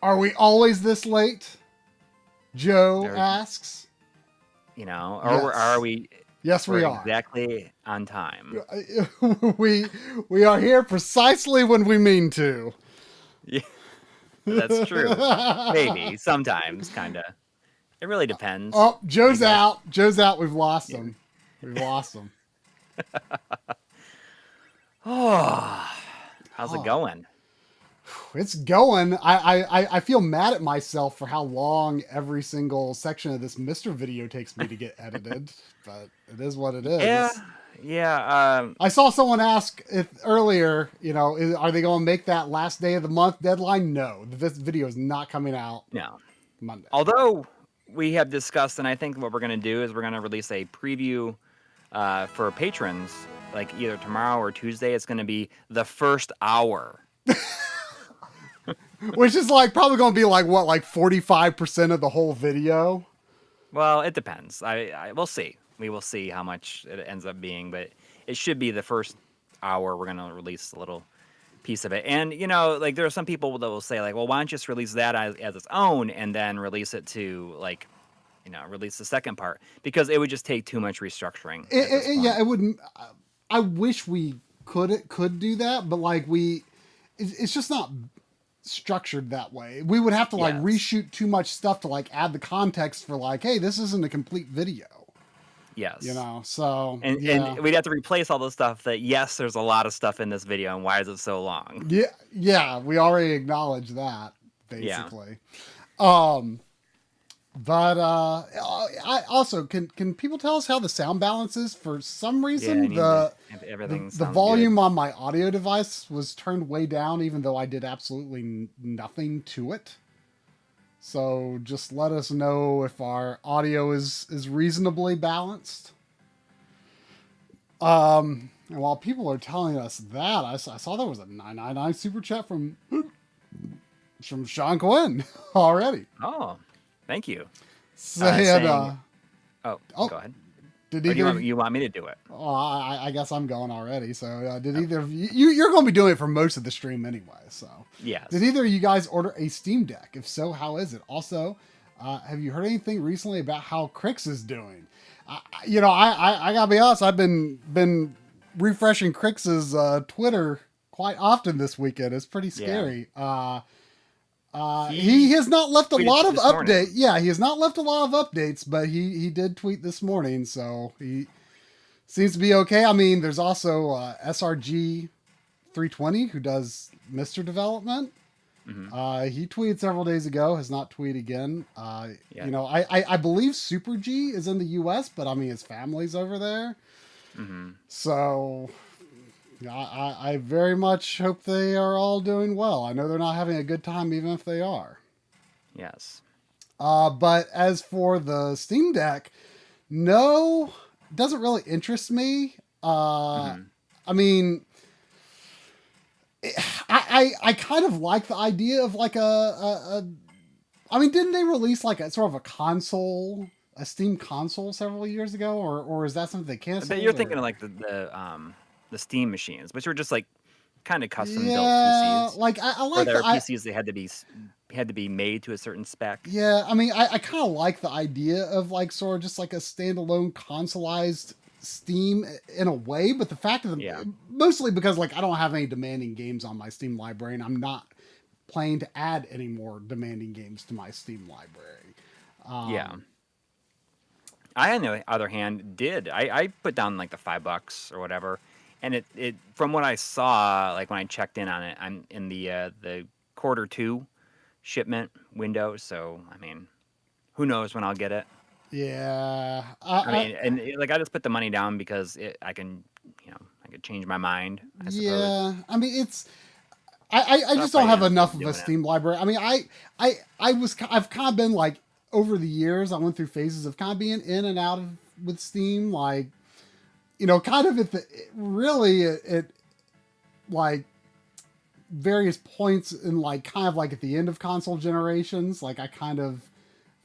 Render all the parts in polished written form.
Are we always this late? Joe Or, asks. or are Yes. we? Yes, we We're are. exactly on time. we are here precisely when we mean to. Yeah, that's true. Maybe sometimes, kind of. It really depends, Oh, I Joe's guess. out. Joe's out. We've lost Yeah. him. We've lost him. Oh, how's it Oh, going? it's going. I feel mad at myself for how long every single section of this Mr. video takes me to get edited, but it is what it Yeah, is. yeah. I saw someone ask if earlier, are they going to make that last day of the month deadline? No, this video is not coming out No. Monday. Although we have discussed, and I think what we're going to do is we're going to release a preview for patrons, like either tomorrow or Tuesday. It's going to be the first hour. Which is probably going to be like 45% of the whole video. Well, it depends. We'll see. We will see how much it ends up being, but it should be the first hour. We're going to release a little piece of it. And, there are some people that will say, well, why don't you just release that as its own and then release it to, release the second part? Because it would just take too much restructuring. Yeah, it wouldn't. I wish we could do that, but it's just not structured that way. We would have to reshoot too much stuff to add the context for hey, this isn't a complete video. Yes. So and we'd have to replace all the stuff that, yes, there's a lot of stuff in this video, and why is it so long? Yeah, we already acknowledged that, basically. Yeah. But I also can people tell us how the sound balance is? For some reason, the volume good on my audio device was turned way down, even though I did absolutely nothing to it. So just let us know if our audio is reasonably balanced. And while people are telling us that, I saw there was a 999 super chat from Sean Quinn already. Oh, thank you. Saying, go ahead. Did you want me to do it? Oh, I guess I'm going already. So did either of you're going to be doing it for most of the stream anyway. So yes. Did either of you guys order a Steam Deck? If so, how is it? Also, have you heard anything recently about how Crix is doing? I gotta be honest. I've been refreshing Crix's Twitter quite often this weekend. It's pretty scary. Yeah. He has not left a lot of updates. Yeah, he has not left a lot of updates, but he did tweet this morning, so he seems to be okay. I mean, there's also SRG-320 who does Mr. Development. Mm-hmm. He tweeted several days ago, has not tweeted again. I believe Super G is in the US, but I mean his family's over there. Mm-hmm. So I very much hope they are all doing well. I know they're not having a good time, even if they are. Yes. But as for the Steam Deck, no, it doesn't really interest me. I mean, I kind of like the idea of I mean, didn't they release a sort of a console, a Steam console several years ago, or is that something they canceled? But you're thinking of the Steam machines, which were just kind of custom built PCs. I like their PCs. They had to be made to a certain spec. Yeah, I mean, I kind of like the idea of sort of just a standalone consoleized Steam in a way, but the fact of mostly because I don't have any demanding games on my Steam library, and I'm not planning to add any more demanding games to my Steam library. Yeah. I, on the other hand, I put down the $5 or whatever, and it from what I saw, when I checked in on it, I'm in the Q2 shipment window. So I mean, who knows when I'll get it? Yeah. I just put the money down because I can change my mind. I suppose. Yeah. I mean, I just don't have enough of a Steam library. I mean, I've kind of been over the years, I went through phases of kind of being in and out with Steam, kind of at various points in kind of at the end of console generations. I kind of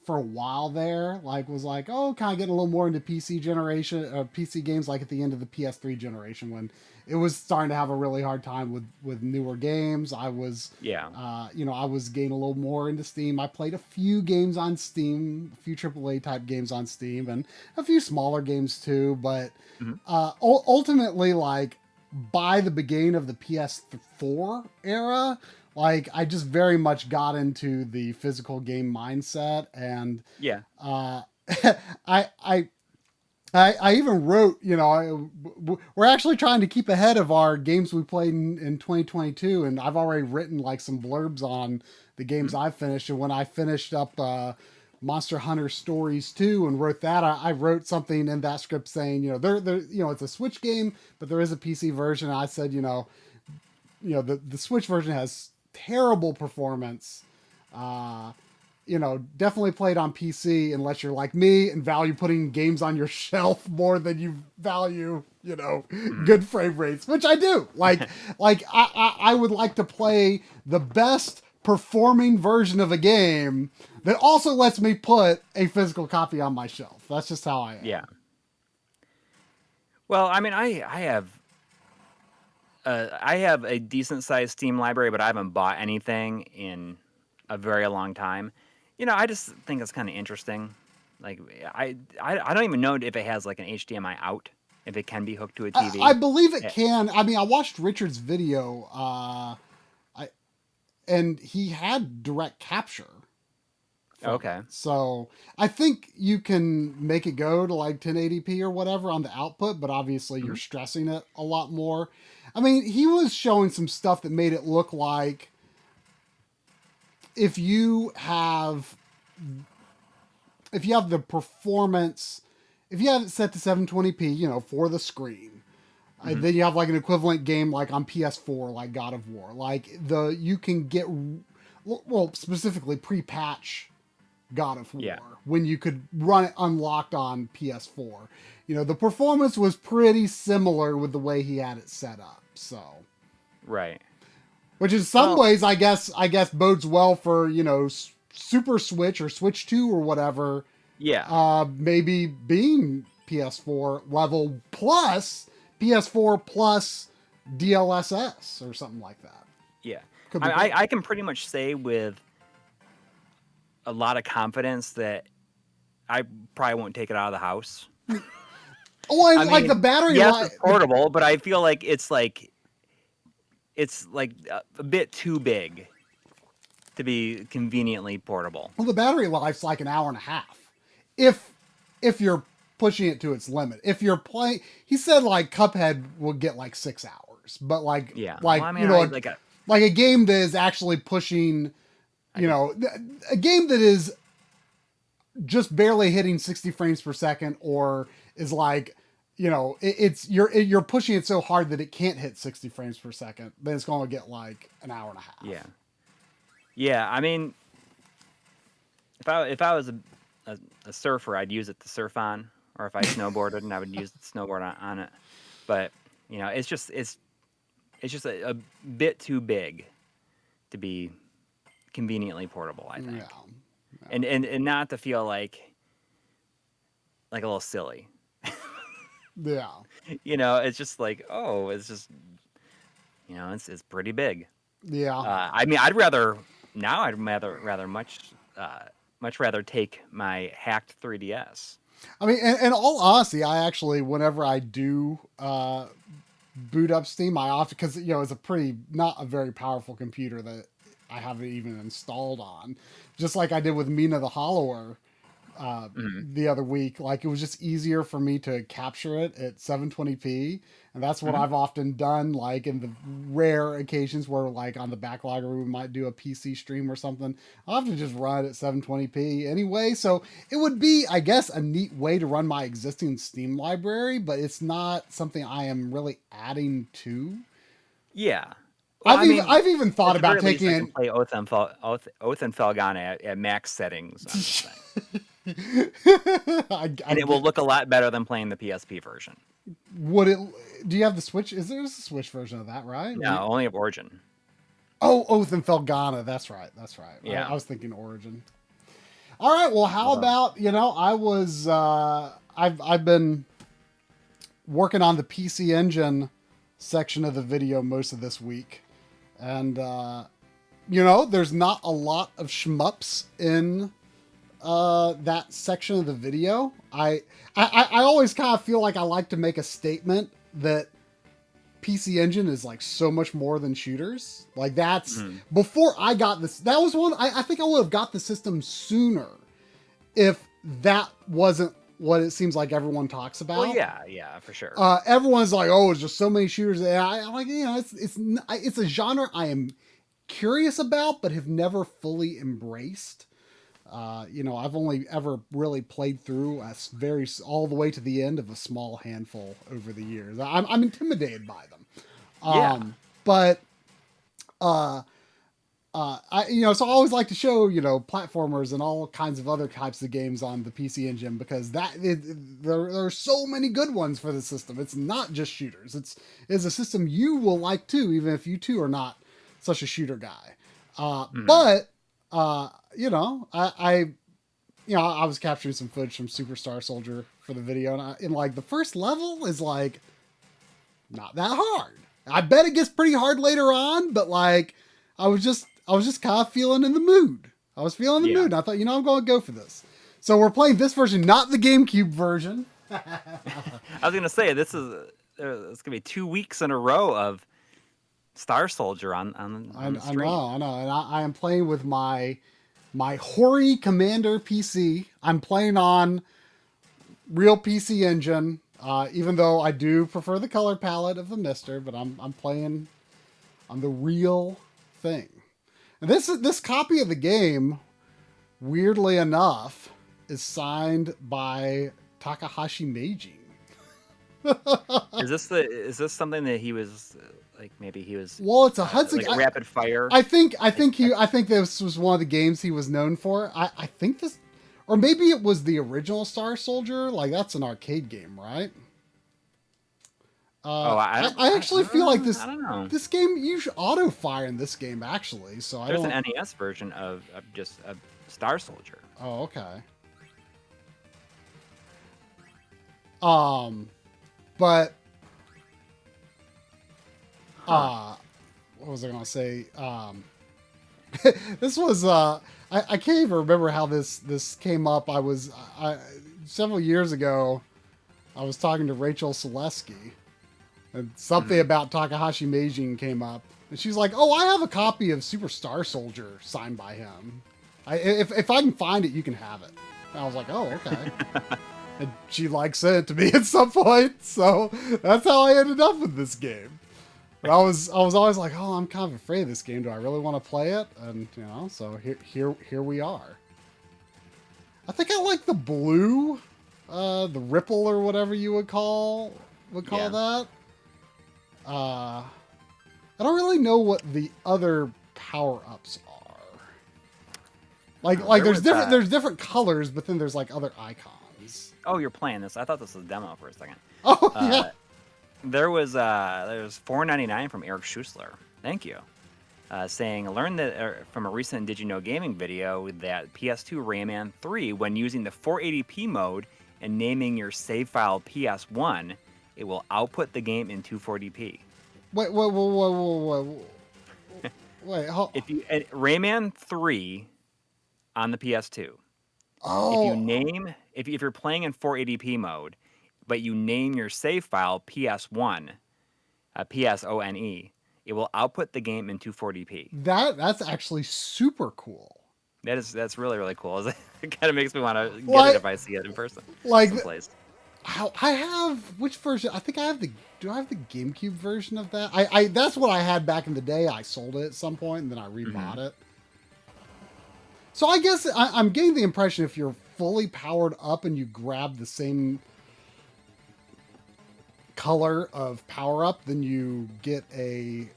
for a while there, like was like, oh, kind of getting a little more into PC generation, PC games, like at the end of the PS3 generation when it was starting to have a really hard time with newer games. I was, Yeah. I was getting a little more into Steam. I played a few games on Steam, a few AAA type games on Steam, and a few smaller games too. But Mhm. ultimately, like by the beginning of the PS4 era, like I just very much got into the physical game mindset, and Yeah. uh, I, I I even wrote, we're actually trying to keep ahead of our games we played in 2022, and I've already written like some blurbs on the games Mhm. I've finished. And when I finished up Monster Hunter Stories 2 and wrote that, I wrote something in that script saying, it's a Switch game, but there is a PC version. I said, the Switch version has terrible performance. Definitely played on PC unless you're like me and value putting games on your shelf more than you value, Mhm. good frame rates, which I do. I would like to play the best performing version of a game that also lets me put a physical copy on my shelf. That's just how I am. Yeah. Well, I mean, I have a decent sized Steam library, but I haven't bought anything in a very long time. I just think it's kind of interesting. Like, I don't even know if it has like an HDMI out, if it can be hooked to a I TV. believe it Eh, can. I mean, I watched Richard's video, and he had direct capture from it. Okay. So I think you can make it go to like 1080p or whatever on the output, but obviously you're Mhm. stressing it a lot more. I mean, he was showing some stuff that made it look like if you have the performance, if you have it set to 720p, for the screen, Mhm. then you have like an equivalent game like on PS4, like God of War. Like you can get, well, specifically pre-patch God of War Yeah. when you could run it unlocked on PS4. The performance was pretty similar with the way he had it set up. So, Right. which in some Well, ways, I guess bodes well for Super Switch or Switch 2 or whatever. yeah. Maybe being PS4 level plus PS4 plus DLSS or something like that. Yeah. Could be I cool. I can pretty much say with a lot of confidence that I probably won't take it out of the house. Oh, I and like the mean, battery yes, life. it's portable, but I feel like it's like a bit too big to be conveniently portable. Well, the battery life's like an hour and a half. If you're pushing it to its limit. If you're playing, he said like Cuphead will get like 6 hours, but Yeah. Well, I mean, like a game that is actually pushing, I could, a game that is just barely hitting 60 frames per second, or is like, you're pushing it so hard that it can't hit 60 frames per second, then it's going to get like an hour and a yeah. half. Yeah. I mean, if I was a surfer, I'd use it to surf on, or if I snowboarded, and I would use the snowboard on it. But it's just a bit too big to be conveniently portable, I Yeah. think, and not to feel like a little silly. Yeah. It's just like, oh, it's just it's pretty big. Yeah. I mean, I'd rather much rather take my hacked 3DS. I mean, and all honesty, I actually, whenever I do boot up Steam, I often, because it's a pretty, not a very powerful computer that I haven't even installed on, just like I did with Mina the Hollower Mhm. the other week. Like it was just easier for me to capture it at 720p, and that's what Mhm. I've often done. Like in the rare occasions where, like on the backlogger, we might do a PC stream or something, I'll have to just run it at 720p anyway. So it would be, I guess, a neat way to run my existing Steam library, but it's not something I am really adding to. Yeah. Well, I mean, I've even thought at the about very least, taking I can in. play Oath and Felghana at max settings on this thing, I and it will get. look a lot better than playing the PSP version. Would it? Do you have the Switch? There's a Switch version of that, right? No, only of Origin. Oh, Oath and Felghana. That's right. That's right. I Yeah. was thinking Origin. All right. Well, how Hold on. about, I was, I've been working on the PC Engine section of the video most of this week. And, there's not a lot of shmups in that section of the video. I always kind of feel like I like to make a statement that PC Engine is like so much more than shooters. Like that's before I got this. That was one I think I would have got the system sooner if that wasn't what it seems like everyone talks about. Well, yeah, for sure. Everyone's like, oh, it's just so many shooters. And I'm like, it's a genre I am curious about, but have never fully embraced. I've only ever really played through all the way to the end of a small handful over the years. I'm intimidated by them. But so I always like to show, platformers and all kinds of other types of games on the PC Engine because there are so many good ones for the system. It's not just shooters. It's a system you will like too, even if you too are not such a shooter guy. But I was capturing some footage from Superstar Soldier for the video, and like the first level is like not that hard. I bet it gets pretty hard later on, but like I was just kind of feeling in the mood. I was feeling the mood. And I thought, I'm going to go for this. So we're playing this version, not the GameCube version. I was gonna say it's gonna be 2 weeks in a row of Star Soldier on the stream. I know, and I am playing with my Coury Commander PC. I'm playing on real PC Engine, even though I do prefer the color palette of the Mister, but I'm playing on the real thing. And this copy of the game, weirdly enough, is signed by Takahashi Meijin. Is this something that he was like? Maybe he was. Well, it's a Hudson like rapid fire. I think this was one of the games he was known for. I think this, or maybe it was the original Star Soldier. Like that's an arcade game, right? I actually feel like this. I don't know. This game you should auto fire in this game actually. So there's an NES version of just a Star Soldier. Oh, okay. But what was I gonna say? This was I can't even remember how this came up. Several years ago, I was talking to Rachel Selesky, and something about Takahashi Meijin came up, and she's like, "Oh, I have a copy of Super Star Soldier signed by him. If I can find it, you can have it." And I was like, "Oh, okay." And she sent it to me at some point, so that's how I ended up with this game. But I was always like, oh, I'm kind of afraid of this game. Do I really want to play it? And so here we are. I think I like the blue, the ripple or whatever you would call that. I don't really know what the other power ups are. Like there's different colors, but then there's like other icons. Oh, you're playing this. I thought this was a demo for a second. Oh, yeah. There was $4.99 from Eric Schussler. Thank you. Saying, learned that from a recent Did You Know Gaming video that PS2 Rayman 3, when using the 480p mode and naming your save file PS1, it will output the game in 240p. Wait, Rayman 3 on the PS2. Oh. If you're playing in 480p mode, but you name your save file PS1, PSONE, it will output the game in 240p. That's actually super cool. That's really, really cool. It kind of makes me want to get it if I see it in person. Someplace. I have which version? I think I have do I have the GameCube version of that? I that's what I had back in the day. I sold it at some point and then I rebought it. So I guess I'm getting the impression if you're fully powered up and you grab the same color of power up, then you get a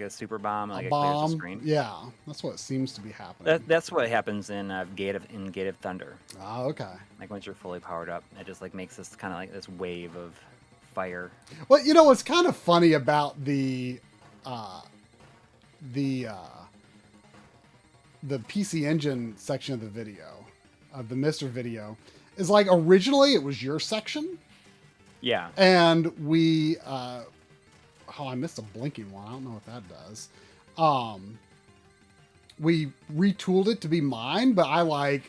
super bomb, like a it bomb. clears the screen. Yeah, that's what seems to be happening. That's what happens in Gate of Thunder. Oh, okay. Like once you're fully powered up, it just makes this kind of like this wave of fire. Well, what's kind of funny about the PC Engine section of the video the Mister video, is like originally it was your section, Yeah. and we oh, I missed a blinking one. I don't know what that does. We retooled it to be mine, but I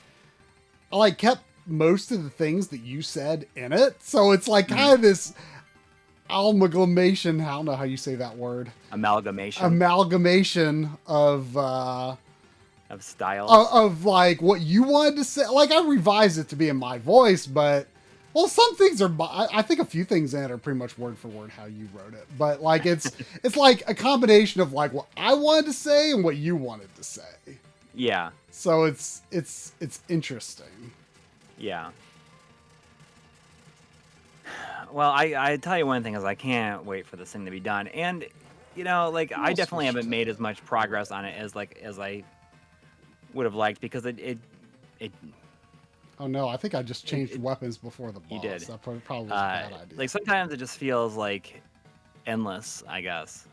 kept most of the things that you said in it. So it's like kind of this amalgamation. I don't know how you say that word. Amalgamation Of styles. Of like what you wanted to say. Like I revised it to be in my voice, but well, some things are. I think a few things in it are pretty much word for word how you wrote it. But like it's like a combination of like what I wanted to say and what you wanted to say. Yeah. So it's interesting. Yeah. Well, I tell you one thing is I can't wait for this thing to be done, and you know, like I definitely haven't made as much progress on it as I would have liked because it. Oh no! I think I just changed weapons before the boss. You did. That probably was a bad idea. Like sometimes it just feels like endless, I guess.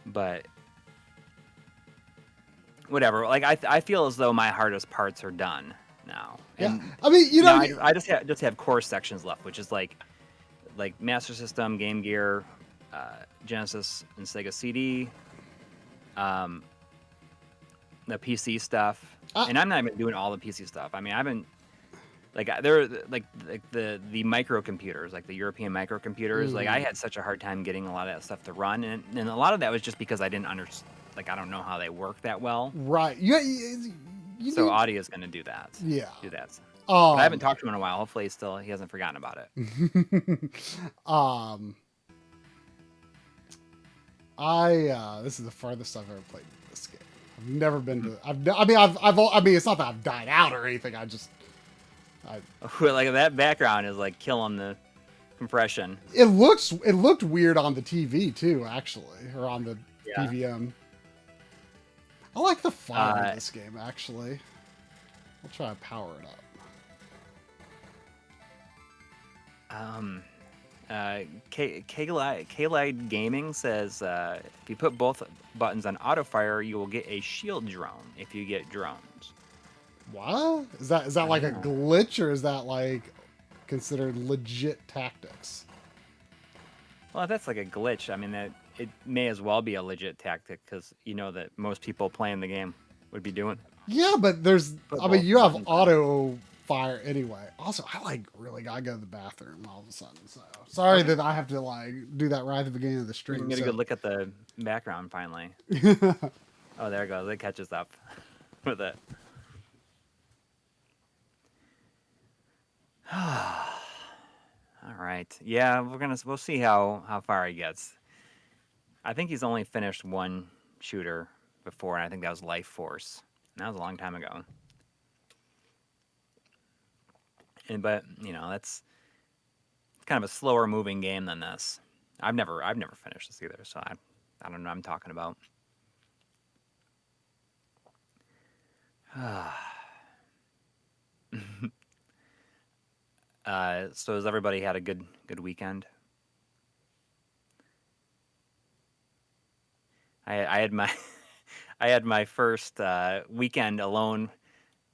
But whatever. Like I feel as though my hardest parts are done now. Yeah, And I mean, you know, I just have core sections left, which is like Master System, Game Gear, Genesis, and Sega CD. The PC stuff, and I'm not even doing all the PC stuff. I mean, I haven't like there like the microcomputers, like the European microcomputers. Like I had such a hard time getting a lot of that stuff to run, and a lot of that was just because I didn't understand. Like I don't know how they work that well. Right. So Audi is going to do that. Yeah. Do that. But I haven't talked to him in a while. Hopefully, he hasn't forgotten about it. This is the farthest I've ever played this game. I've never been to. I mean, it's not that I've died out or anything. I like that background is like killing the compression. It looked weird on the TV too, actually, or on the PVM. I like the fire in this game, actually. I'll try to power it up. K-Light Gaming says if you put both buttons on auto fire, you will get a shield drone if you get drones. What? Is that like a glitch, or is that like considered legit tactics? Well, if that's like a glitch, I mean, it may as well be a legit tactic because you know that most people playing the game would be doing. Yeah, but you have auto fire anyway. Also, I really gotta go to the bathroom all of a sudden. So sorry that I have to do that right at the beginning of the stream. I'm gonna go look at the background finally. Oh, there it goes. It catches up with it. All right. Yeah, we'll see how far he gets. I think he's only finished one shooter before, and I think that was Life Force. And that was a long time ago. But you know, that's kind of a slower moving game than this. I've never finished this either, so I don't know what I'm talking about. So has everybody had a good weekend? I had my I had my first weekend alone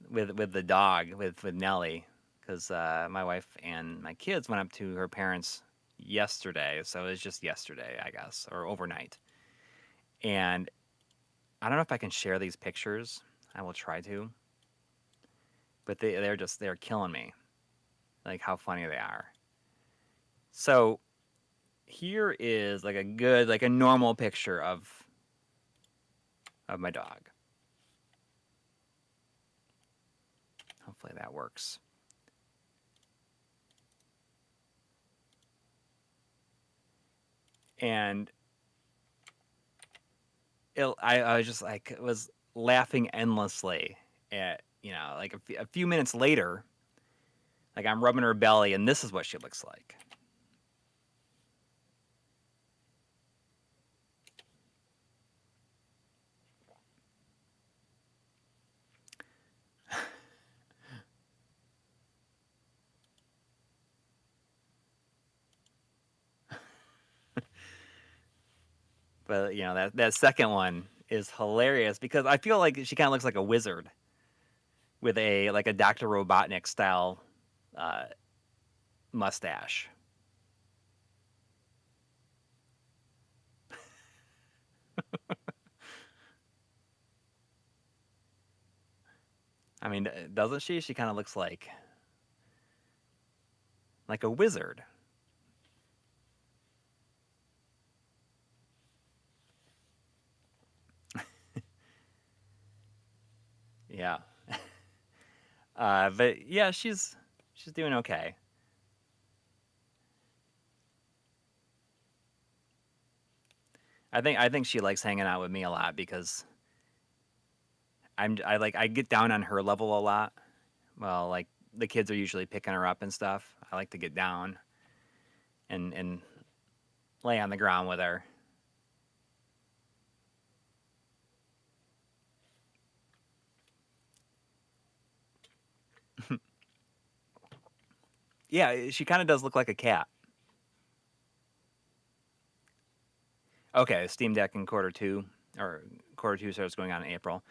with the dog with Nellie because my wife and my kids went up to her parents yesterday, so it was just yesterday, I guess, or overnight. And I don't know if I can share these pictures. I will try to, but they're killing me. Like how funny they are. So here is like a normal picture of my dog. Hopefully that works. And I was just like was laughing endlessly at, you know, like a few minutes later, like I'm rubbing her belly and this is what she looks like. But you know that second one is hilarious because I feel like she kind of looks like a wizard. with a Dr. Robotnik style mustache. I mean, doesn't she? She kind of looks like a wizard. Yeah. But yeah, she's doing okay. I think she likes hanging out with me a lot because I get down on her level a lot. Well, like the kids are usually picking her up and stuff. I like to get down and lay on the ground with her. Yeah, she kind of does look like a cat. Okay, Steam Deck in quarter two starts going on in April.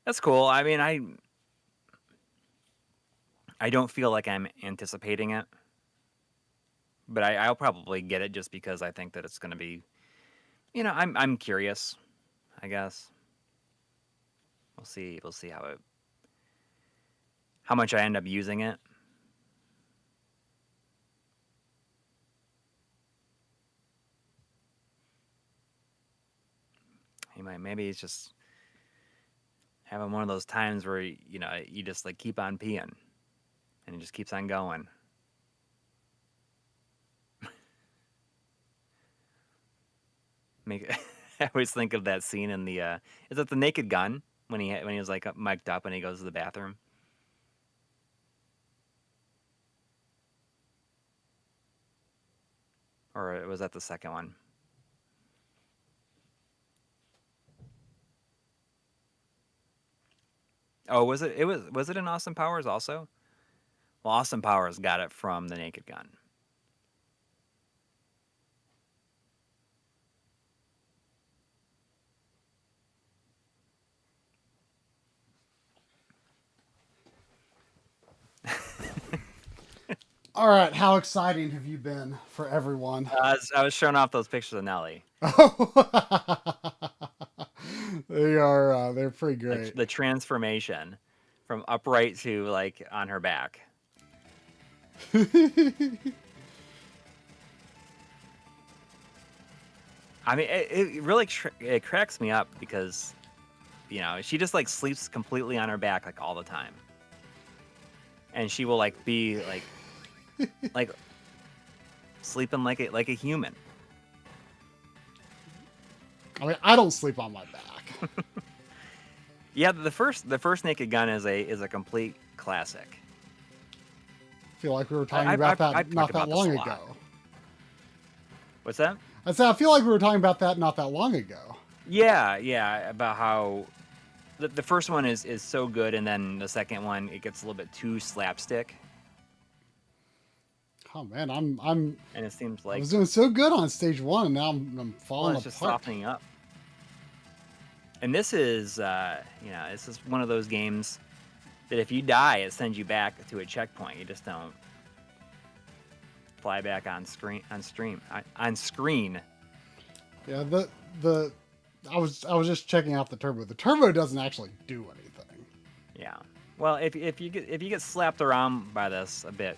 That's cool. I mean, I don't feel like I'm anticipating it, but I'll probably get it just because I think that it's going to be, I'm curious, I guess. We'll see how much I end up using it. Maybe it's just having one of those times where you just like keep on peeing, and it just keeps on going. I always think of that scene in the is it the Naked Gun when he was like mic'd up and he goes to the bathroom. Or was that the second one? Oh, was it? Was it in Austin Powers also? Well, Austin Powers got it from the Naked Gun. All right, how exciting have you been for everyone? I was showing off those pictures of Nelly. They're pretty great. Like the transformation from upright to like on her back. I mean, it really it cracks me up because, she just like sleeps completely on her back like all the time, and she will like be like sleeping like a human. I mean, I don't sleep on my back. Yeah, the first Naked Gun is a complete classic. I feel like we were talking about that not that long ago. What's that? I feel like we were talking about that not that long ago. Yeah, about how the first one is so good, and then the second one it gets a little bit too slapstick. Oh man, and it seems like I was doing so good on stage one, and now I'm falling apart. It's just softening up. And this is this is one of those games that if you die, it sends you back to a checkpoint. You just don't fly back on screen. Yeah, I was just checking out the turbo. The turbo doesn't actually do anything. Yeah. Well, if you get slapped around by this a bit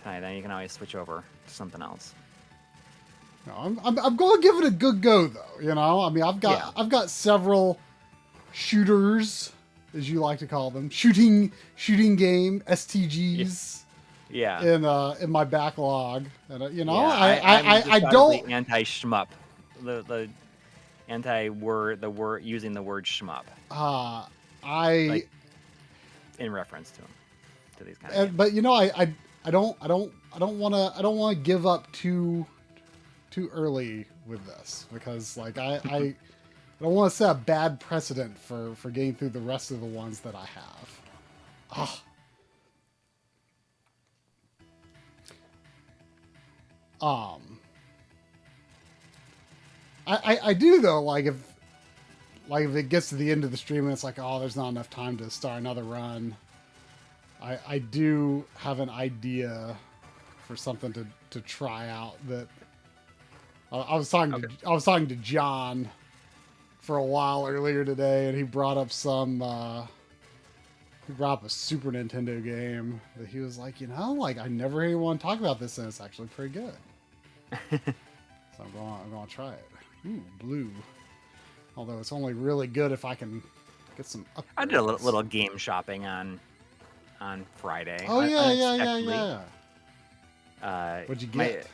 tonight, then you can always switch over to something else. No, I'm going to give it a good go though. I mean, I've got several shooters, as you like to call them, shooting game STGs. Yeah. In my backlog, and I don't anti-shmup, the anti-word using the word shmup. Like, in reference to these kind of games. But I don't want to give up too early with this, because like I don't want to set a bad precedent for getting through the rest of the ones that I have. I do though, like if like if it gets to the end of the stream and it's like, oh, there's not enough time to start another run, I do have an idea for something to try out. That I was talking to John for a while earlier today, and he brought up a Super Nintendo game that he was like, like I never hear anyone talk about this, and it's actually pretty good. So I'm going to try it. Ooh, blue. Although it's only really good if I can get some upgrades. I did a little game shopping on Friday. Oh yeah. What'd you get?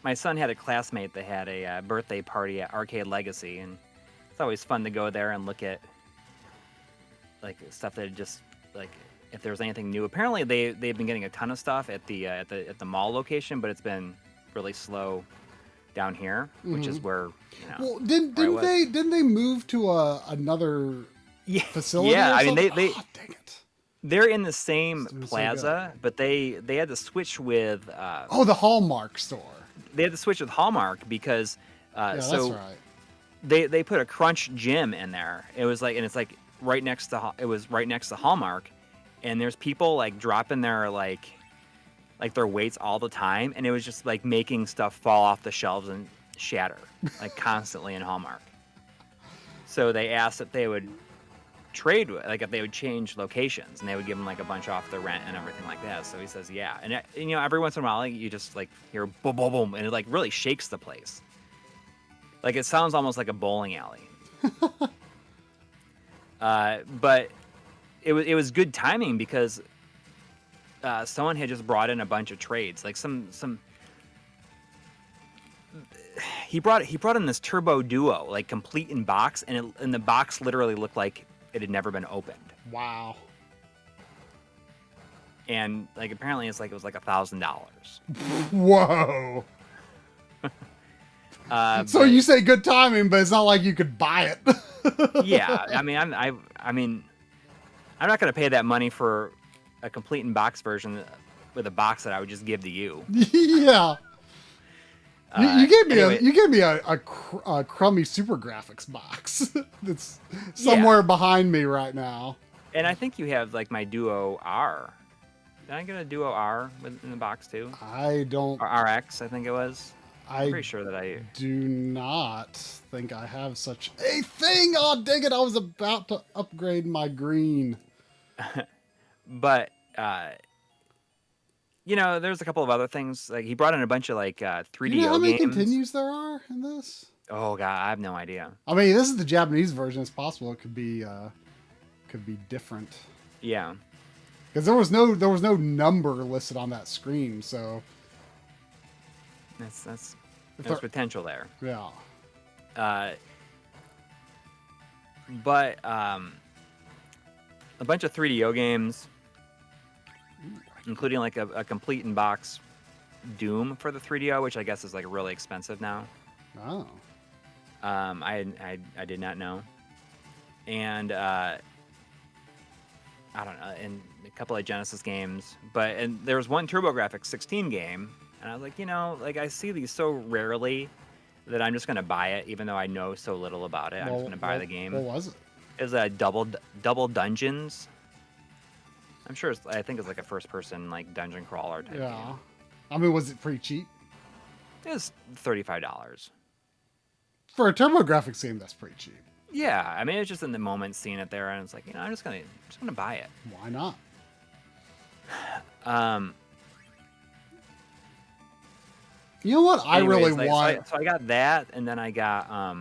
My son had a classmate that had a birthday party at Arcade Legacy, and it's always fun to go there and look at like stuff that just like if there's anything new. Apparently they've been getting a ton of stuff at the mall location, but it's been really slow down here, which is where Well, didn't they move to another facility? Yeah, I mean they dang it. They're in the same plaza, but they had to switch with the Hallmark store. They had to switch with Hallmark because that's right. They put a Crunch Gym in there. It was like, and it's like right next to Hallmark, and there's people like dropping their like their weights all the time, and it was just like making stuff fall off the shelves and shatter like constantly in Hallmark. So they asked if they would trade, like if they would change locations, and they would give him like a bunch off the rent and everything like that. So he says yeah, and every once in a while like, you just like hear boom boom boom, and it like really shakes the place. Like it sounds almost like a bowling alley. But it was good timing because someone had just brought in a bunch of trades, like some. He brought in this Turbo Duo, like complete in box, and the box literally looked like it had never been opened. Wow. And like apparently it was like $1,000. Whoa. So you say good timing, but it's not like you could buy it. Yeah, I mean, I'm not gonna pay that money for a complete in box version with a box that I would just give to you. Yeah. You gave me a crummy Super Graphics box that's somewhere behind me right now. And I think you have like my Duo R. Did I get a Duo R in the box too? I don't. Or RX, I think it was. I'm pretty sure that I do not think I have such a thing. Oh, dang it! I was about to upgrade my green. But there's a couple of other things. Like he brought in a bunch of like 3DO games. How many games. continues there are in this? Oh god, I have no idea. I mean, this is the Japanese version. It's possible it could be different. Yeah. Because there was no number listed on that screen, so there's potential there. Yeah. But a bunch of 3DO games, including like a complete in box Doom for the 3DO, which I guess is like really expensive now. Oh. I did not know. And I don't know, and a couple of Genesis games, and there was one TurboGrafx 16 game, and I was like, like I see these so rarely that I'm just gonna buy it, even though I know so little about it. I'm just gonna buy the game. What was it? It was a double dungeons. I think it's like a first person like dungeon crawler type game. I mean, was it pretty cheap? It was $35. For a TurboGrafx game, that's pretty cheap. Yeah, I mean, it's just in the moment seeing it there, and it's like, I'm just gonna buy it. Why not? You know what I really want? So I got that, and then I got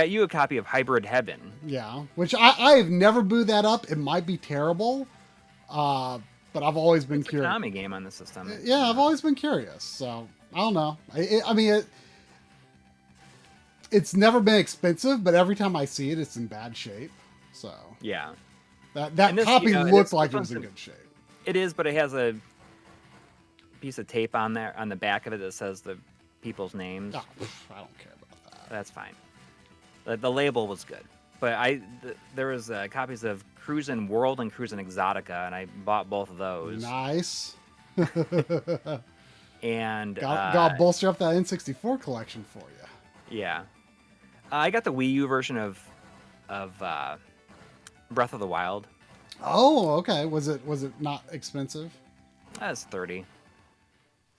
you a copy of Hybrid Heaven. Yeah, which I have never booted that up. It might be terrible, but I've always been curious. It's a Konami game on the system. Yeah, I've always been curious. So I don't know. I mean, it's never been expensive, but every time I see it, it's in bad shape. So yeah, that copy looked like it was in good shape. It is, but it has a piece of tape on there on the back of it that says the people's names. Oh, I don't care about that. That's fine. The label was good, but there was copies of Cruisin' World and Cruisin' Exotica, and I bought both of those. Nice. And got bolster up that N64 collection for you. Yeah. I got the Wii U version of Breath of the Wild. Oh, okay. Was it not expensive? That was 30.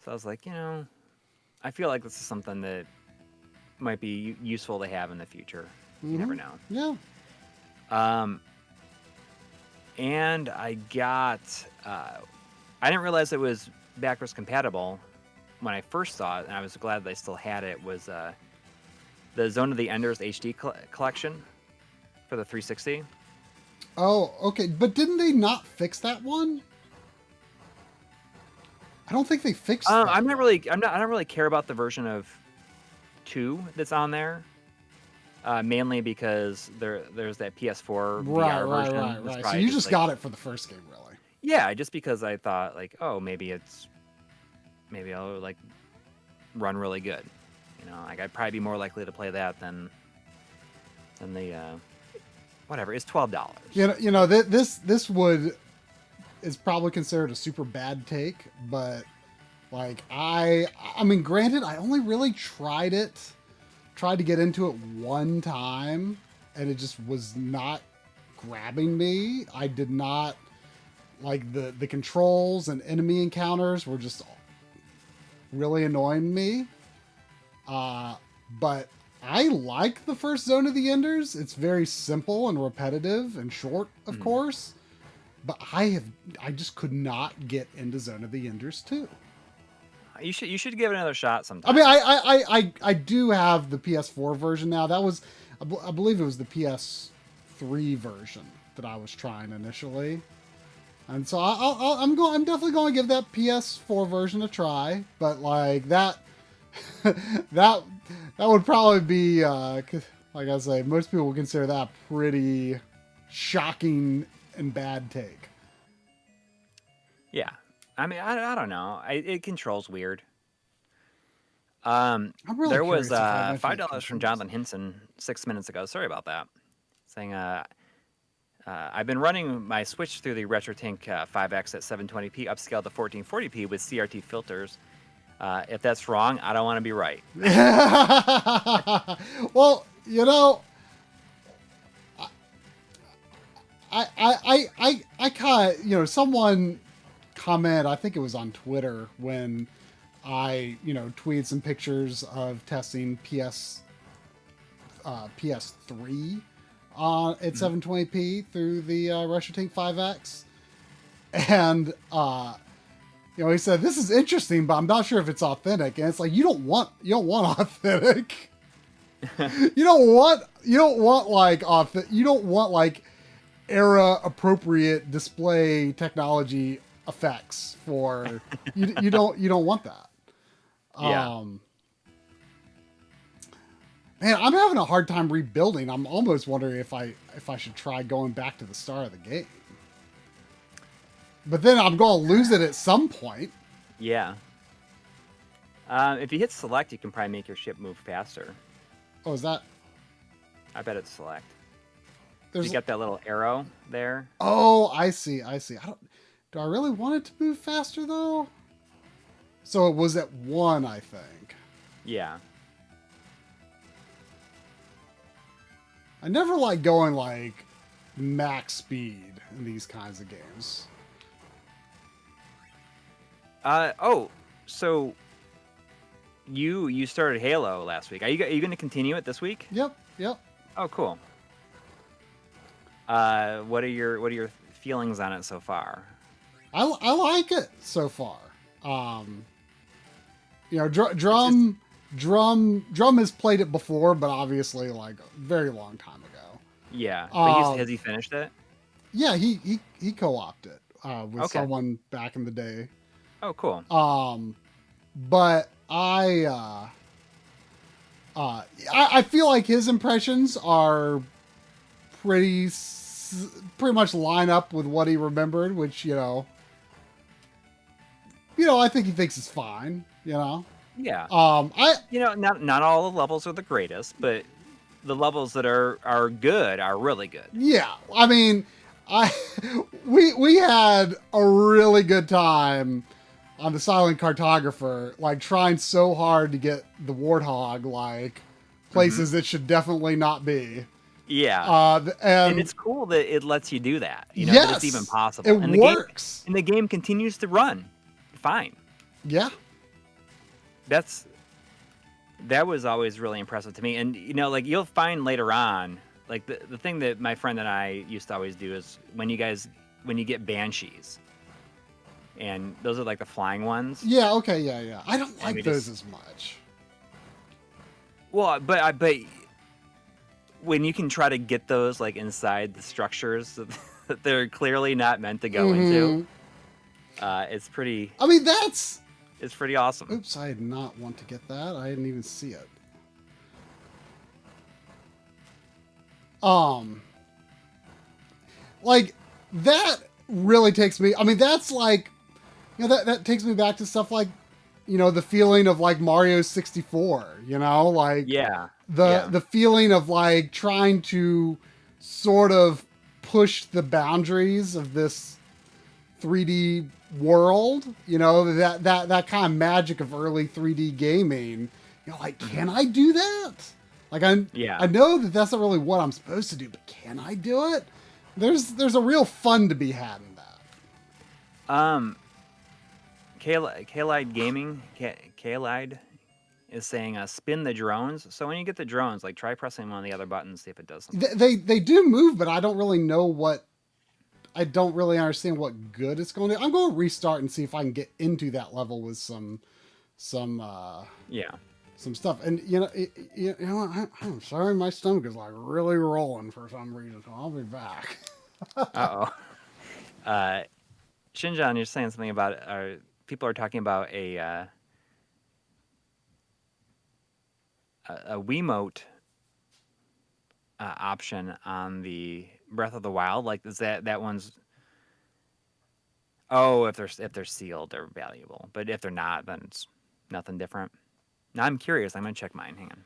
So I was like, I feel like this is something that might be useful to have in the future. You never know. Yeah. And I got, I didn't realize it was backwards compatible when I first saw it, and I was glad they still had it, was the Zone of the Enders HD collection for the 360. Oh, okay. But didn't they not fix that one? I don't think they fixed that. I don't really care about the version of 2 that's on there. Mainly because there's that PS4 VR version. Right. So you just got it for the first game, really? Yeah, just because I thought like, oh, maybe I'll like run really good. Like I'd probably be more likely to play that than the whatever. It's $12. This would is probably considered a super bad take, but like I mean, granted, I only really tried to get into it one time, and it just was not grabbing me. I did not like the controls, and enemy encounters were just really annoying me. But I like the first Zone of the Enders. It's very simple and repetitive and short, of course. But I just could not get into Zone of the Enders 2. You should give it another shot sometime. I mean, I do have the PS4 version now. That was, I believe it was the PS3 version that I was trying initially, and so I'm definitely going to give that PS4 version a try. But like that, that would probably be like I say, most people would consider that pretty shocking and bad take. Yeah. I mean, I don't know. It controls weird. I'm really there was curious if $5 from Jonathan Hinson 6 minutes ago. Sorry about that. Saying, I've been running my Switch through the RetroTink 5X at 720p, upscaled to 1440p with CRT filters. If that's wrong, I don't want to be right. Well, I kind of, someone comment, I think it was on Twitter, when I tweeted some pictures of testing PS3 at 720p through the RetroTink 5X, and he said, this is interesting, but I'm not sure if it's authentic. And it's like, you don't want authentic. you don't want like era appropriate display technology effects for you don't want that. Yeah. Man, I'm having a hard time rebuilding. I'm almost wondering if I should try going back to the start of the game. But then I'm going to lose it at some point. Yeah. If you hit select, you can probably make your ship move faster. Oh, is that? I bet it's select. You got that little arrow there. Oh, I see. Do I really want it to move faster, though? So it was at 1, I think. Yeah. I never like going like max speed in these kinds of games. So you started Halo last week. Are you going to continue it this week? Yep. Oh, cool. What are your feelings on it so far? I like it so far. Drum has played it before, but obviously like a very long time ago. Yeah, but has he finished it? Yeah, he co-opted it with someone back in the day. Oh, cool. But I feel like his impressions are pretty much line up with what he remembered, which I think he thinks is fine. Yeah. Not all the levels are the greatest, but the levels that are good are really good. Yeah, I mean, we had a really good time on the Silent Cartographer, like trying so hard to get the Warthog like Hmm. places it should definitely not be. Yeah, and And it's cool that it lets you do that. That it's even yes, it possible, and works. the game continues to run fine. Yeah. That's that was always really impressive to me. And like you'll find later on, like the thing that my friend and I used to always do is when you get banshees, and those are like the flying ones, Yeah. Okay. Yeah. Yeah. I don't and like we those just as much. well, but when you can try to get those like inside the structures that they're clearly not meant to go into, Hmm. it's pretty I mean, that's. it's pretty awesome. Oops, I did not want to get that. I didn't even see it. Um, like that really takes me. I mean, that's like, that takes me back to stuff like, the feeling of like Mario 64. Like Yeah, the yeah. the feeling of like trying to sort of push the boundaries of this 3D world. That kind of magic of early 3D gaming. Like, can Hmm. I do that? Like, I Yeah. know that that's not really what I'm supposed to do, but can I do it? There's a real fun to be had in that. Um, Kalide Gaming, Kalide is saying spin the drones. So when you get the drones, like try pressing one of the other buttons, see if it does something. They do move, but I don't really know what. I don't really understand what good it's going to do. I'm going to restart and see if I can get into that level with some Yeah. some stuff. And I'm sorry, my stomach is like really rolling for some reason. So I'll be back. Uh oh. Shinjan, you're saying something about people are talking about a Wiimote option on the Breath of the Wild. Like, is that one's? Oh, if they're sealed, they're valuable. But if they're not, then it's nothing different. Now I'm curious. I'm gonna check mine. Hang on.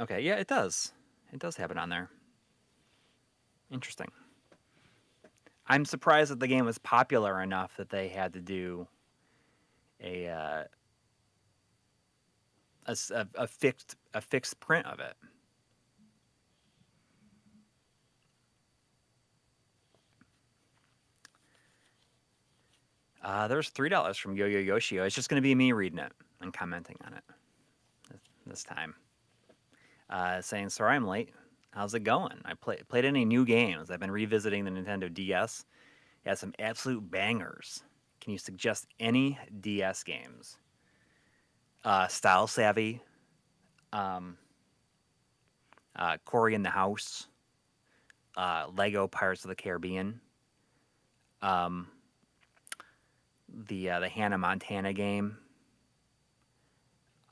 Okay, yeah, it does. It does have it on there. Interesting. I'm surprised that the game was popular enough that they had to do a a fixed print of it. There's $3 from Yo Yo Yoshio. It's just going to be me reading it and commenting on it this time. Saying, sorry I'm late. How's it going? I played any new games? I've been revisiting the Nintendo DS. It has some absolute bangers. Can you suggest any DS games? Style Savvy, um, Cory in the House, Lego Pirates of the Caribbean, um, the Hannah Montana game,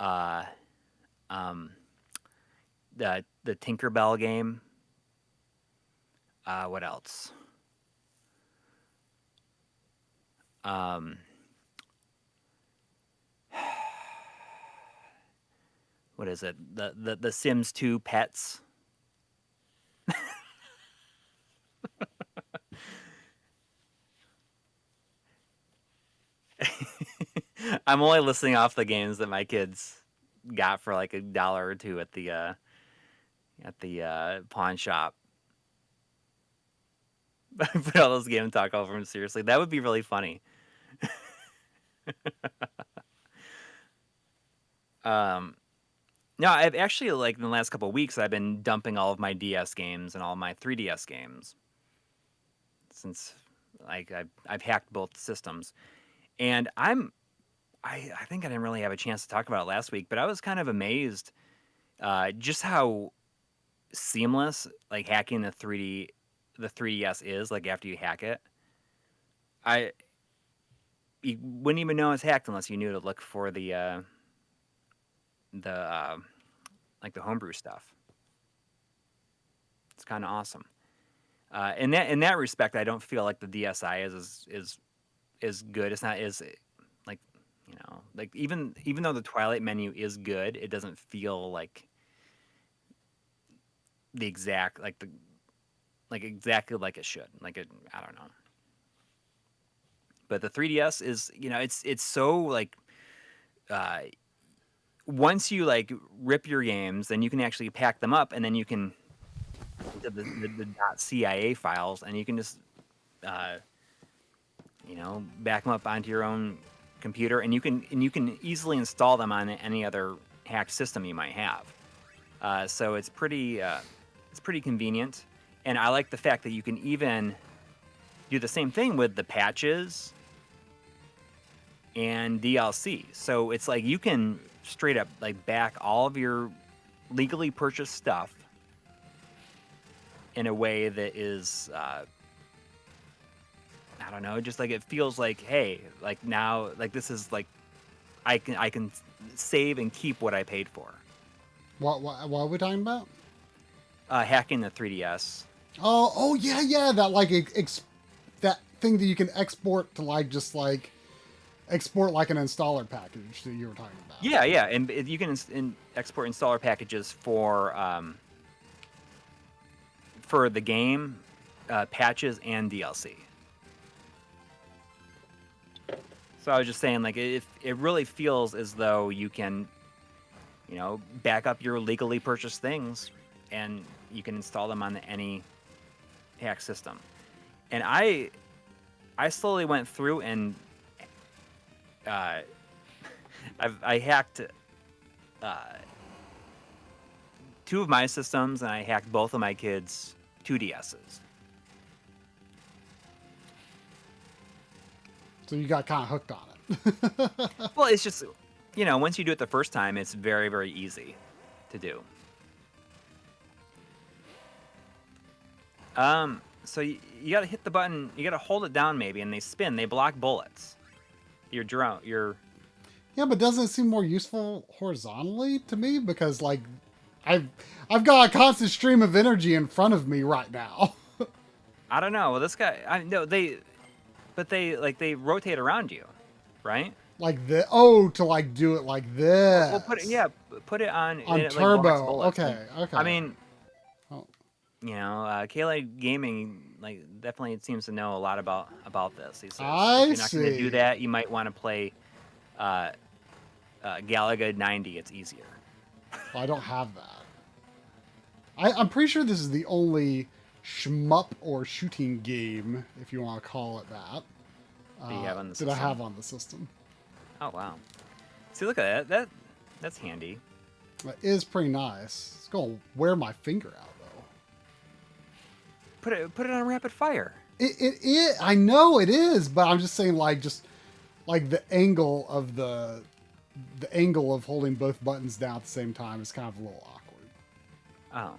uh, um, the Tinkerbell game. What else? Um, what is it? The Sims 2 Pets. I'm only listing off the games that my kids got for like $1 or $2 at the pawn shop. Put all those games talk over them seriously. That would be really funny. Um, no, I've actually like in the last couple of weeks I've been dumping all of my DS games and all my 3DS games since like I've hacked both systems, and I think I didn't really have a chance to talk about it last week, but I was kind of amazed just how seamless like hacking the 3DS is. Like after you hack it, I you wouldn't even know it's hacked unless you knew to look for the like the homebrew stuff. kind of awesome. In that respect, I don't feel like the DSi is good. It's not as like, like even though the Twilight menu is good, it doesn't feel like the exact exactly like it should. I don't know. But the 3DS is, it's so like once you like rip your games, then you can actually pack them up, and then you can the .cia files, and you can just back them up onto your own computer, and you can easily install them on any other hacked system you might have. So it's pretty convenient, and I like the fact that you can even do the same thing with the patches and DLC. So it's like you can straight up like back all of your legally purchased stuff in a way that is I don't know, just like it feels like, hey, like now, like this is like I can save and keep what I paid for. What are we talking about? Hacking the 3DS. Oh yeah, that like that thing that you can export to like just like export like an installer package that you were talking about. Yeah, and you can export installer packages for the game, patches, and DLC. So I was just saying, like, it really feels as though you can, back up your legally purchased things, and you can install them on any hack system. And I slowly went through and I hacked 2 of my systems, and I hacked both of my kids' 2DSs. So you got kind of hooked on it. Well, it's just, once you do it the first time, it's very, very easy to do. So you got to hit the button, you got to hold it down maybe, and they spin, they block bullets. Your drone, Yeah, but doesn't it seem more useful horizontally to me? Because like I've got a constant stream of energy in front of me right now. I don't know. Well, this guy, they rotate around you, right? Like to like do it like this. Well, put it on turbo. Like, okay. I mean, Kayla Gaming definitely seems to know a lot about this. He says if you're not going to do that, you might want to play Galaga 90. It's easier. Well, I don't have that. I'm pretty sure this is the only shmup or shooting game, if you want to call it that, that you have on the system. That I have on the system. Oh wow! See, look at that. That's handy. That is pretty nice. It's gonna wear my finger out though. Put it on rapid fire. It I know it is, but I'm just saying like the angle of the angle of holding both buttons down at the same time is kind of a little awkward. Oh.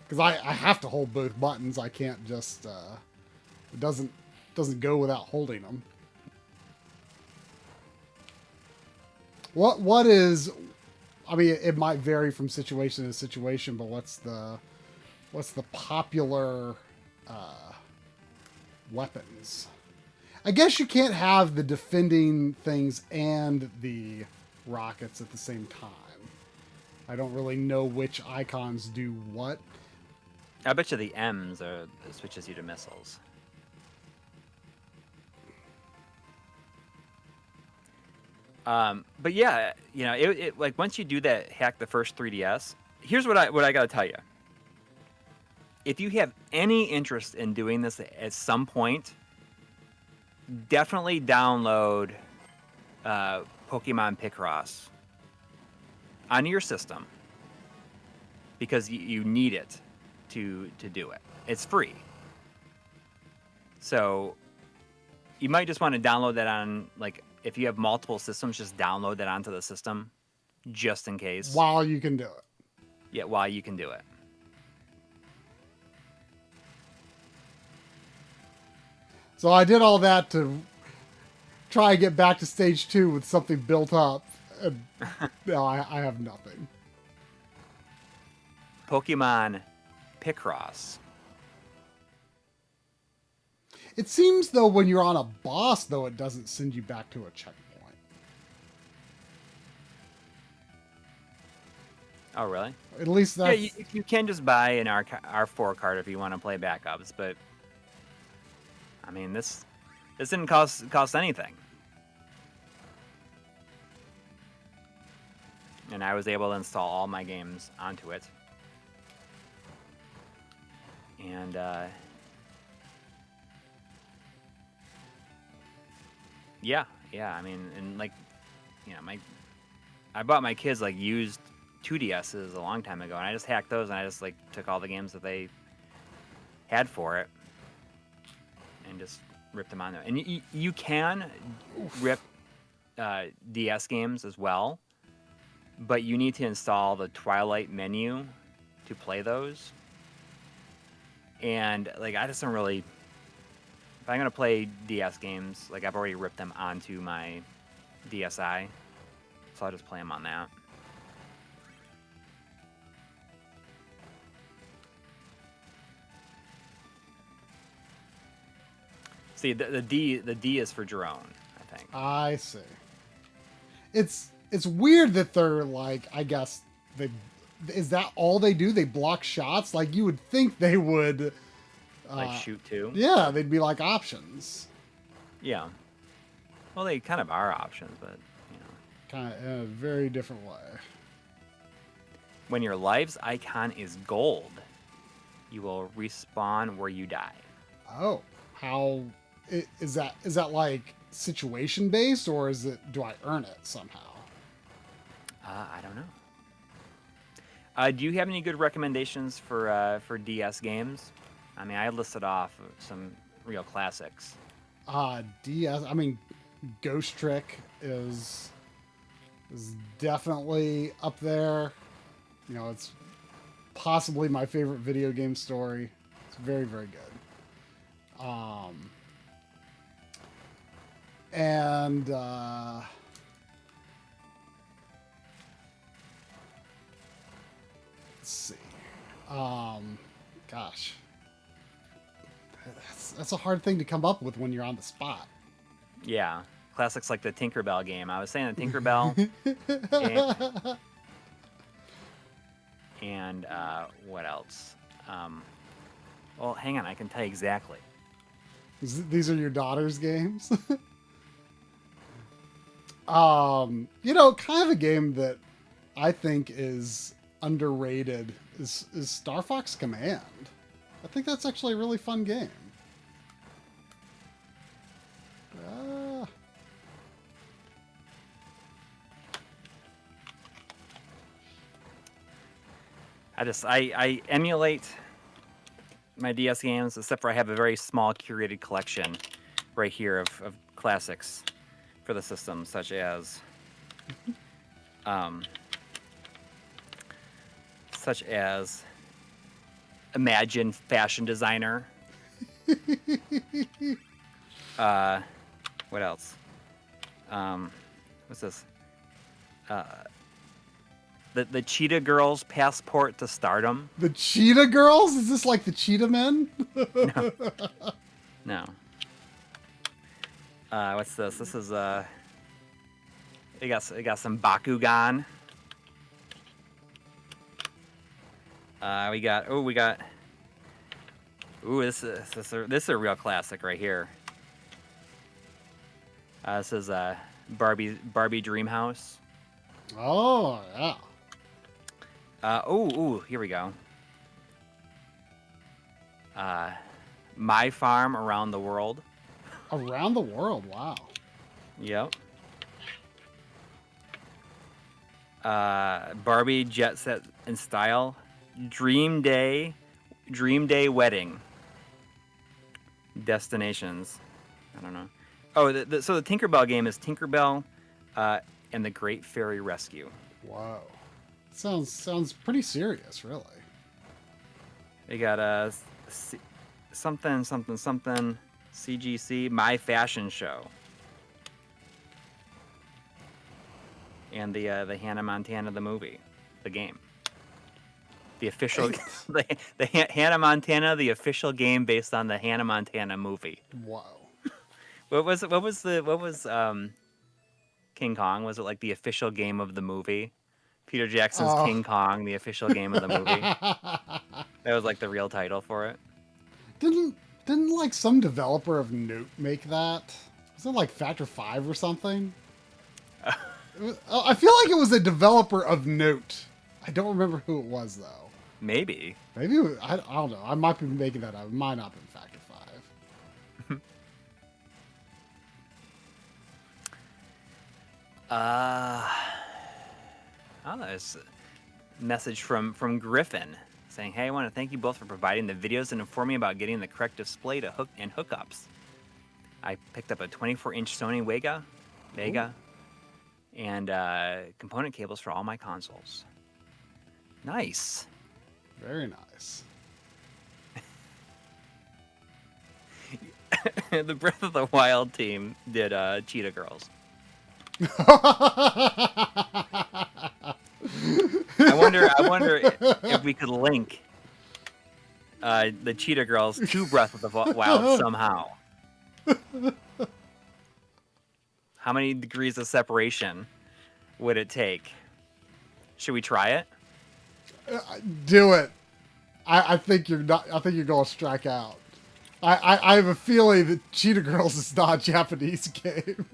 Because I have to hold both buttons. I can't just it doesn't go without holding them. What is? I mean, it might vary from situation to situation, but what's the popular weapons? I guess you can't have the defending things and the rockets at the same time. I don't really know which icons do what. I bet you the M's switches you to missiles. But yeah, it like once you do that, hack the first 3DS. Here's what I gotta tell you. If you have any interest in doing this at some point, definitely download Pokemon Picross onto your system because you need it to do it. It's free. So you might just want to download that on, like, if you have multiple systems, just download that onto the system just in case. While you can do it. Yeah, while you can do it. So I did all that to try and get back to stage 2 with something built up. And no, I have nothing. Pokemon Picross. It seems, though, when you're on a boss, though, it doesn't send you back to a checkpoint. Oh, really? At least Yeah, that's... you can just buy an R4 card if you want to play backups, but I mean, this didn't cost anything. And I was able to install all my games onto it. And yeah, I mean, and like, you know, I bought my kids like used 2DSs a long time ago, and I just hacked those, and I just like took all the games that they had for it and just ripped them on there. And you can rip DS games as well, but you need to install the Twilight menu to play those. And like, I just don't really, if I'm gonna play DS games, like I've already ripped them onto my DSi, so I'll just play them on that. See, the D is for drone, I think. I see. It's weird that they're like, I guess is that all they do? They block shots? Like, you would think they would Like shoot too. Yeah, they'd be like options. Yeah. Well, they kind of are options, but you know. Kind of in a very different way. When your life's icon is gold, you will respawn where you die. Oh, how is that like situation based, or is it, do I earn it somehow? I don't know. Do you have any good recommendations for DS games? I mean, I listed off some real classics. DS. I mean, Ghost Trick is definitely up there. You know, it's possibly my favorite video game story. It's very, very good. And let's see. Gosh, that's a hard thing to come up with when you're on the spot. Yeah, classics like the Tinkerbell game. I was saying the Tinkerbell. and what else? Well, hang on, I can tell you exactly. These are your daughter's games? You know, kind of a game that I think is underrated is Star Fox Command. I think that's actually a really fun game. I emulate my DS games, except for I have a very small curated collection right here of classics for the system, such as Imagine Fashion Designer. What else? What's this? The Cheetah Girls Passport to Stardom. The Cheetah Girls? Is this like the Cheetah Men? No. What's this? This is we got some Bakugan. This is a real classic right here. This is Barbie Dreamhouse. Oh yeah. Here we go. My Farm Around the World. Around the World, wow. Yep. Barbie Jet Set in Style. Dream Day Wedding. Destinations. I don't know. Oh, so the Tinkerbell game is Tinkerbell and the Great Fairy Rescue. Wow. Sounds pretty serious, really. They got something CGC My Fashion Show. And the Hannah Montana the movie, the game. The official, Hannah Montana, the official game based on the Hannah Montana movie. Whoa. What was King Kong? Was it like the official game of the movie? Peter Jackson's Oh. King Kong, the official game of the movie. That was like the real title for it. Didn't like some developer of Note make that? Was it like Factor 5 or something? I feel like it was a developer of Note. I don't remember who it was though. Maybe. Maybe it was, I don't know. I might be making that up. It might not have been Factor 5. There's a message from Griffin saying, "Hey, I want to thank you both for providing the videos and informing about getting the correct display to hookups. I picked up a 24-inch Sony Vega, and component cables for all my consoles. Nice. Very nice. The Breath of the Wild team did Cheetah Girls. I wonder if we could link the Cheetah Girls to Breath of the Wild somehow. How many degrees of separation would it take? Should we try it? Do it. I think you're not. I think you're going to strike out. I have a feeling that Cheetah Girls is not a Japanese game.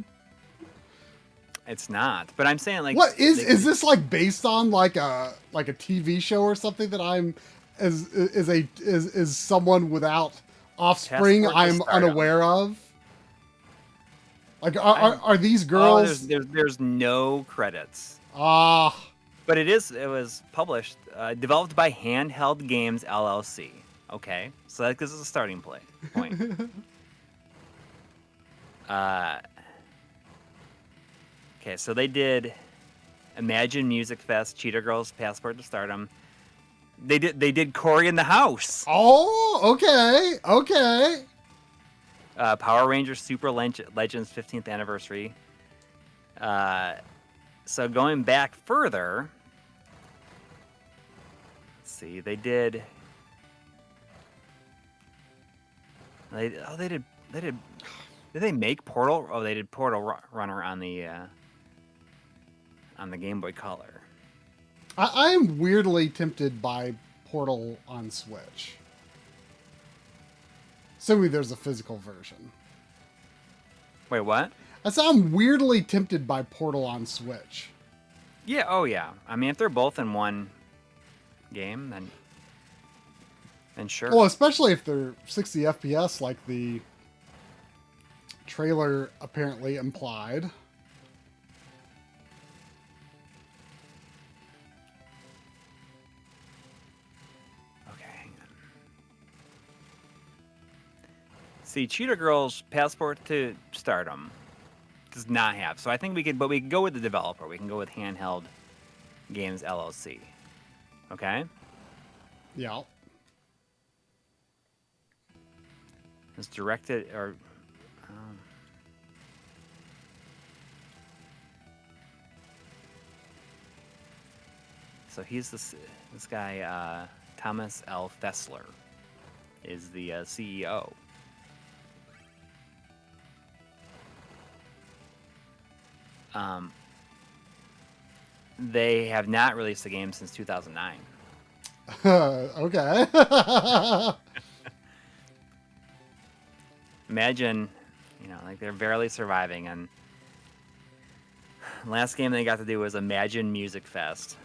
It's not, but I'm saying like, what is this like based on like a TV show or something that I'm is someone without offspring I'm unaware of? Like are these girls? There's no credits. Ah. But it was published, developed by Handheld Games LLC. Okay, so that gives us a starting point. Okay, so they did Imagine Music Fest, Cheetah Girls, Passport to Stardom. They did Cory in the House. Oh, okay. Power Rangers Super Legends 15th anniversary. So going back further, let's see, they did. Did they make Portal? Oh, they did Portal Runner on the Game Boy Color. I am weirdly tempted by Portal on Switch. Assuming there's a physical version. Wait, what? I said I'm weirdly tempted by Portal on Switch. Yeah, oh yeah. I mean, if they're both in one game, then sure. Well, especially if they're 60 FPS like the trailer apparently implied. Okay, hang on. See, Cheetah Girls Passport to Stardom does not have. So I think we could go with the developer. We can go with Handheld Games LLC. Okay? Yeah. It's directed or so he's this guy Thomas L. Fessler is the CEO. They have not released a game since 2009. Okay. Imagine, like they're barely surviving, and last game they got to do was Imagine Music Fest.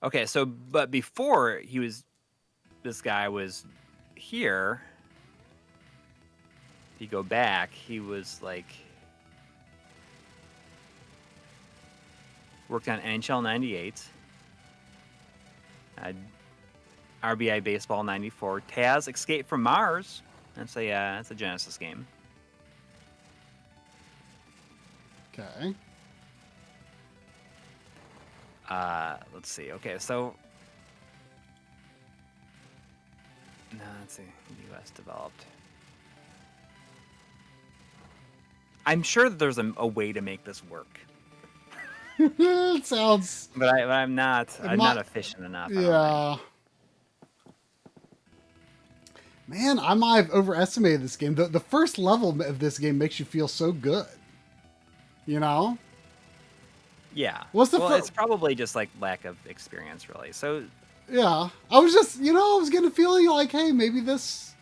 Okay, so but before this guy was here. If you go back, he was like worked on NHL '98, RBI Baseball '94, Taz Escape from Mars. That's a Genesis game. Okay. Let's see. Okay, so no, let's see. U.S. developed. I'm sure that there's a way to make this work. It sounds. But I'm not. I'm My, not efficient enough. I don't think. yeah. Man, I might have overestimated this game. The first level of this game makes you feel so good. You know? Yeah. What's the Well, it's probably just like lack of experience, really. So Yeah. I was just, I was getting a feeling like, hey, maybe this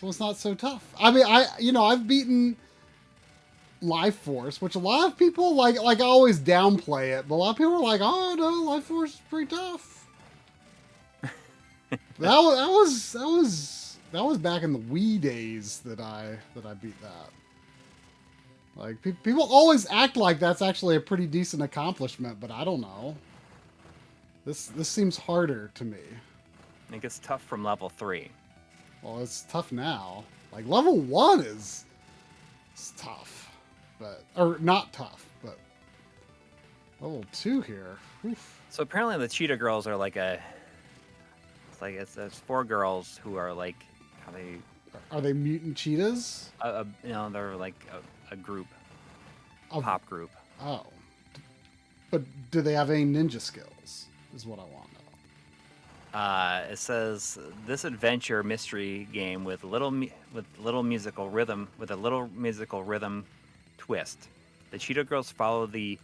one's not so tough. I mean, I've beaten Life Force, which a lot of people like I always downplay it, but a lot of people are like, oh no, Life Force is pretty tough. that was back in the Wii days that I beat that. Like people always act like that's actually a pretty decent accomplishment, but I don't know. This seems harder to me. I think it's tough from level 3. Well, it's tough now. Like level 1 is tough, or not tough, but level 2 here. Oof. So apparently the Cheetah Girls are like it's 4 girls who are like how they Are they mutant cheetahs? they're like a group, Of- pop group. Oh, but do they have any ninja skills? Is what I want to know. It says this adventure mystery game with a little musical rhythm twist. The Cheetah Girls follows the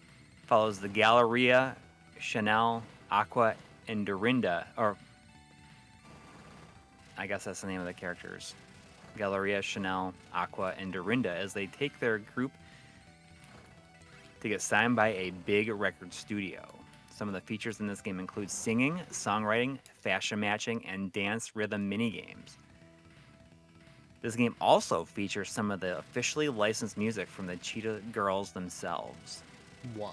Galleria, Chanel, Aqua, and Dorinda, or I guess that's the name of the characters. Galleria, Chanel, Aqua, and Dorinda as they take their group to get signed by a big record studio. Some of the features in this game include singing, songwriting, fashion matching, and dance rhythm minigames. This game also features some of the officially licensed music from the Cheetah Girls themselves. Whoa.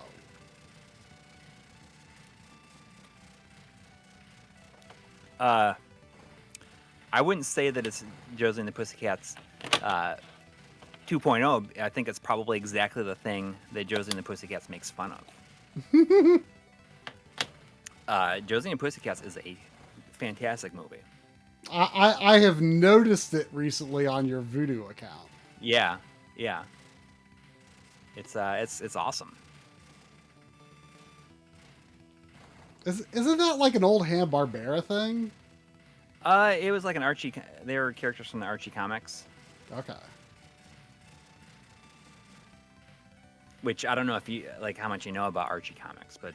I wouldn't say that it's Josie and the Pussycats 2.0. I think it's probably exactly the thing that Josie and the Pussycats makes fun of. Josie and the Pussycats is a fantastic movie. I have noticed it recently on your Voodoo account. Yeah. It's awesome. Isn't that like an old Hanna-Barbera thing? It was like an Archie. They were characters from the Archie comics. Okay. Which I don't know if you like how much you know about Archie comics, but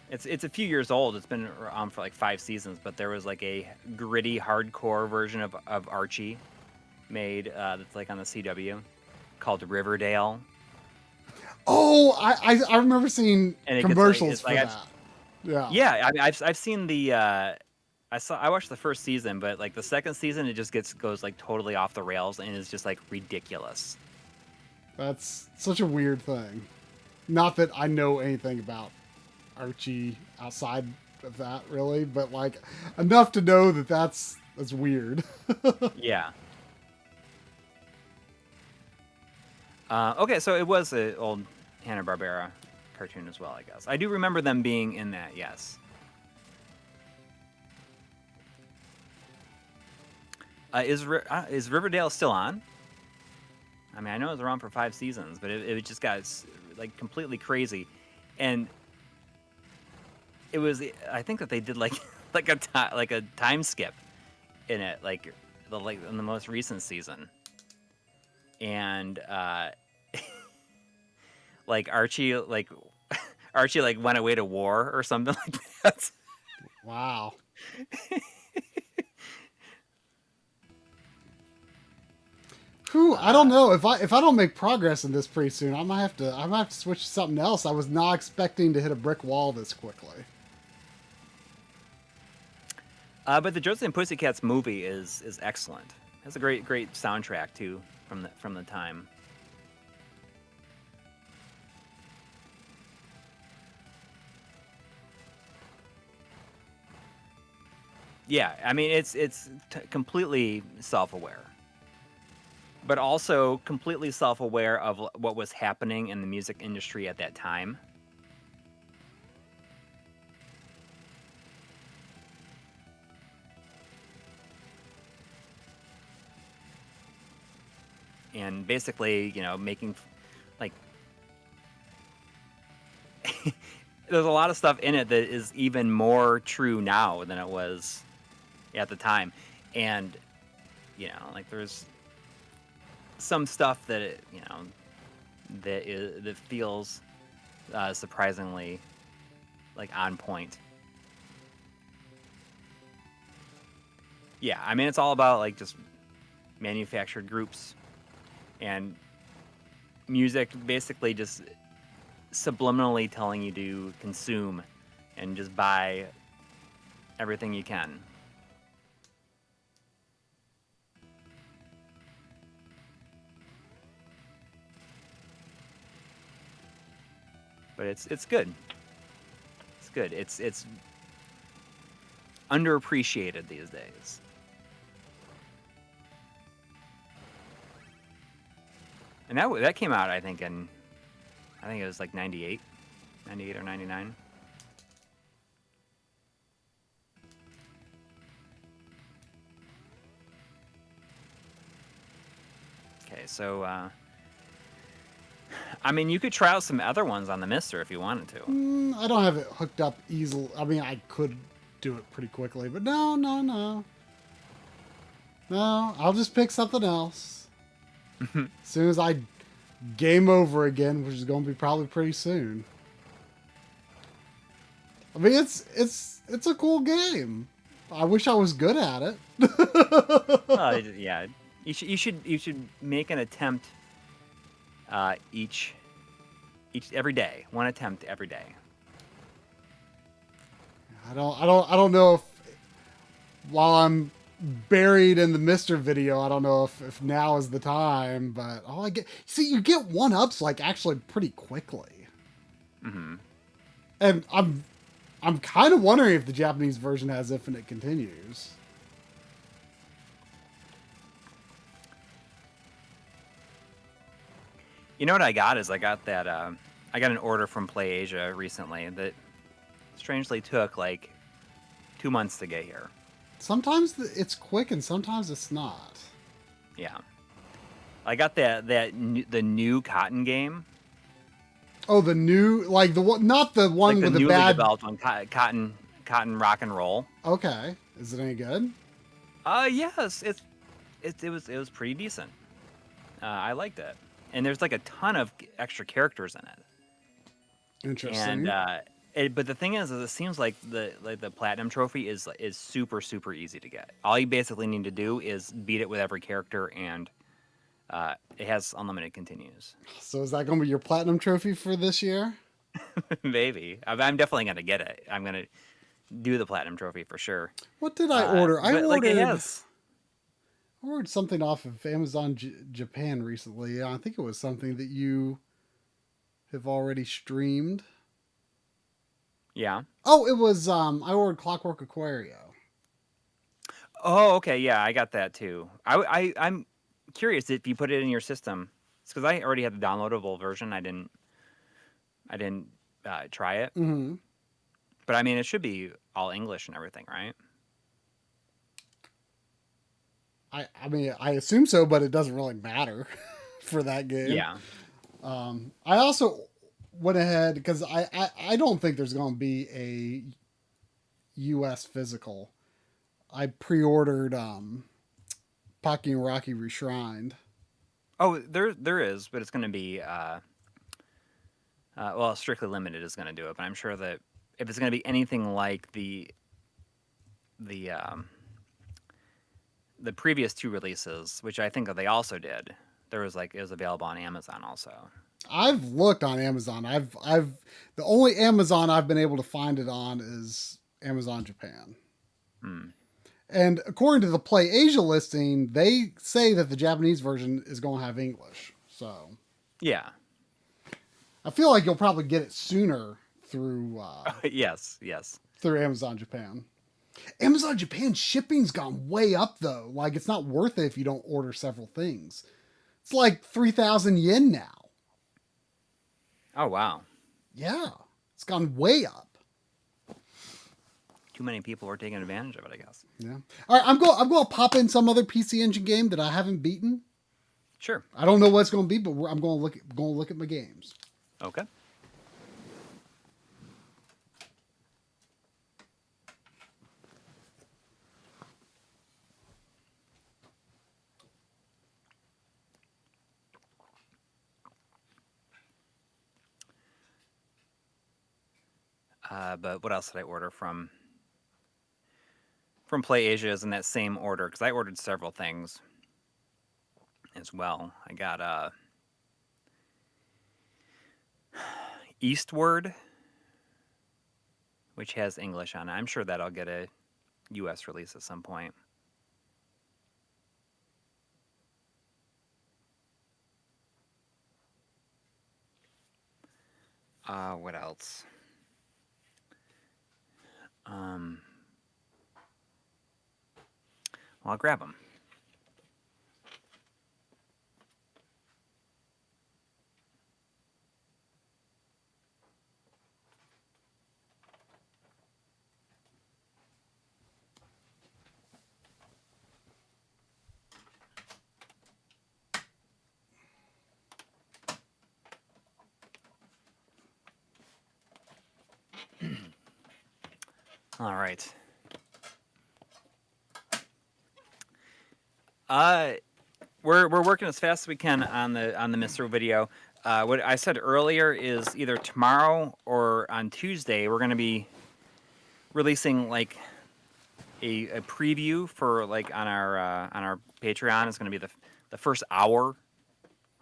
it's a few years old. It's been on for like 5 seasons, but there was like a gritty, hardcore version of Archie made that's like on the CW called Riverdale. Oh, I remember seeing commercials for that. Yeah. Yeah, I've seen the. I watched the first season, but like the second season, it just goes like totally off the rails and is just like ridiculous. That's such a weird thing. Not that I know anything about Archie outside of that, really, but like enough to know that that's weird. Yeah. Okay, so it was an old Hanna-Barbera cartoon as well, I guess. I do remember them being in that, yes. Is Riverdale still on? I mean, I know it was around for 5 seasons, but it just got like completely crazy, and it was. I think that they did like a time skip in it, like in the most recent season, and like Archie like went away to war or something like that. Wow. Whew, I don't know if I don't make progress in this pretty soon. I might have to switch to something else. I was not expecting to hit a brick wall this quickly. But the Josie and Pussycats movie is excellent. It has a great soundtrack too from the time. Yeah, I mean it's completely self-aware, but also completely self-aware of what was happening in the music industry at that time. And basically, making like there's a lot of stuff in it that is even more true now than it was at the time. And, like there's some stuff that, that feels surprisingly like on point. Yeah, I mean, it's all about like just manufactured groups and music basically just subliminally telling you to consume and just buy everything you can. But it's good. It's good. It's underappreciated these days. And that came out, I think it was like 98 or 99. Okay, so I mean, you could try out some other ones on the Mister if you wanted to. I don't have it hooked up easily. I mean, I could do it pretty quickly, but no. No, I'll just pick something else. As soon as I game over again, which is going to be probably pretty soon. I mean, it's a cool game. I wish I was good at it. Yeah, you should make an attempt every day. One attempt every day. I don't know if while I'm buried in the Mr. video, I don't know if now is the time, but you get 1-ups like actually pretty quickly. Mm-hmm. And I'm kind of wondering if the Japanese version has infinite continues. You know what I got is I got an order from PlayAsia recently that strangely took like 2 months to get here. Sometimes it's quick and sometimes it's not. Yeah. I got the new Cotton game. Oh, the new, like the one, not the one like with the the newly bad. developed one, Cotton Rock and Roll. Okay, is it any good? Yes, it was pretty decent. I liked it, and there's like a ton of extra characters in it. Interesting. And but the thing is it seems like the platinum trophy is super super easy to get. All you basically need to do is beat it with every character, and it has unlimited continues. So is that going to be your platinum trophy for this year? Maybe. I'm definitely gonna get it. I'm gonna do the platinum trophy for sure. What did I order? I ordered something off of Amazon Japan recently. I think it was something that you have already streamed. Yeah. Oh, it was I ordered Clockwork Aquario. Oh, okay. Yeah, I got that too. I'm curious if you put it in your system. It's because I already had the downloadable version. I didn't try it. Mm-hmm. But I mean, it should be all English and everything, right? I mean, I assume so, but it doesn't really matter for that game. Yeah. I also went ahead because I don't think there's going to be a U.S. physical. I pre-ordered Pocky and Rocky Reshrined. Oh, there is, but it's going to be well, Strictly Limited is going to do it, but I'm sure that if it's going to be anything like the previous two releases, which I think that they also did, it was available on Amazon also. I've looked on Amazon. I've the only Amazon I've been able to find it on is Amazon Japan. And according to the PlayAsia listing, they say that the Japanese version is going to have English. So yeah, I feel like you'll probably get it sooner through yes through Amazon Japan. Amazon Japan shipping's gone way up though. Like it's not worth it if you don't order several things. It's like 3,000 yen now. Oh wow. Yeah, it's gone way up. Too many people are taking advantage of it, I guess. Yeah. All right, I'm going to pop in some other PC Engine game that I haven't beaten. Sure. I don't know what it's going to be, but I'm going to look at my games. Okay. But what else did I order from Play Asia is in that same order because I ordered several things as well. I got Eastward, which has English on it. I'm sure that'll get a U.S. release at some point. What else? Well, I'll grab them. All right. We're working as fast as we can on the Mistral video. What I said earlier is either tomorrow or on Tuesday we're going to be releasing like a preview for like on our Patreon. It's going to be the first hour,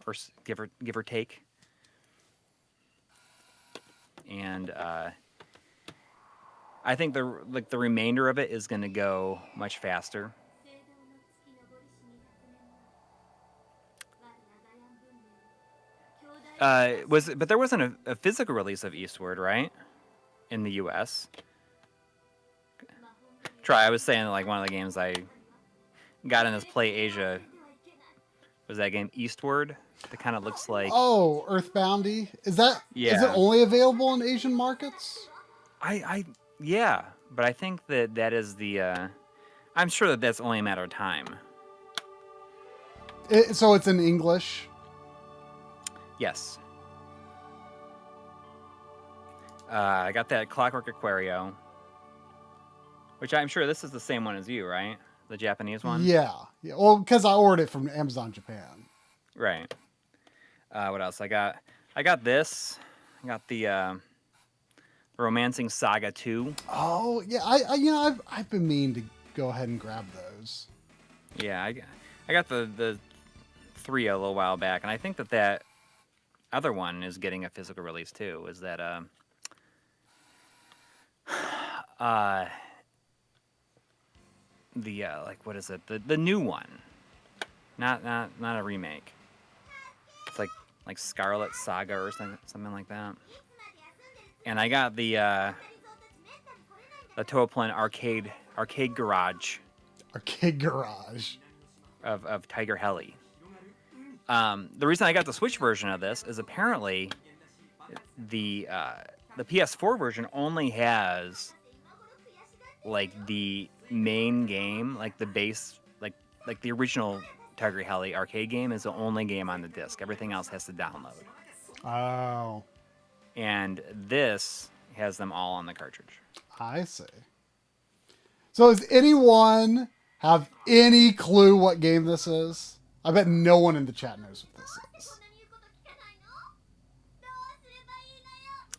or give or take, and I think the remainder of it is going to go much faster. But there wasn't a physical release of Eastward, right? In the U.S. I was saying like one of the games I got in this Play Asia was that game Eastward. That kind of looks like Earthboundy. Is it only available in Asian markets? Yeah, but I think that is the. I'm sure that's only a matter of time. So it's in English. Yes. I got that Clockwork Aquario, which I'm sure this is the same one as you, right? The Japanese one? Yeah. Well, because I ordered it from Amazon Japan. Right. What else? I got this. I got the Romancing Saga 2. Oh, yeah. I've been meaning to go ahead and grab those. Yeah, I got the 3 a little while back, and I think that other one is getting a physical release too. Is that like what is it? The new one, not a remake. It's like Scarlet Saga or something like that. And I got the Toaplan arcade garage. Arcade garage of Tiger Heli. The reason I got the Switch version of this is apparently the PS4 version only has like the main game, like the base, like the original Tiger Heli arcade game is the only game on the disc. Everything else has to download. Oh. And this has them all on the cartridge. I see. So does anyone have any clue what game this is? I bet no one in the chat knows what this is.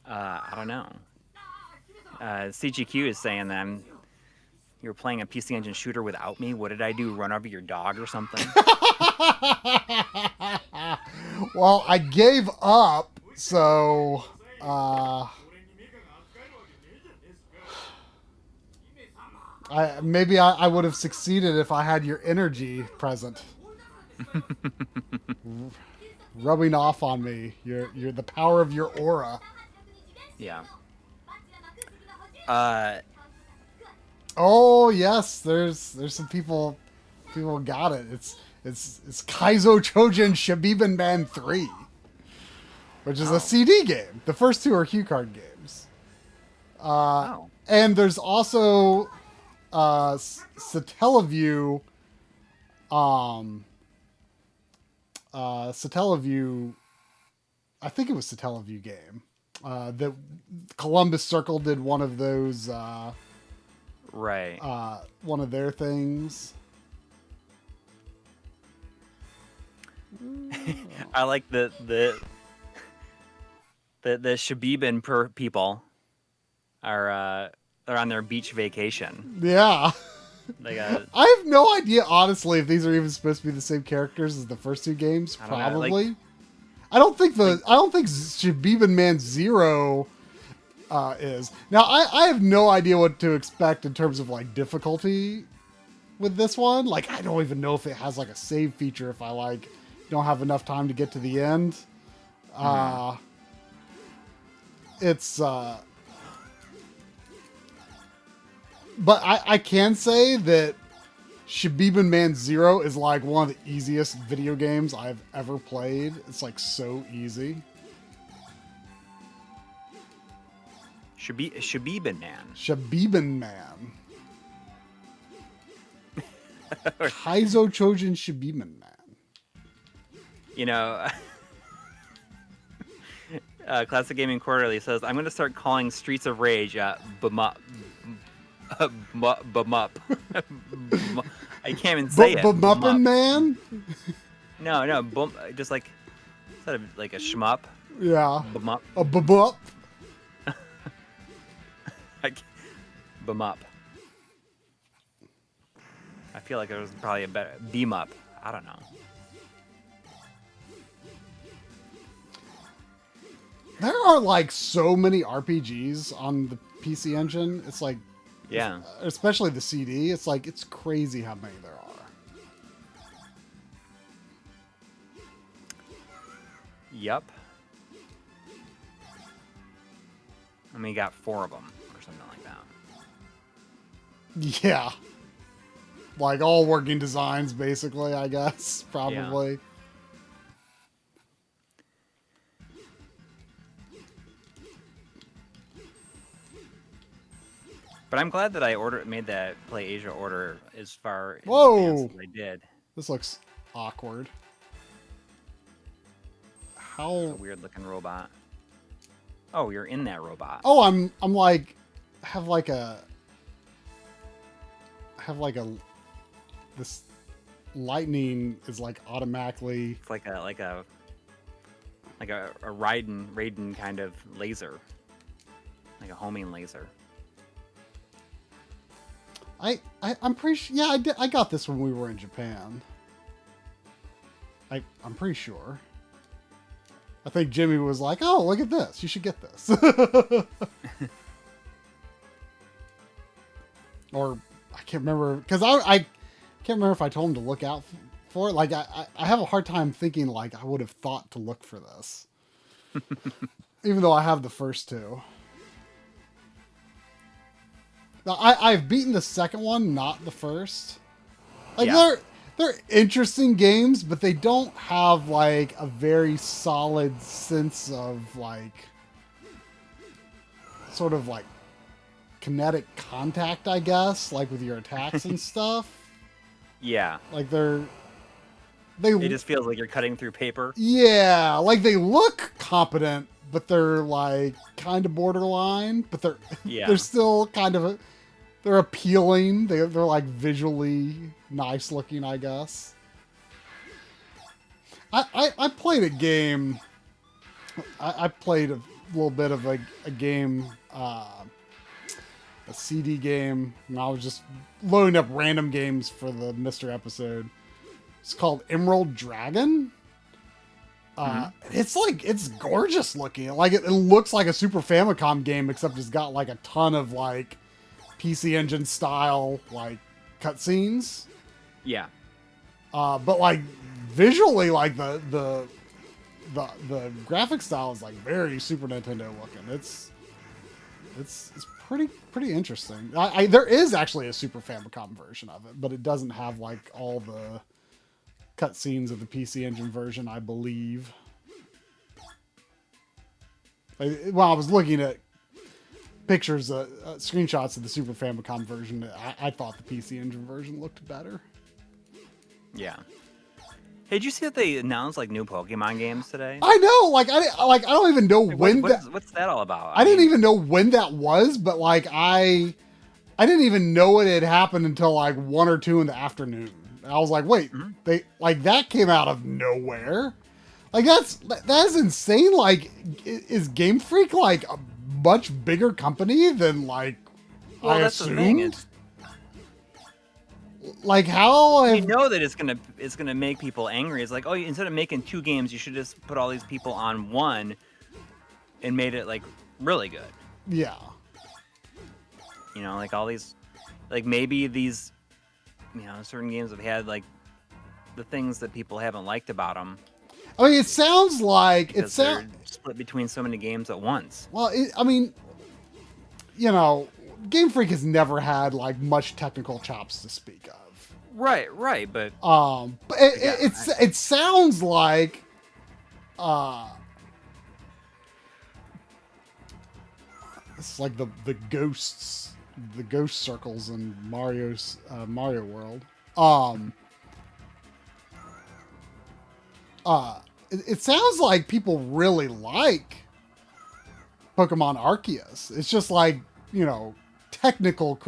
I don't know. CGQ is saying that you were playing a PC Engine shooter without me. What did I do? Run over your dog or something? Well, I gave up, so maybe I would have succeeded if I had your energy present. Rubbing off on me. You're the power of your aura. Yeah. Oh yes, there's some people got it. It's Kaizō Chōjin Schbibinman 3, which is a CD game. The first 2 are Hue card games. And there's also Satellaview. Satellaview. I think it was Satellaview game. That Columbus Circle did one of those. Right. One of their things. I like the Schbibin per people are on their beach vacation. Yeah. Like I have no idea, honestly, if these are even supposed to be the same characters as the first 2 games. I don't know, Probably. like- I don't think Schbibinman 0 is. Now, I have no idea what to expect in terms of like difficulty with this one. Like, I don't even know if it has like a save feature if I like don't have enough time to get to the end. It's but I can say that Schbibinman 0 is like one of the easiest video games I've ever played. It's like so easy. Schbibinman. Schbibinman. Kaizō Chōjin Schbibinman. You know, Classic Gaming Quarterly says, I'm going to start calling Streets of Rage Bumup. Bumup. I can't even say it. Bumuppin' Man? No, just like, instead of like a shmup. Yeah. Bumup. A bumup. Bumup. I feel like it was probably a better beam up. I don't know. There are like so many RPGs on the PC Engine. It's like, yeah, especially the CD. It's like, it's crazy how many there are. Yep. I mean, you got 4 of them or something like that. Yeah. Like all working designs, basically, I guess. Probably. Yeah. But I'm glad that I made that Play Asia order as far in advance as I did. This looks awkward. How It's a weird looking robot. Oh, you're in that robot. Oh, I'm like have like this lightning is like automatically It's like a Raiden kind of laser. Like a homing laser. I'm pretty sure. Yeah, I got this when we were in Japan. I'm pretty sure. I think Jimmy was like, "Oh, look at this! You should get this." Or I can't remember because I can't remember if I told him to look out for it. Like I have a hard time thinking like I would have thought to look for this, even though I have the first 2. Now, I've beaten the second one, not the first. Like, yeah. They're interesting games, but they don't have, like, a very solid sense of, like, sort of, like, kinetic contact, I guess, like, with your attacks and stuff. Yeah. Like, it just feels like you're cutting through paper. Yeah, like, they look competent, but they're, like, kind of borderline, but they're still kind of they're appealing. They're like visually nice looking, I guess. I played a game. I played a little bit of a game, a CD game, and I was just loading up random games for the Mr. episode. It's called Emerald Dragon. It's gorgeous looking. Like it looks like a Super Famicom game, except it's got like a ton of like PC Engine style like cutscenes. Yeah. But like visually, like the graphic style is like very Super Nintendo looking. It's pretty interesting. There is actually a Super Famicom version of it, but it doesn't have like all the cutscenes of the PC Engine version, I believe. Well, I was looking at pictures, screenshots of the Super Famicom version. I thought the PC Engine version looked better. Yeah. Hey, did you see that they announced like new Pokemon games today? I know, like I don't even know when what's that all about? I didn't even know when that was, but like I didn't even know it had happened until like 1 or 2 in the afternoon. I was like, wait, they like that came out of nowhere. Like that is insane. Like, is Game Freak like much bigger company than like I that's the thing. assumed. Like how You know that it's gonna make people angry. It's like, oh, instead of making 2 games, you should just put all these people on one and made it like really good. Yeah. You know, like all these, like maybe these, certain games have had like the things that people haven't liked about them. I mean, it sounds like they're split between so many games at once. Well, Game Freak has never had like much technical chops to speak of. Right, but it sounds like it's like the ghost circles in Mario World. It sounds like people really like Pokemon Arceus. It's just like, technical,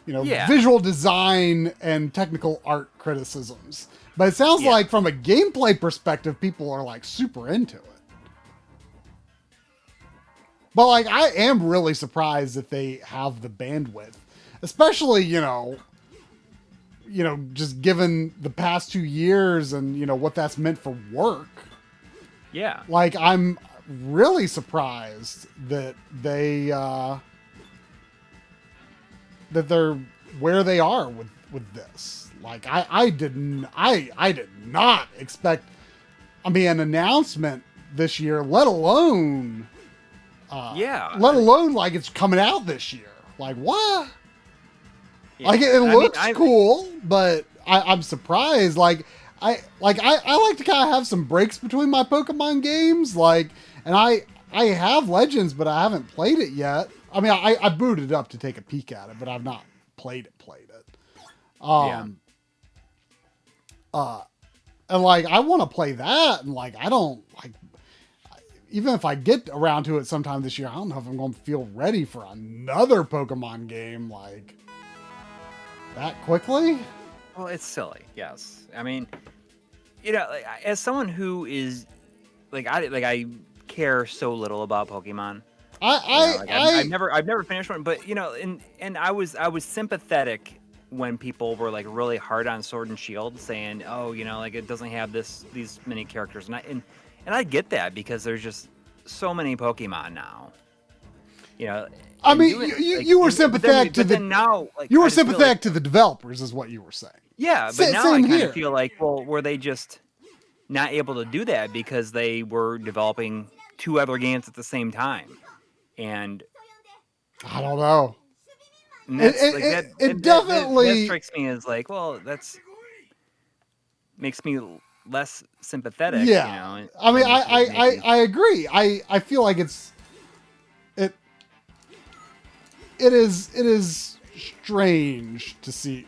visual design and technical art criticisms. But it sounds like from a gameplay perspective, people are like super into it. But like, I am really surprised that they have the bandwidth, especially, just given the past 2 years and, what that's meant for work. Yeah. Like, I'm really surprised that they're where they are with this. Like, I did not expect, an announcement this year, let alone like it's coming out this year. Like, what? Yeah. Like it looks cool, but I'm surprised. Like I like to kind of have some breaks between my Pokemon games. Like, and I have Legends, but I haven't played it yet. I booted it up to take a peek at it, but I've not played it. And like I want to play that, and like I don't like. Even if I get around to it sometime this year, I don't know if I'm going to feel ready for another Pokemon game like that quickly. Well, it's silly, yes. Like, as someone who is I care so little about Pokemon. I've never finished one, but and I was sympathetic when people were like really hard on Sword and Shield, saying, oh, like it doesn't have these many characters, and I get that because there's just so many Pokemon now. You were sympathetic to the developers, is what you were saying. Yeah, but now I kind of feel like, well, were they just not able to do that because they were developing 2 other games at the same time? And I don't know. It definitely strikes me as like, well, that's makes me less sympathetic. Yeah, I agree. I feel like it is strange to see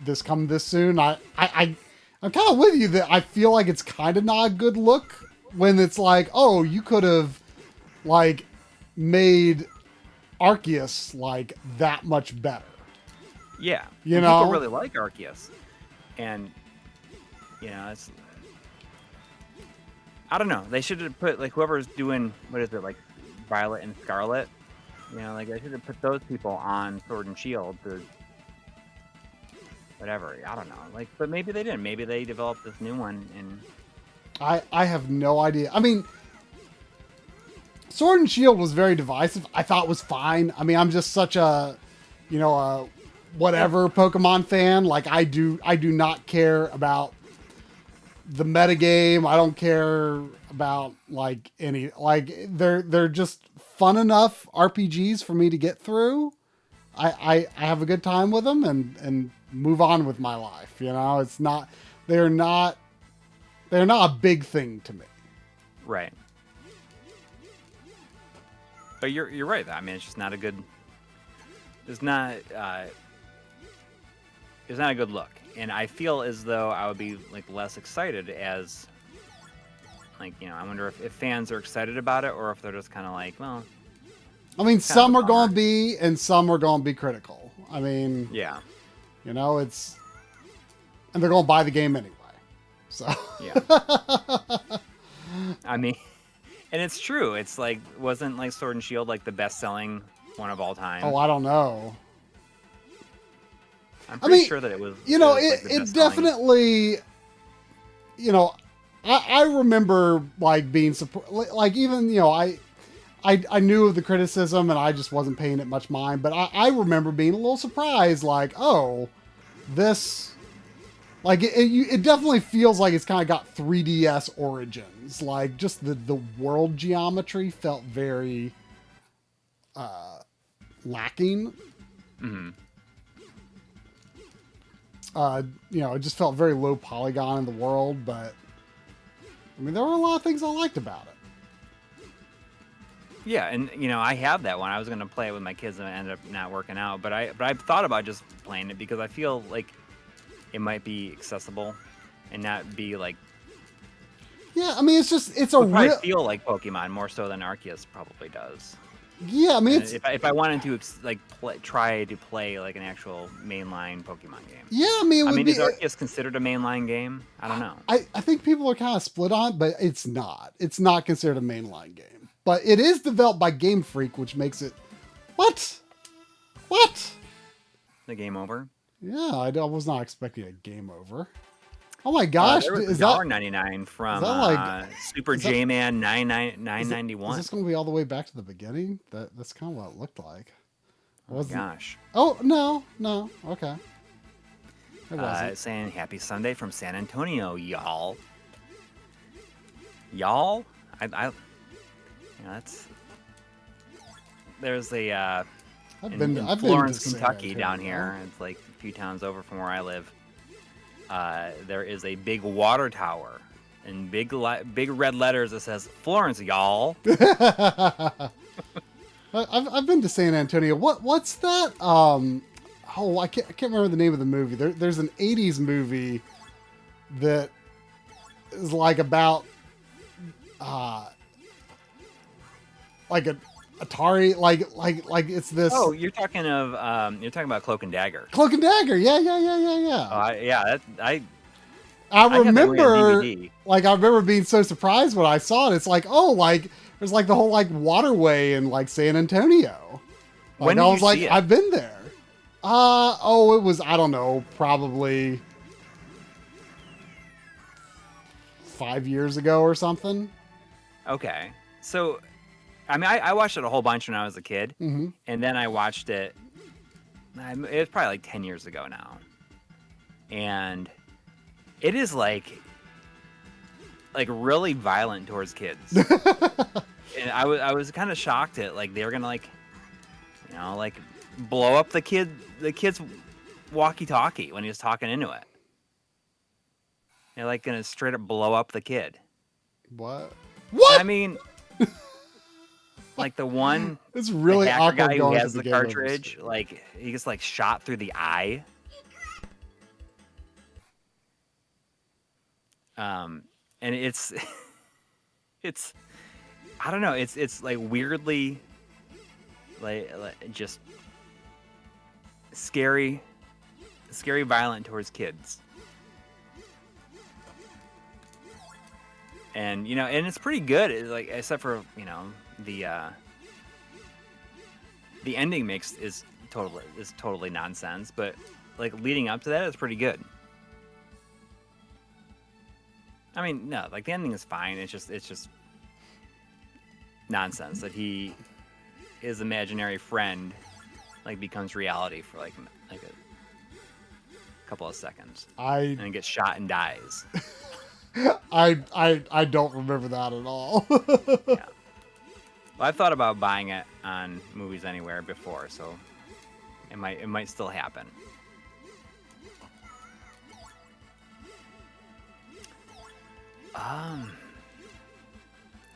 this come this soon. I'm kind of with you that I feel like it's kind of not a good look when it's like, oh, you could have like made Arceus like that much better. Yeah, people really like Arceus, and it's. I don't know. They should have put like whoever's doing like Violet and Scarlet. Like they should have put those people on Sword and Shield to whatever. I don't know. Like, but maybe they didn't. Maybe they developed this new one, and I have no idea. Sword and Shield was very divisive. I thought it was fine. I'm just such a whatever Pokemon fan. Like I do not care about the metagame. I don't care about like any, like they're just fun enough RPGs for me to get through. I have a good time with them and move on with my life. It's not, they're not a big thing to me. Right. But you're right. It's just not a good, it's not a good look. And I feel as though I would be like less excited as like, I wonder if fans are excited about it or if they're just kind of like, well, some are going to be, and some are going to be critical. Yeah, it's, and they're going to buy the game anyway. So, yeah. And it's true. It's like, wasn't like Sword and Shield like the best-selling one of all time? Oh, I don't know. I'm pretty sure that it was. It was, like, the It best-selling. definitely, I remember like being surprised, like even, I knew of the criticism and I just wasn't paying it much mind, but I remember being a little surprised, like, oh, this, like, it definitely feels like it's kind of got 3DS origins. Like, just the world geometry felt very lacking. Mm-hmm. It just felt very low polygon in the world, but I mean, there were a lot of things I liked about it. Yeah, and I have that one. I was gonna play it with my kids, and it ended up not working out. But I thought about just playing it because I feel like it might be accessible, and not be like. Yeah, I mean, it's a Probably real. feel like Pokemon more so than Arceus probably does. Yeah, I mean, And it's. if I wanted to try to play like an actual mainline Pokemon game. Yeah, I mean, it would be. Is Arceus considered a mainline game? I don't know. I think people are kind of split on it, but it's not. It's not considered a mainline game. But it is developed by Game Freak, which makes it. What? The game over. Yeah, I was not expecting a game over. Oh my gosh, there was is that $1.99 from like- Super is that- J-Man is 991. this going to be all the way back to the beginning? That's kind of what it looked like. Oh gosh. Oh no, okay. It wasn't. Saying happy Sunday from San Antonio, y'all. Y'all? That's. There's a I've in been to Florence, San Kentucky, Antonio. down here. It's like a few towns over from where I live. There is a big water tower in big red letters that says Florence, y'all. I've been to San Antonio. What's that? I can't remember the name of the movie. There's an '80s movie that is like about like a Atari, like it's this. Oh, you're talking about Cloak and Dagger. Cloak and Dagger. Yeah. Yeah, I got that movie on remember, DVD. like, I remember being so surprised when I saw it. It's like, oh, like there's like the whole like waterway in like San Antonio. Like, When did I was you like, see it? I've been there. It was, I don't know, probably 5 years ago or something. Okay, so I watched it a whole bunch when I was a kid, Mm-hmm. and then I watched it. It was probably like 10 years ago now, and it is like really violent towards kids. And I was kind of shocked at like they were gonna like blow up the kid's walkie-talkie when he was talking into it. They're like gonna straight up blow up the kid. What? I mean, like the one It's really the hacker awkward guy who going has to the game over cartridge, stream. like he gets like shot through the eye. And it's I don't know, it's like weirdly like just scary violent towards kids. And and it's pretty good, like except for the ending mix is totally nonsense, but like leading up to that is pretty good. I mean, no, like the ending is fine. It's just nonsense that his imaginary friend like becomes reality for like a couple of seconds, and then gets shot and dies. I don't remember that at all. Yeah. Well, I've thought about buying it on Movies Anywhere before, so it might still happen.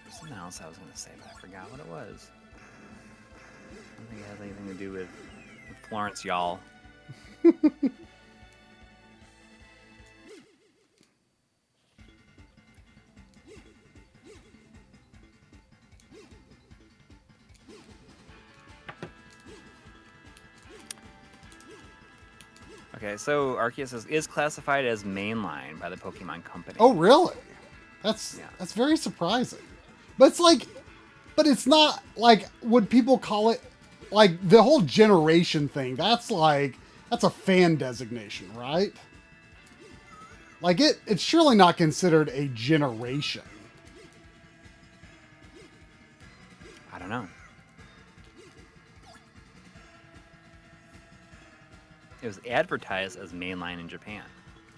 There's something else I was gonna say, but I forgot what it was. I don't think it has anything to do with Florence, y'all. Okay, so Arceus is classified as mainline by the Pokemon Company. Oh, really? That's Yeah. very surprising. But it's like, but it's not like, would people call it like the whole generation thing? That's like, that's a fan designation, right? Like it's surely not considered a generation. I don't know. It was advertised as mainline in Japan.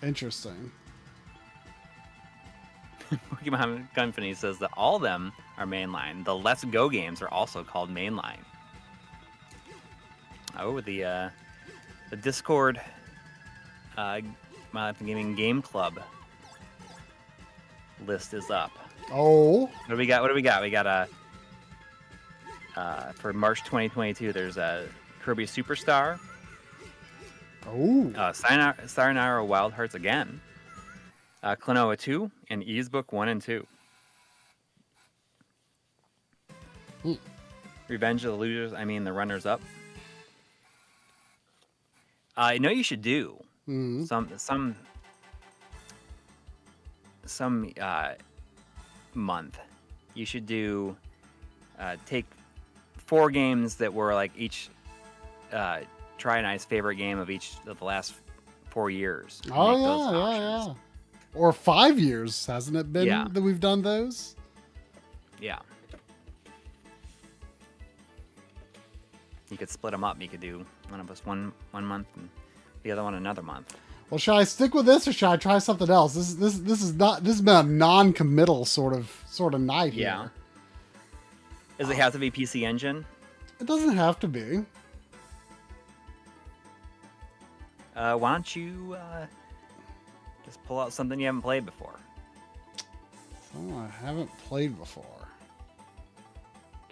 Interesting. Pokemon Company says that all of them are mainline. The Let's Go games are also called mainline. Oh, the Discord My Gaming Game Club list is up. Oh. What do we got? What do we got? We got for March 2022. There's a Kirby Superstar. Oh. Sayonara Wild Hearts again. Klonoa 2 and Ys Book 1 and 2. Revenge of the Losers. I mean the runners up. I know you should do some month. You should do take 4 games that were like each Try and I's favorite game of each of the last 4 years. Oh yeah. Or 5 years, hasn't it been that we've done those? Yeah. You could split them up. You could do one of us one month and the other one another month. Well, should I stick with this or should I try something else? This has been a non-committal sort of night here. Yeah. Does it have to be PC Engine? It doesn't have to be. Why don't you just pull out something you haven't played before? Something I haven't played before.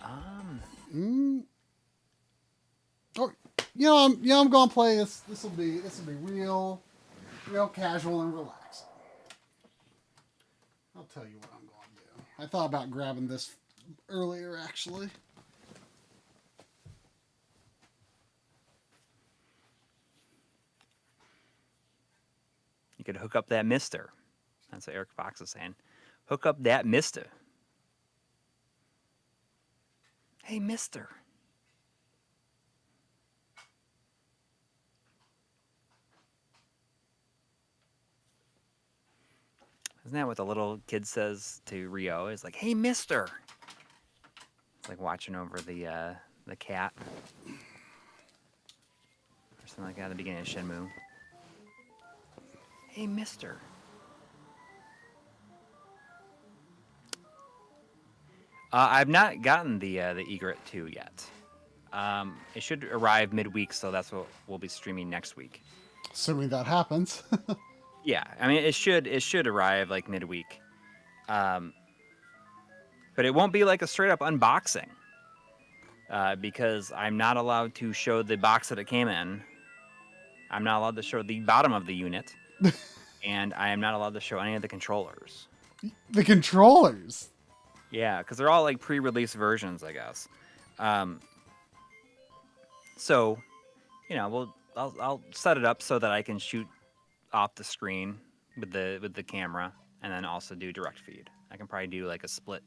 Oh, I'm going to play this. This will be real casual and relaxing. I'll tell you what I'm going to do. I thought about grabbing this earlier, actually. You could hook up that mister. That's what Eric Fox is saying. Hook up that mister. Hey, mister. Isn't that what the little kid says to Rio? It's like, hey, mister. It's like watching over the cat. Or something like that at the beginning of Shenmue. Hey, mister. I've not gotten the Egret 2 yet. It should arrive midweek, so that's what we'll be streaming next week. Assuming that happens. Yeah, I mean it should arrive like midweek. But it won't be like a straight up unboxing. Because I'm not allowed to show the box that it came in. I'm not allowed to show the bottom of the unit. And I am not allowed to show any of the controllers. The controllers? Yeah, because they're all like pre-release versions, I guess. So, I'll set it up so that I can shoot off the screen with the camera, and then also do direct feed. I can probably do like a split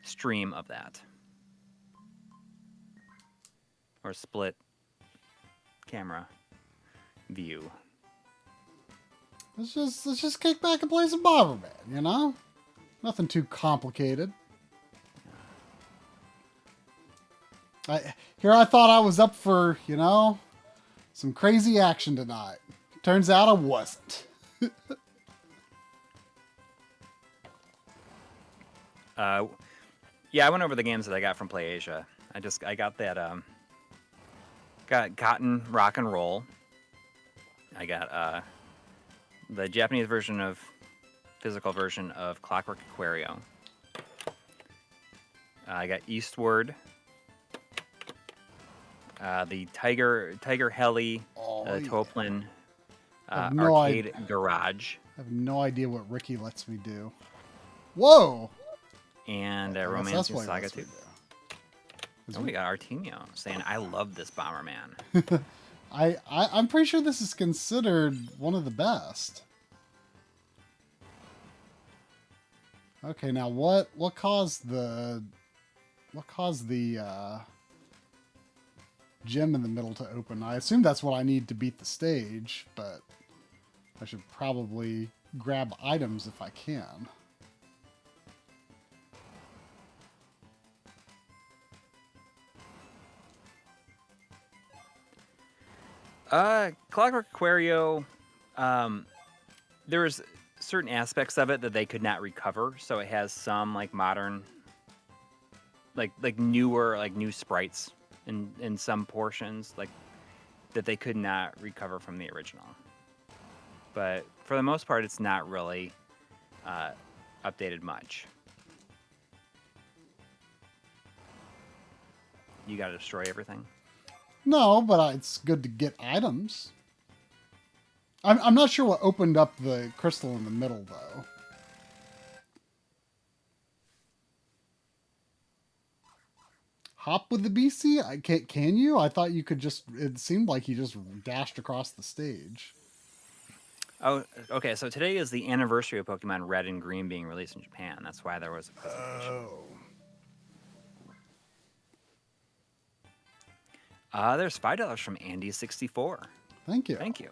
stream of that, or split camera view. Let's just kick back and play some Bomberman, Nothing too complicated. I thought I was up for, some crazy action tonight. Turns out I wasn't. Yeah, I went over the games that I got from PlayAsia. I got that got Cotton Rock and Roll. I got the Japanese physical version of Clockwork Aquario. I got Eastward. The Tiger Heli, Toplin Arcade Garage. I have no idea what Ricky lets me do. Whoa! And Romancing Saga 2. Oh, we got Artinio saying, I love this Bomberman. I'm pretty sure this is considered one of the best. Okay, now what caused the gym in the middle to open? I assume that's what I need to beat the stage, but I should probably grab items if I can. Clockwork Aquario, there was certain aspects of it that they could not recover, so it has some like modern, like newer, like new sprites in some portions, like that they could not recover from the original. But for the most part, it's not really updated much. You got to destroy everything. No, but it's good to get items. I'm not sure what opened up the crystal in the middle, though. Hop with the BC? Can you? I thought you could just... It seemed like you just dashed across the stage. Oh, okay. So today is the anniversary of Pokemon Red and Green being released in Japan. That's why there was a presentation. There's $5 from Andy64. Thank you. Thank you.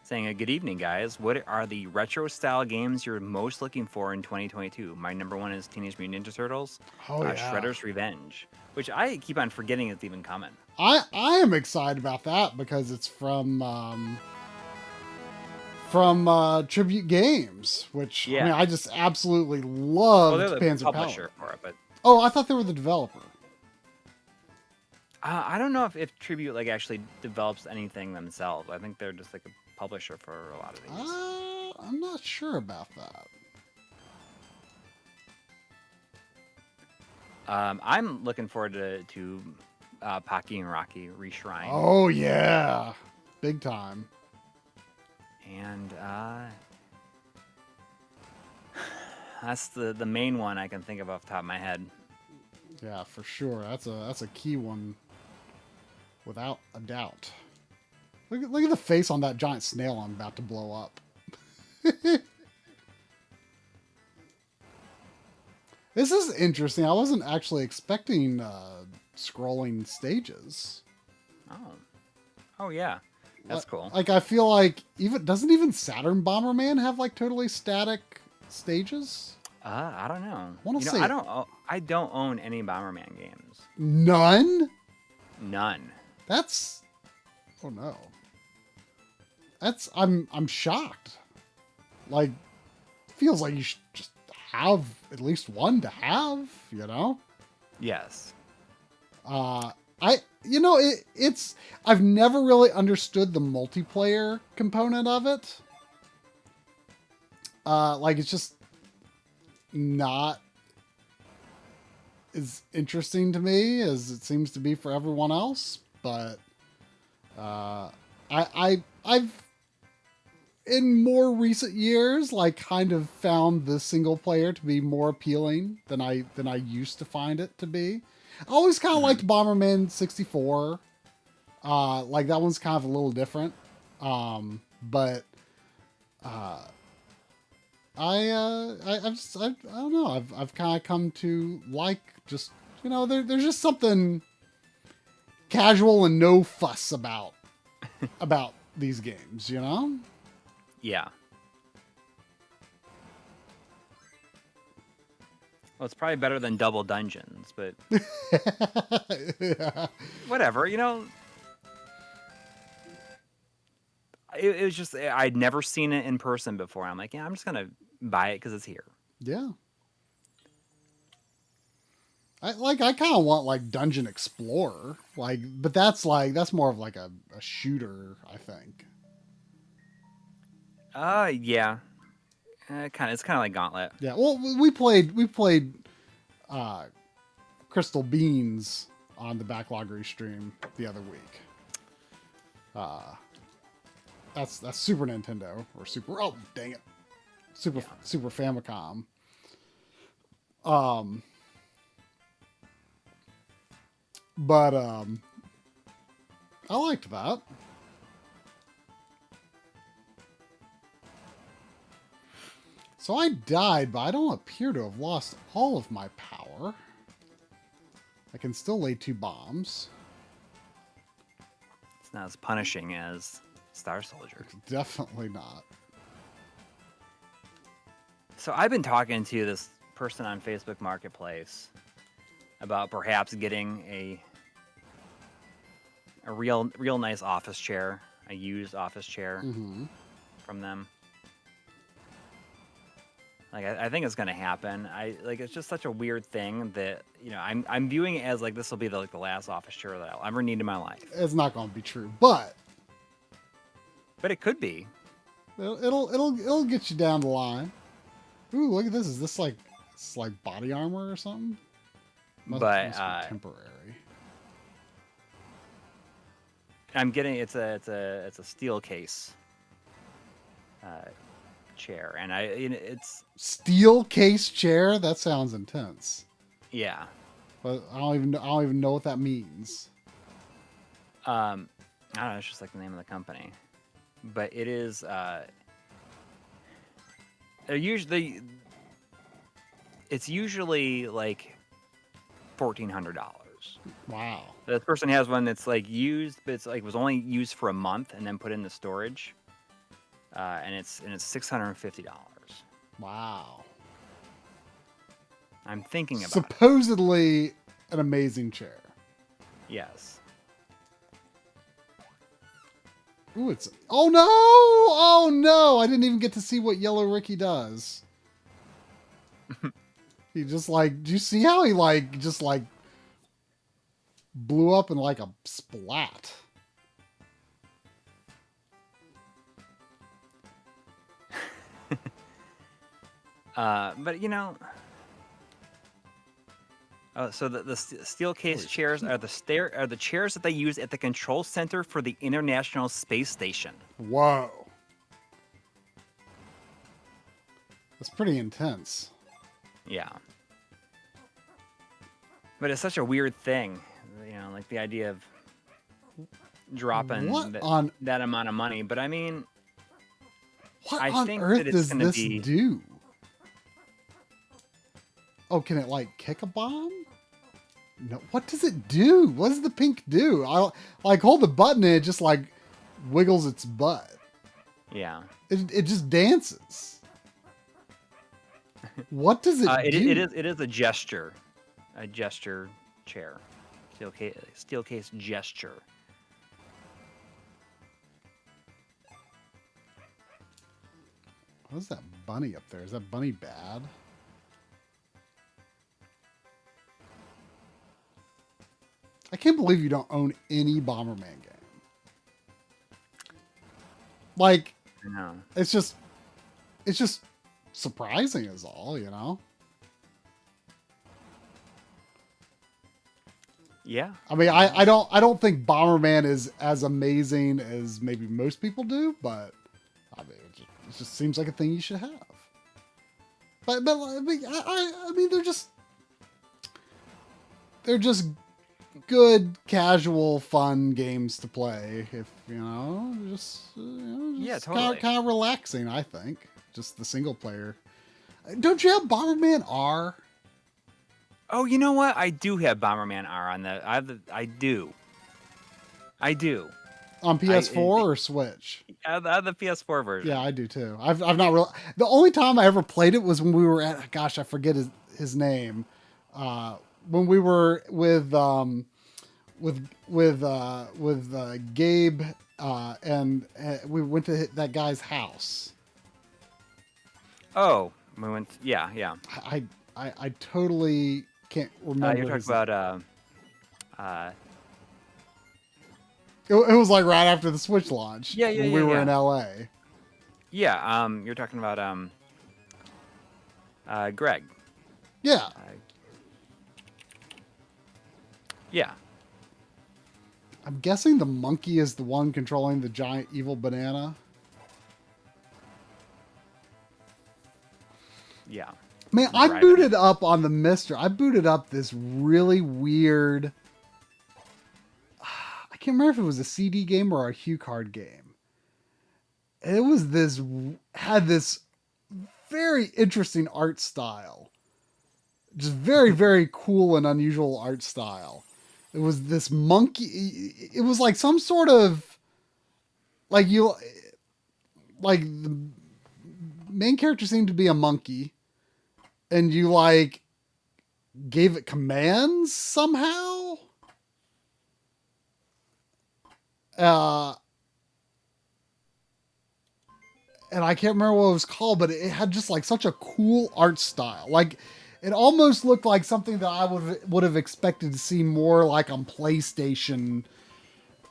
Saying, good evening, guys. What are the retro-style games you're most looking for in 2022? My number one is Teenage Mutant Ninja Turtles. Oh, yeah. Shredder's Revenge, which I keep on forgetting it's even coming. I am excited about that because it's from Tribute Games, which Yeah. I mean, I just absolutely loved. Well, they're the Panzer publisher Power. for it, but Oh, I thought they were the developer. I don't know if Tribute like actually develops anything themselves. I think they're just like a publisher for a lot of these. I'm not sure about that. I'm looking forward to Pocky and Rocky Reshrine. Oh yeah, big time. And that's the main one I can think of off the top of my head. Yeah, for sure. That's a key one, without a doubt. Look at the face on that giant snail I'm about to blow up. This is interesting. I wasn't actually expecting scrolling stages. Oh yeah, that's cool. Like I feel like doesn't even Saturn Bomberman have like totally static stages? I don't know. Wanna say- I don't own any Bomberman games. None? None. That's... Oh no. I'm shocked. Like, feels like you should just have at least one to have, you know? Yes. I've never really understood the multiplayer component of it. Like it's just not as interesting to me as it seems to be for everyone else, but I've in more recent years like kind of found the single player to be more appealing than I used to find it to be. I always kind of liked Bomberman 64. Like that one's kind of a little different. But I don't know. I've kind of come to like just, there's just something casual and no fuss about these games, you know? Yeah. Well, it's probably better than Double Dungeons, but Yeah. whatever, It was just, I'd never seen it in person before. I'm like, yeah, I'm just going to buy it because it's here. Yeah. I kind of want like Dungeon Explorer, but that's more of like a shooter, I think. Yeah. It's kind of like Gauntlet. Yeah. Well, we played Crystal Beans on the Backloggery stream the other week. That's Super Nintendo or Super. Oh, dang it. Super Famicom. But I liked that. So I died, but I don't appear to have lost all of my power. I can still lay 2 bombs. It's not as punishing as Star Soldier. It's definitely not. So I've been talking to this person on Facebook Marketplace about perhaps getting a real nice office chair, a used office chair from them. Like I think it's gonna happen. It's just such a weird thing that I'm viewing it as like this will be the last office chair that I'll ever need in my life. It's not going to be true, but it could be. It'll get you down the line. Ooh, look at this! Is this like body armor or something? Must be temporary. I'm getting it's a steel case chair, and it's steel case chair. That sounds intense. Yeah, but I don't even know what that means. I don't know. It's just like the name of the company, but it is. It's usually like $1,400. Wow. This person has one that's like used, but it's like was only used for a month and then put into storage, and it's $650. Wow. I'm thinking about supposedly an amazing chair. Yes. Ooh, it's oh no! I didn't even get to see what Yellow Ricky does. He just do you see how he just blew up in like a splat? But oh, so the steel case chairs are the chairs that they use at the control center for the International Space Station. Whoa. That's pretty intense. Yeah. But it's such a weird thing, like the idea of dropping that amount of money. But I mean, what on earth does this do? Oh, can it kick a bomb? No. What does it do? What does the pink do? I hold the button and it just wiggles its butt. Yeah. It just dances. What does it do? It is a gesture chair, steel case gesture. What is that bunny up there? Is that bunny bad? I can't believe you don't own any Bomberman game. No. It's just surprising is all, Yeah. I mean, I don't think Bomberman is as amazing as maybe most people do, but I mean, it just seems like a thing you should have. But I mean, they're just good, casual, fun games to play. If yeah, totally. Kind of relaxing, I think. Just the single player. Don't you have Bomberman R? Oh, you know what? I do have Bomberman R on the. I do. On PS4 or Switch? I have the PS4 version. Yeah, I do too. I've not really. The only time I ever played it was when we were at. Gosh, I forget his name. When we were with Gabe and we went to that guy's house. Oh, we went. Yeah. I totally can't remember. You're talking about It was right after the Switch launch. Yeah, when we were in LA. Yeah. You're talking about Greg. Yeah. Yeah. I'm guessing the monkey is the one controlling the giant evil banana. Yeah. Man, I booted up on the Mister. I booted up this really weird. I can't remember if it was a CD game or a Hue card game. It was had this very interesting art style. Just very, very cool and unusual art style. It was this monkey. It was like some sort of like the main character seemed to be a monkey, and you like gave it commands somehow. And I can't remember what it was called, but it had just like such a cool art style. Like it almost looked like something that I would have expected to see more like on PlayStation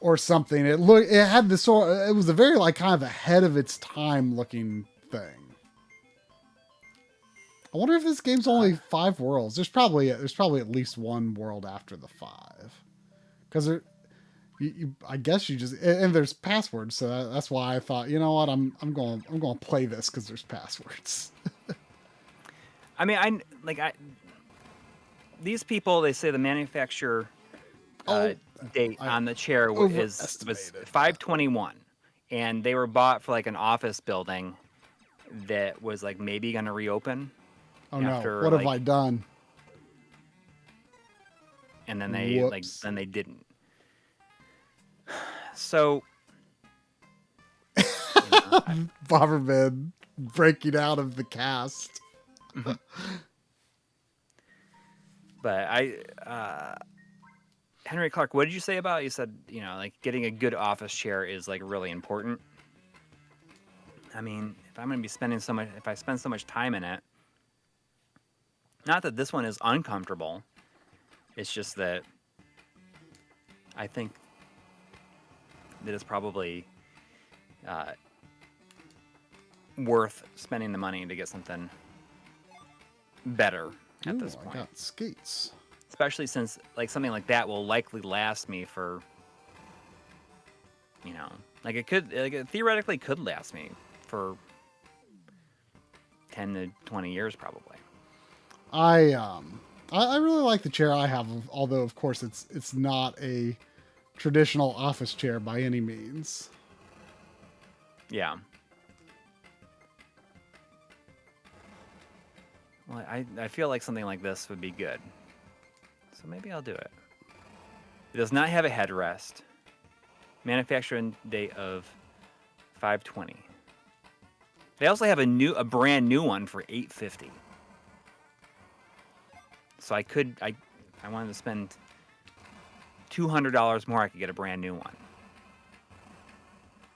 or something. It had this sort. It was a very like kind of ahead of its time looking thing. I wonder if this game's only 5 worlds. There's probably at least one world after the 5, because I guess you just, and there's passwords, so that's why I thought, you know what, I'm going to play this because there's passwords. I mean, these people, they say the manufacturer date on the chair was 5/21, and they were bought for like an office building that was like maybe going to reopen. Oh no! What have I done? And then they they didn't. So, Bomberman breaking out of the cast. But Henry Clark, what did you say about? You said, like getting a good office chair is like really important. I mean, if I'm going to be spending if I spend so much time in it, not that this one is uncomfortable, it's just that I think that it's probably worth spending the money to get something better at this point. I got skates. Especially since like something like that will likely last me for, like it theoretically could last me for 10 to 20 years probably. I really like the chair I have, although of course it's not a traditional office chair by any means. Yeah. Well, I feel like something like this would be good. So maybe I'll do it. It does not have a headrest. Manufacturing date of 5/20. They also have a brand new one for $850. So I wanted to spend $200 more. I could get a brand new one.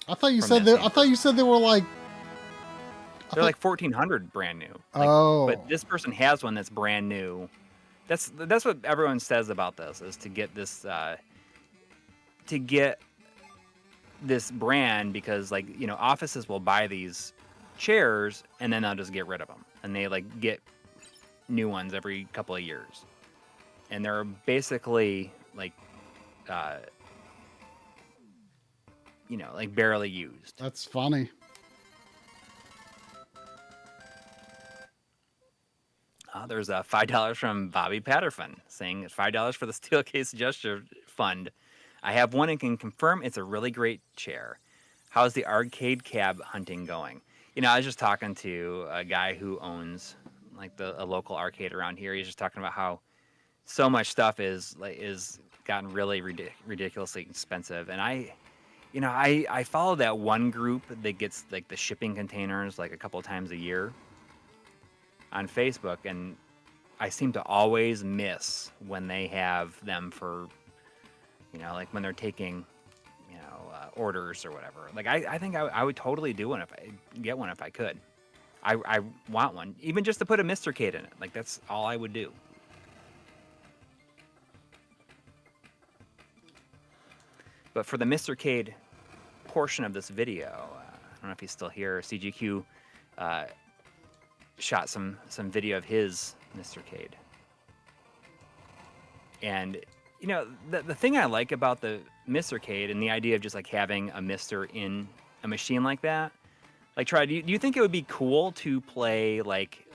I thought you said they were like. They're like $1,400 brand new. But this person has one that's brand new. That's what everyone says about this, is to get this brand, because offices will buy these chairs and then they'll just get rid of them, and they like get new ones every couple of years, and they're basically like like barely used. That's funny. There's a $5 from Bobby Patterson saying $5 for the Steelcase Gesture Fund. I have one and can confirm it's a really great chair. How's the arcade cab hunting going? I was just talking to a guy who owns like a local arcade around here. He's just talking about how so much stuff is gotten really ridiculously expensive. And I follow that one group that gets like the shipping containers like a couple times a year on Facebook, and I seem to always miss when they have them for, like when they're taking, orders or whatever. Like I think I would totally do one if I get one if I could. I want one, even just to put a Mr. Cade in it. Like that's all I would do. But for the Mr. Cade portion of this video, I don't know if he's still here. CGQ shot some video of his Mr. Cade. And the thing I like about the Mr. Cade and the idea of just like having a Mister in a machine like that, like do you think it would be cool to play like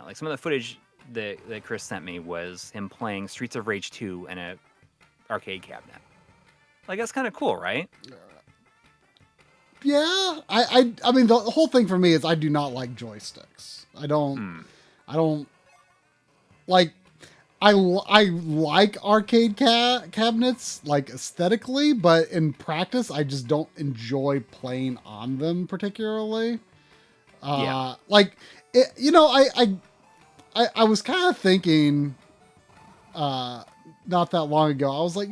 like some of the footage that Chris sent me was him playing Streets of Rage 2 in a arcade cabinet. Like that's kind of cool, right? I mean, the whole thing for me is I do not like joysticks. I don't like. I like arcade cabinets, like aesthetically, but in practice, I just don't enjoy playing on them particularly. Like, I was kind of thinking, not that long ago, I was like,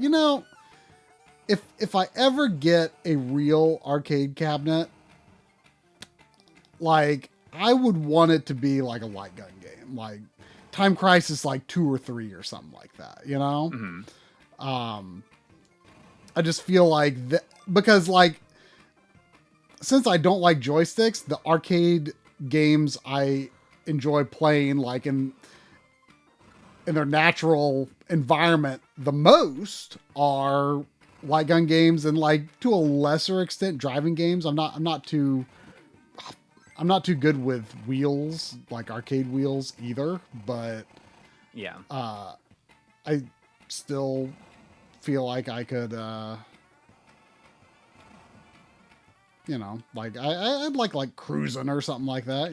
if I ever get a real arcade cabinet, like, I would want it to be like a light gun game, like Time Crisis, like 2 or 3 or something like that, I just feel like that because, like, since I don't like joysticks, the arcade games I enjoy playing, like in their natural environment the most, are light gun games and, like, to a lesser extent, driving games. I'm not too good with wheels, like arcade wheels either, but I still feel like I could, like I'd like cruising or something like that,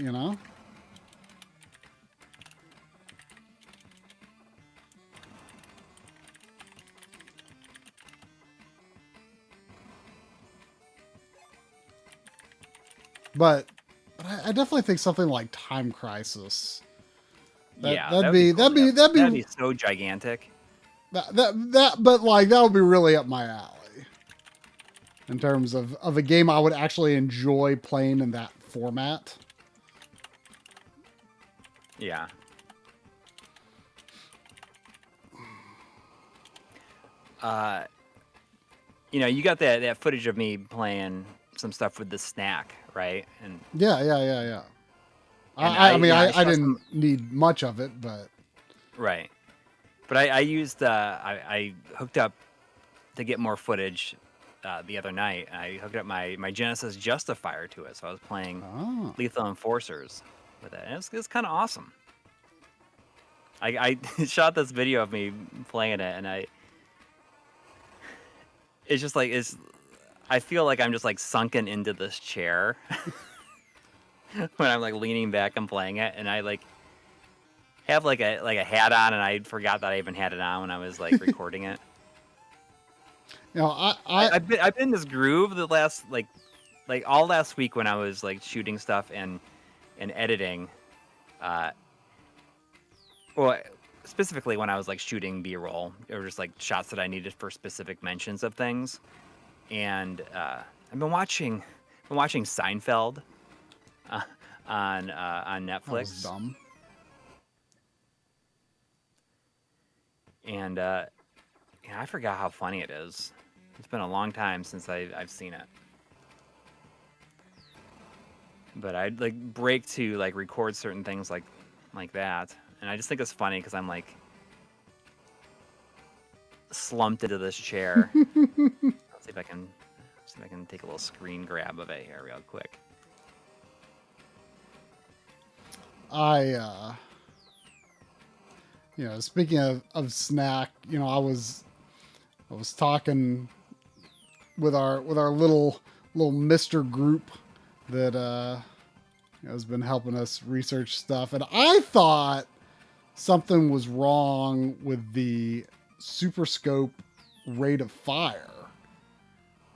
But I definitely think something like Time Crisis. That'd be so gigantic. But like that would be really up my alley in terms of a game I would actually enjoy playing in that format. Yeah. You got that footage of me playing some stuff with the snack, right? And yeah. I mean, I didn't need much of it, but right. But I used I hooked up to get more footage the other night. I hooked up my Genesis Justifier to it, so I was playing Lethal Enforcers with it. And it's kind of awesome. I shot this video of me playing it, and it's just like I feel like I'm just like sunken into this chair when I'm like leaning back and playing it, and I like have like a hat on, and I forgot that I even had it on when I was like recording it. I've been in this groove the last like all last week when I was like shooting stuff and editing. Well, specifically when I was like shooting B-roll, or just like shots that I needed for specific mentions of things. And I've been watching Seinfeld on Netflix. That was dumb. And I forgot how funny it is. It's been a long time since I've seen it. But I'd like break to like record certain things like that, and I just think it's funny because I'm like slumped into this chair. Let's see if I can take a little screen grab of it here real quick. Speaking of snack, I was talking with our little Mr. group that has been helping us research stuff, and I thought something was wrong with the Super Scope rate of fire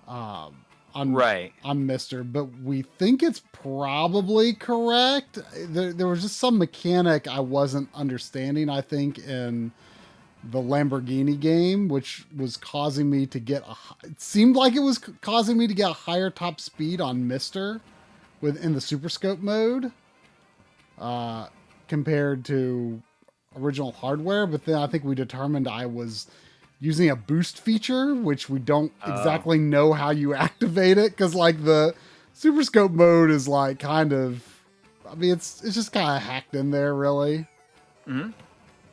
on Mr., but we think it's probably correct. There was just some mechanic I wasn't understanding, I think, in the Lamborghini game, which was causing me to get it seemed like it was causing me to get a higher top speed on Mr. within the Super Scope mode compared to original hardware, but then I think we determined I was using a boost feature, which we don't exactly know how you activate it, because like the Super Scope mode is like kind of, I mean, it's just kind of hacked in there, really. Mm-hmm.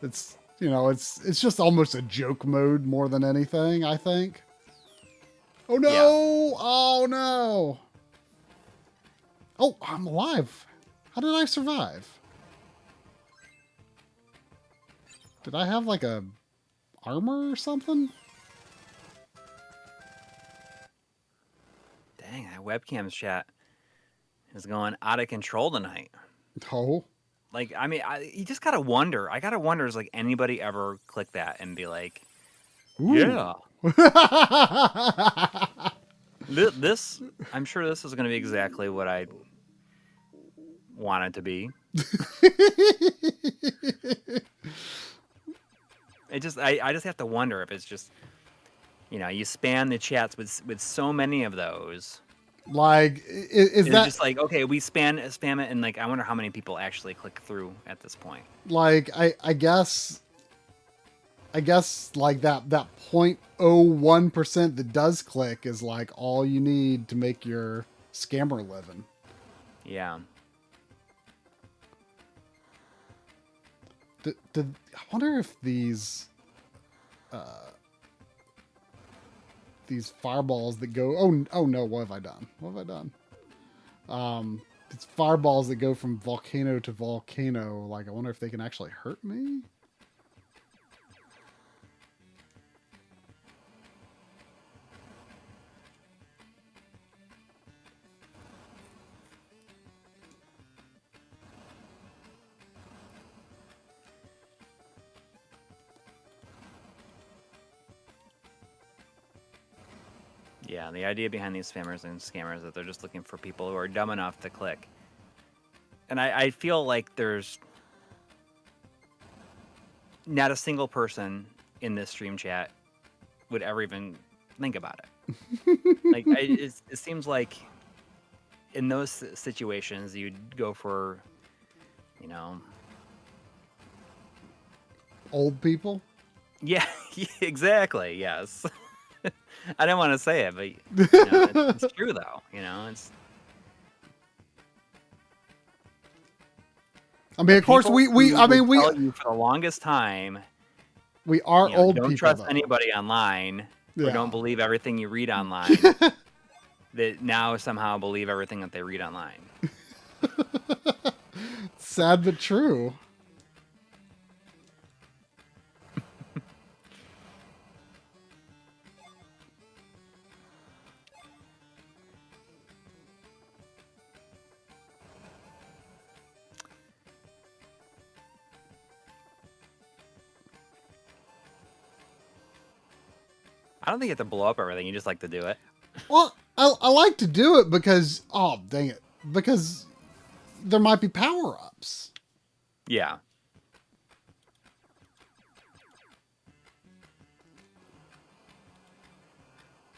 It's it's just almost a joke mode more than anything, I think. Oh no! Yeah. Oh no! Oh, I'm alive. How did I survive? Did I have like a armor or something? dang, that webcam chat is going out of control tonight. Oh. Like, I mean, you just gotta wonder. I gotta wonder, is like anybody ever click that and be like, yeah. This, I'm sure this is gonna be exactly what I want it to be. I just have to wonder if it's just, you know, you spam the chats with so many of those. Like, is that just like, okay, we spam it, and like, I wonder how many people actually click through at this point. Like, I guess like that 0.01% that does click is like all you need to make your scammer living. Yeah. I wonder if these fireballs that go, oh no, what have I done? It's fireballs that go from volcano to volcano. Like, I wonder if they can actually hurt me. Yeah, the idea behind these spammers and scammers is that they're just looking for people who are dumb enough to click. And I feel like there's not a single person in this stream chat would ever even think about it. Like, it seems like in those situations, you'd go for, you know... Old people? Yeah, exactly, yes. I didn't want to say it, but you know, it's true though. You know, it's. I mean, of course, we tell you for the longest time. We are old people. Don't trust though. anybody online, or don't believe everything you read online. That now somehow believe everything that they read online. Sad but true. I don't think you have to blow up everything. You just like to do it. Well, I like to do it because, oh, dang it. Because there might be power-ups. Yeah.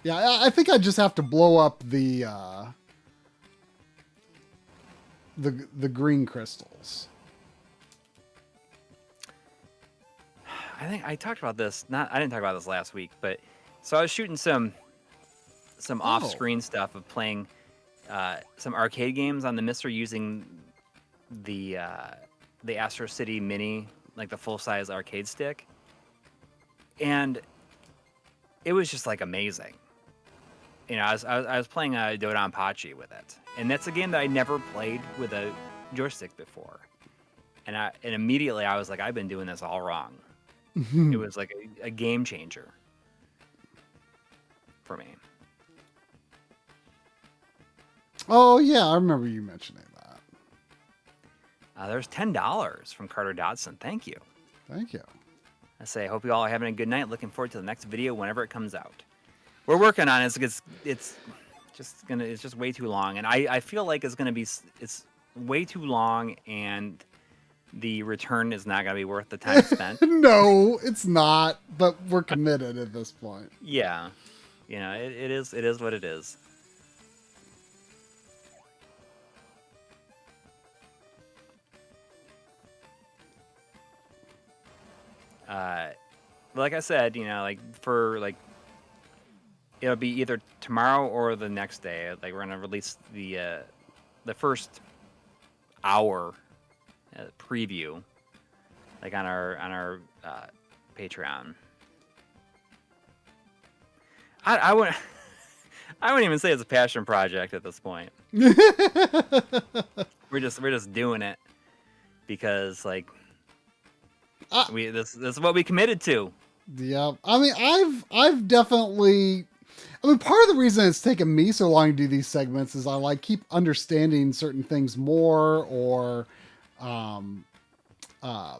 Yeah, I think I just have to blow up the green crystals. I think I talked about this. I didn't talk about this last week, but so I was shooting some off-screen stuff of playing some arcade games on the Mister using the XRGB-mini, like the full-size arcade stick, and it was just like amazing. You know, I was playing Dodonpachi with it, and that's a game that I never played with a joystick before, and immediately I was like, I've been doing this all wrong. It was like a game changer for me. Oh yeah, I remember you mentioning that. There's $10 from Carter Dodson. Thank you. Thank you. I say, I hope you all are having a good night. Looking forward to the next video whenever it comes out. We're working on it. It's just way too long, and I feel like it's way too long, and the return is not gonna be worth the time spent. No, it's not. But we're committed at this point. Yeah, you know, it is what it is. Like I said, you know, like for like, it'll be either tomorrow or the next day. Like, we're gonna release the first hour preview, like on our Patreon. I wouldn't even say it's a passion project at this point. We're just doing it because, like, this is what we committed to. Yeah, I mean, I've definitely I mean, part of the reason it's taken me so long to do these segments is I like keep understanding certain things more, um, uh,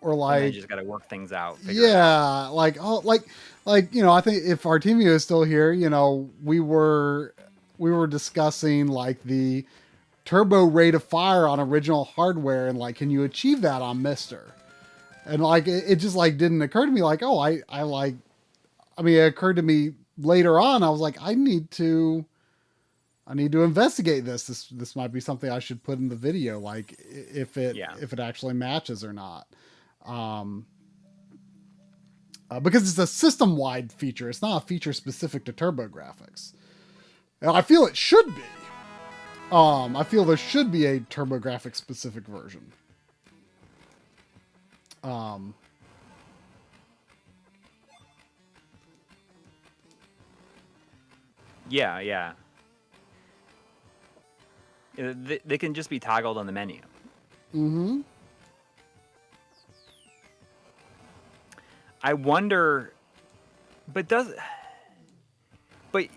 or And then you like, just got to work things out, figure it out. yeah, like, oh, like, you know, I think if Artemio is still here, you know, we were discussing like the turbo rate of fire on original hardware, and like, can you achieve that on Mister? And like, it just like didn't occur to me like, oh, I like, I mean, it occurred to me later on. I was like, I need to investigate this. This might be something I should put in the video, like Yeah. if it actually matches or not. Um, because it's a system wide feature. It's not a feature specific to TurboGrafx. And I feel it should be. I feel there should be a TurboGrafx specific version. Yeah, yeah. They can just be toggled on the menu. Mm-hmm. I wonder, but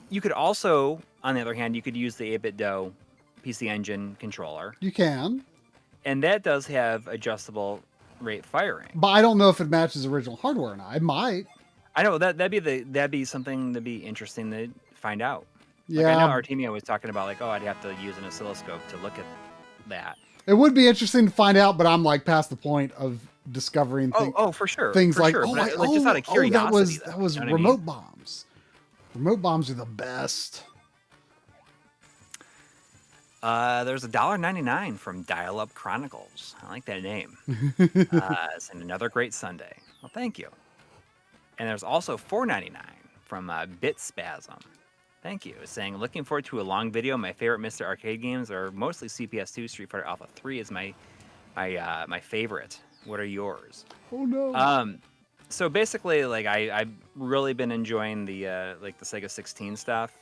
you could also, on the other hand, you could use the 8BitDo PC Engine controller, You can, and that does have adjustable rate firing. but I don't know if it matches original hardware or not. It might. I know that'd be something to be interesting to find out. Like, Yeah, I know Artemio was talking about, like, oh, I'd have to use an oscilloscope to look at that. it would be interesting to find out, but I'm like past the point of discovering For sure, things for like, sure. oh, But just out of curiosity, that was you know what I remote mean? bombs. Remote bombs are the best. There's $1.99 from Dial Up Chronicles. I like that name. It's another great Sunday. Well, thank you. And there's also $4.99 from Bitspasm. Thank you. It's saying, looking forward to a long video. My favorite Mr. Arcade games are mostly CPS2. Street Fighter Alpha 3 is my favorite. What are yours? Oh no. So basically, like, I've really been enjoying the like the Sega 16 stuff.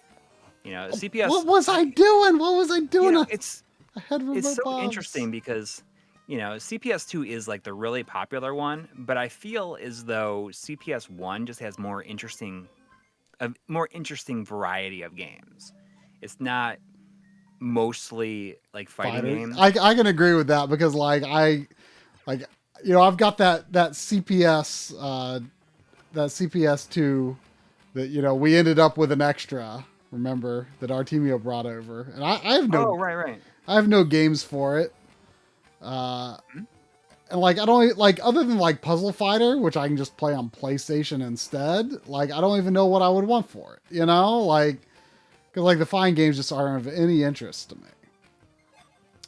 You know, CPS. What was I doing? What was I doing? You know, it's I had remote so bombs. interesting because, you know, CPS2 is like the really popular one, but I feel as though CPS1 just has a more interesting variety of games. It's not mostly like fighting games. I can agree with that because like you know, I've got that CPS that CPS2 that, you know, we ended up with an extra. Remember that Artemio brought over, and I have no. Oh, right. I have no games for it. And like, I don't like, other than like Puzzle Fighter, which I can just play on PlayStation instead. Like, I don't even know what I would want for it, you know, like, because like the fine games just aren't of any interest to me.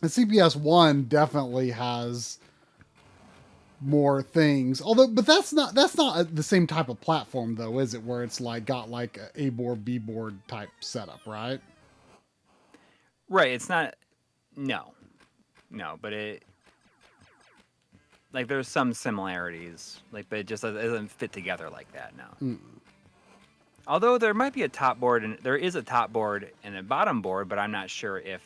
And CPS 1 definitely has more things, although, but that's not the same type of platform though, is it? Where it's like got like a board, B board type setup, right? Right. It's not. No, but it, like, there's some similarities, like, but it just doesn't fit together like that. No. Mm. Although there might be a top board, and there is a top board and a bottom board, but I'm not sure if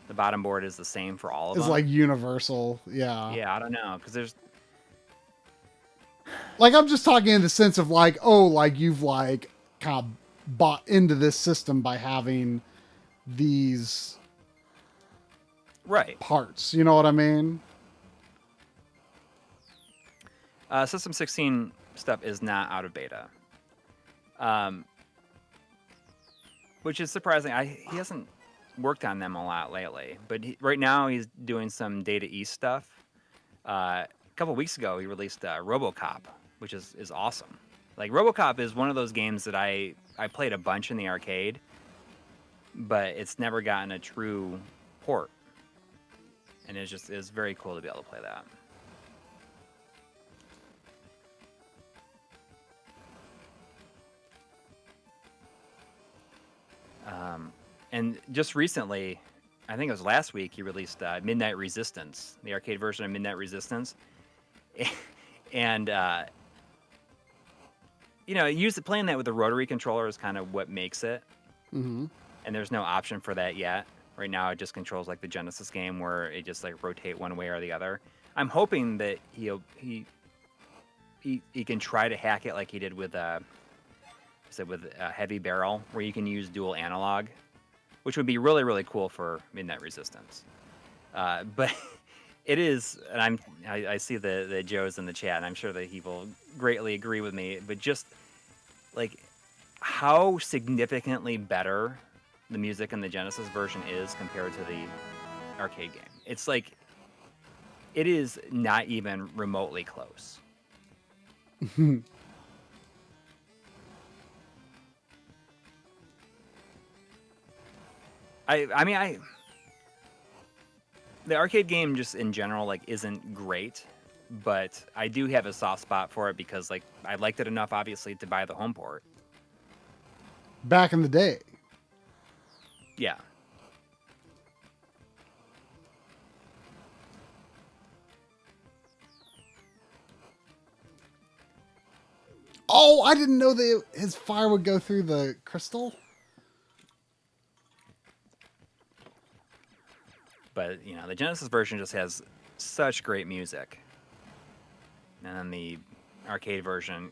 the bottom board is the same for all of them. It's like universal, yeah. Yeah, I don't know, because there's. Like, I'm just talking in the sense of like, oh, like you've like kind of bought into this system by having these Right. parts. You know what I mean? System 16 stuff is not out of beta, which is surprising. He hasn't worked on them a lot lately, but right now he's doing some Data East stuff. A couple weeks ago, he released RoboCop, which is awesome. Like, RoboCop is one of those games that I played a bunch in the arcade, but it's never gotten a true port, and it's very cool to be able to play that. And just recently, I think it was last week, he released Midnight Resistance, the arcade version of Midnight Resistance. And, you know, playing that with the rotary controller is kind of what makes it. Mm-hmm. And there's no option for that yet. Right now, it just controls like the Genesis game where it just like rotate one way or the other. I'm hoping that he can try to hack it like he did with So with a heavy barrel where you can use dual analog, which would be really, really cool for Midnight Resistance. But it is, and I see the Joes in the chat, and I'm sure that he will greatly agree with me. But just like how significantly better the music in the Genesis version is compared to the arcade game. It's like it is not even remotely close. The arcade game just in general like isn't great, but I do have a soft spot for it because like I liked it enough obviously to buy the home port. Back in the day. Yeah. Oh, I didn't know that his fire would go through the crystal. But, you know, the Genesis version just has such great music. And then the arcade version,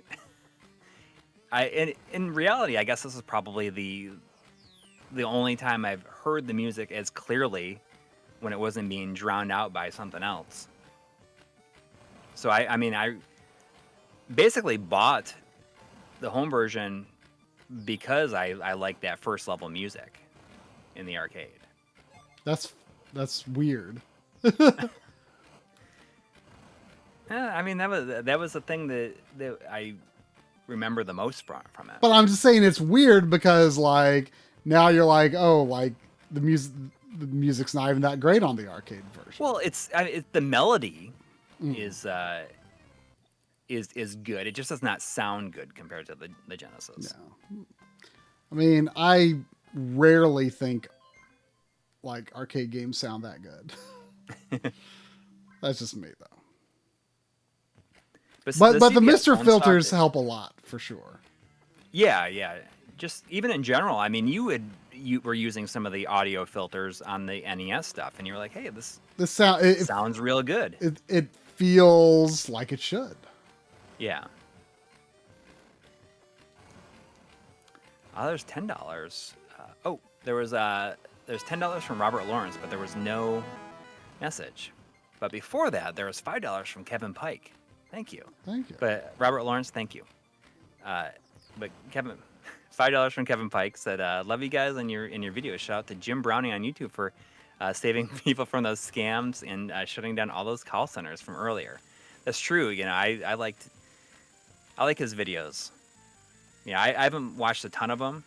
in reality, I guess this is probably the only time I've heard the music as clearly when it wasn't being drowned out by something else. So I basically bought the home version because I like that first level music in the arcade. That's weird. I mean that was the thing that I remember the most from it. But I'm just saying it's weird because like now you're like, oh, like the music's not even that great on the arcade version. Well, it's the melody is good. It just does not sound good compared to the Genesis. Yeah. I mean, I rarely think like arcade games sound that good. That's just me though. But the Mr. filters help a lot for sure. Yeah. Just even in general, I mean, you were using some of the audio filters on the NES stuff, and you were like, "Hey, this sounds real good." It feels like it should. Yeah. There's $10. There's $10 from Robert Lawrence, but there was no message. But before that, there was $5 from Kevin Pike. Thank you. But Robert Lawrence, thank you. But Kevin, $5 from Kevin Pike said, "Love you guys in your video. Shout out to Jim Browning on YouTube for saving people from those scams and shutting down all those call centers from earlier." That's true. You know, I like his videos. Yeah, I haven't watched a ton of them,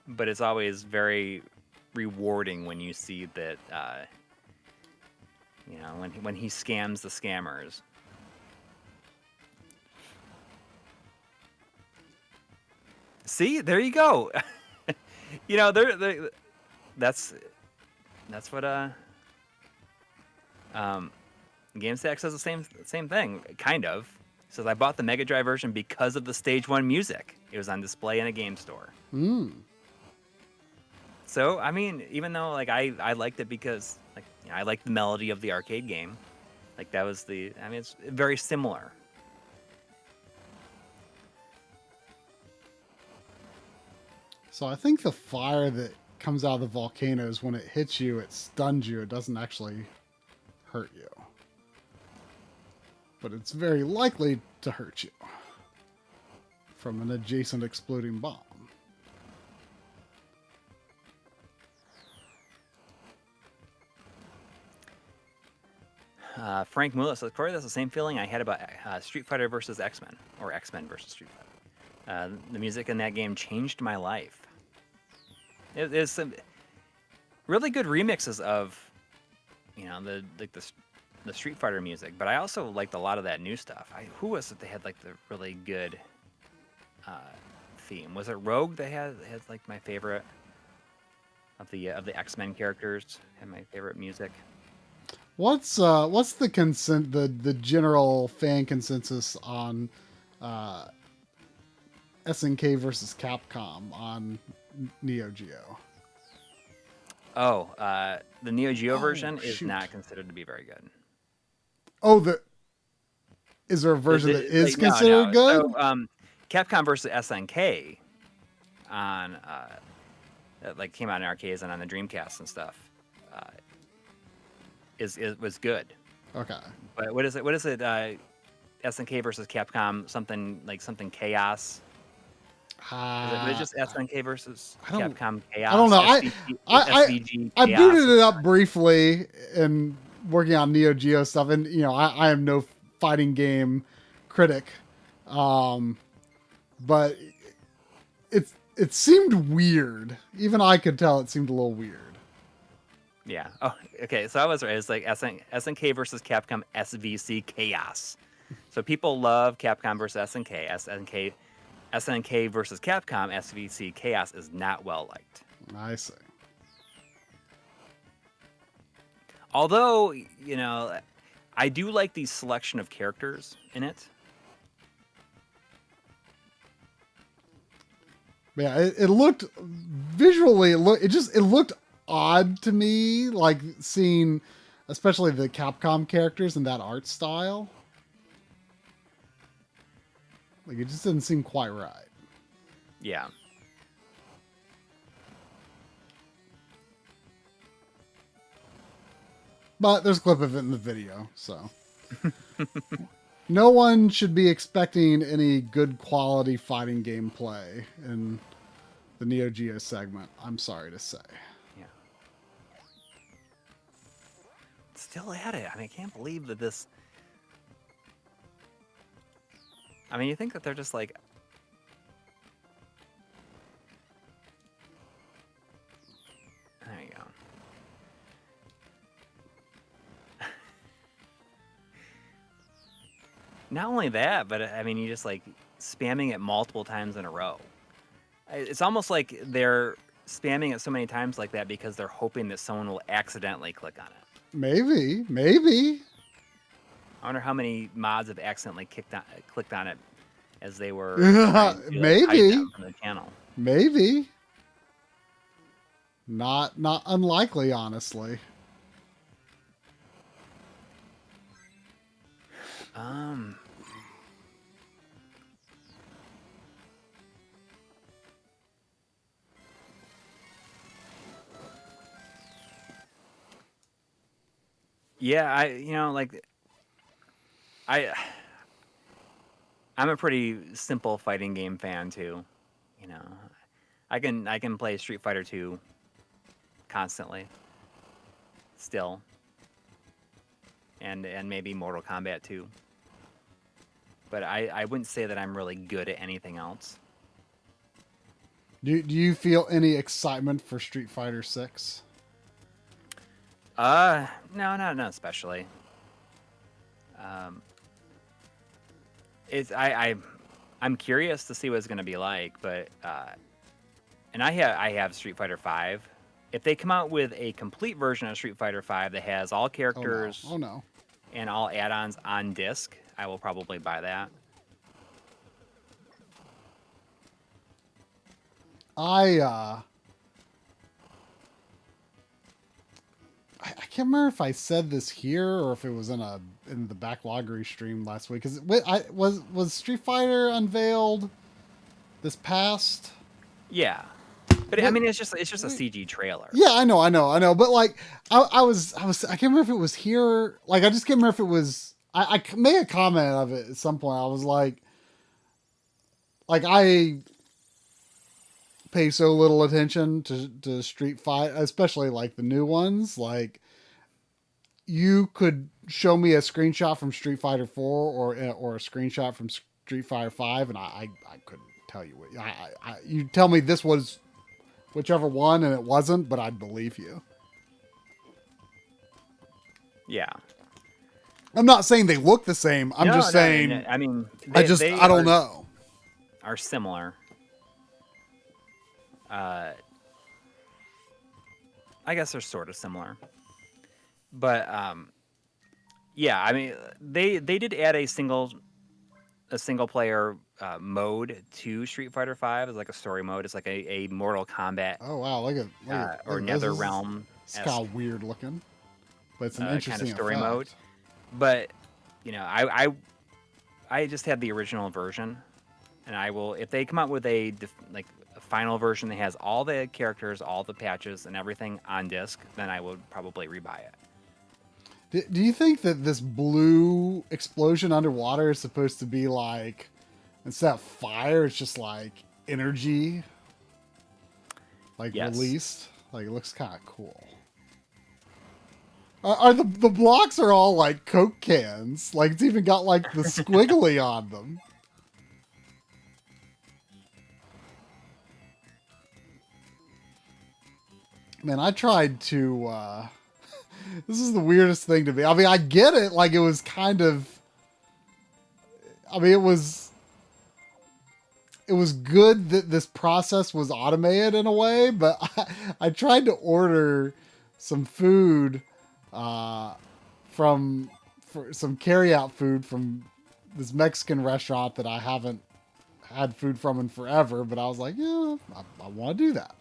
but it's always very rewarding when you see that. You know, when he scams the scammers. See, there you go. You know, that's what GameStack says the same thing, kind of. It says I bought the Mega Drive version because of the Stage 1 music. It was on display in a game store. So, I mean, even though like I liked it because like you know, I liked the melody of the arcade game. Like that was it's very similar. So I think the fire that comes out of the volcanoes, when it hits you, it stuns you. It doesn't actually hurt you. But it's very likely to hurt you from an adjacent exploding bomb. Frank Mullis says, "Corey, that's the same feeling I had about Street Fighter versus X-Men, or X-Men versus Street Fighter. The music in that game changed my life. There's some really good remixes of, you know, the Street Fighter music, but I also liked a lot of that new stuff. Who was it? They had like the really good theme. Was it Rogue? They had like my favorite of the X-Men characters. Had my favorite music." What's the general fan consensus on SNK versus Capcom on Neo Geo? Oh, the Neo Geo version is not considered to be very good. Oh, is there a version that is considered good? So, Capcom versus SNK on that like came out in arcades and on the Dreamcast and stuff was good. Okay. But what is it? What is it? SNK versus Capcom, something Chaos. Was it just SNK versus Capcom Chaos? I don't know. SVG I Chaos booted it up briefly and working on Neo Geo stuff, and I am no fighting game critic, but it seemed weird. Even I could tell it seemed a little weird. Yeah. Oh, okay. So I was right. It's like SNK versus Capcom SVC Chaos. So people love Capcom versus SNK. SNK versus Capcom SVC Chaos is not well liked. I see. Although, I do like the selection of characters in it. Yeah, it looked visually. It looked odd to me, like seeing, especially the Capcom characters in that art style. Like it just didn't seem quite right. Yeah. But there's a clip of it in the video, so no one should be expecting any good quality fighting gameplay in the Neo Geo segment. I'm sorry to say. Yeah. Still at it. I mean, I can't believe that this. I mean, you think that they're just like. There you go. Not only that, but I mean, you just like spamming it multiple times in a row. It's almost like they're spamming it so many times like that because they're hoping that someone will accidentally click on it. Maybe. I wonder how many mods have accidentally clicked on it as they were maybe from the channel. Maybe. Not unlikely, honestly. Yeah, I'm a pretty simple fighting game fan too. I can play Street Fighter 2 constantly. Still. And maybe Mortal Kombat 2. But I wouldn't say that I'm really good at anything else. Do you feel any excitement for Street Fighter 6? No, not especially. I'm curious to see what it's going to be like, but and I have Street Fighter 5. If they come out with a complete version of Street Fighter 5 that has all characters, oh no, and all add-ons on disc, I will probably buy that. I can't remember if I said this here or if it was in the Backloggery stream last week. Because was Street Fighter unveiled this past? Yeah, but I mean it's just a CG trailer. Yeah, I know. But like I can't remember if it was here. Like I just can't remember if it was. I made a comment of it at some point. I was like I pay so little attention to Street Fighter, especially like the new ones. Like you could show me a screenshot from Street Fighter 4 or a screenshot from Street Fighter 5 and I couldn't tell you what. You tell me this was whichever one and it wasn't, but I'd believe you. Yeah. I'm not saying they look the same. I'm just saying. I mean, I don't know. Are similar. I guess they're sort of similar, but yeah. I mean, they did add a single player mode to Street Fighter 5 as like a story mode. It's like a Mortal Kombat. Oh wow! Look at or NetherRealm. It's kind of weird looking, but it's an interesting kind of story effect. mode. But I just had the original version, and I will if they come out with a final version that has all the characters, all the patches, and everything on disc, then I would probably rebuy it. Do you think that this blue explosion underwater is supposed to be like, instead of fire, it's just like energy, like released? Like, it looks kind of cool. Are the blocks are all like Coke cans? Like, it's even got like the squiggly on them. Man, I tried to. This is the weirdest thing to me. I mean, I get it. Like, it was kind of. I mean, it was good that this process was automated in a way, but I tried to order some food for some carryout food from this Mexican restaurant that I haven't had food from in forever, but I was like, yeah, I want to do that.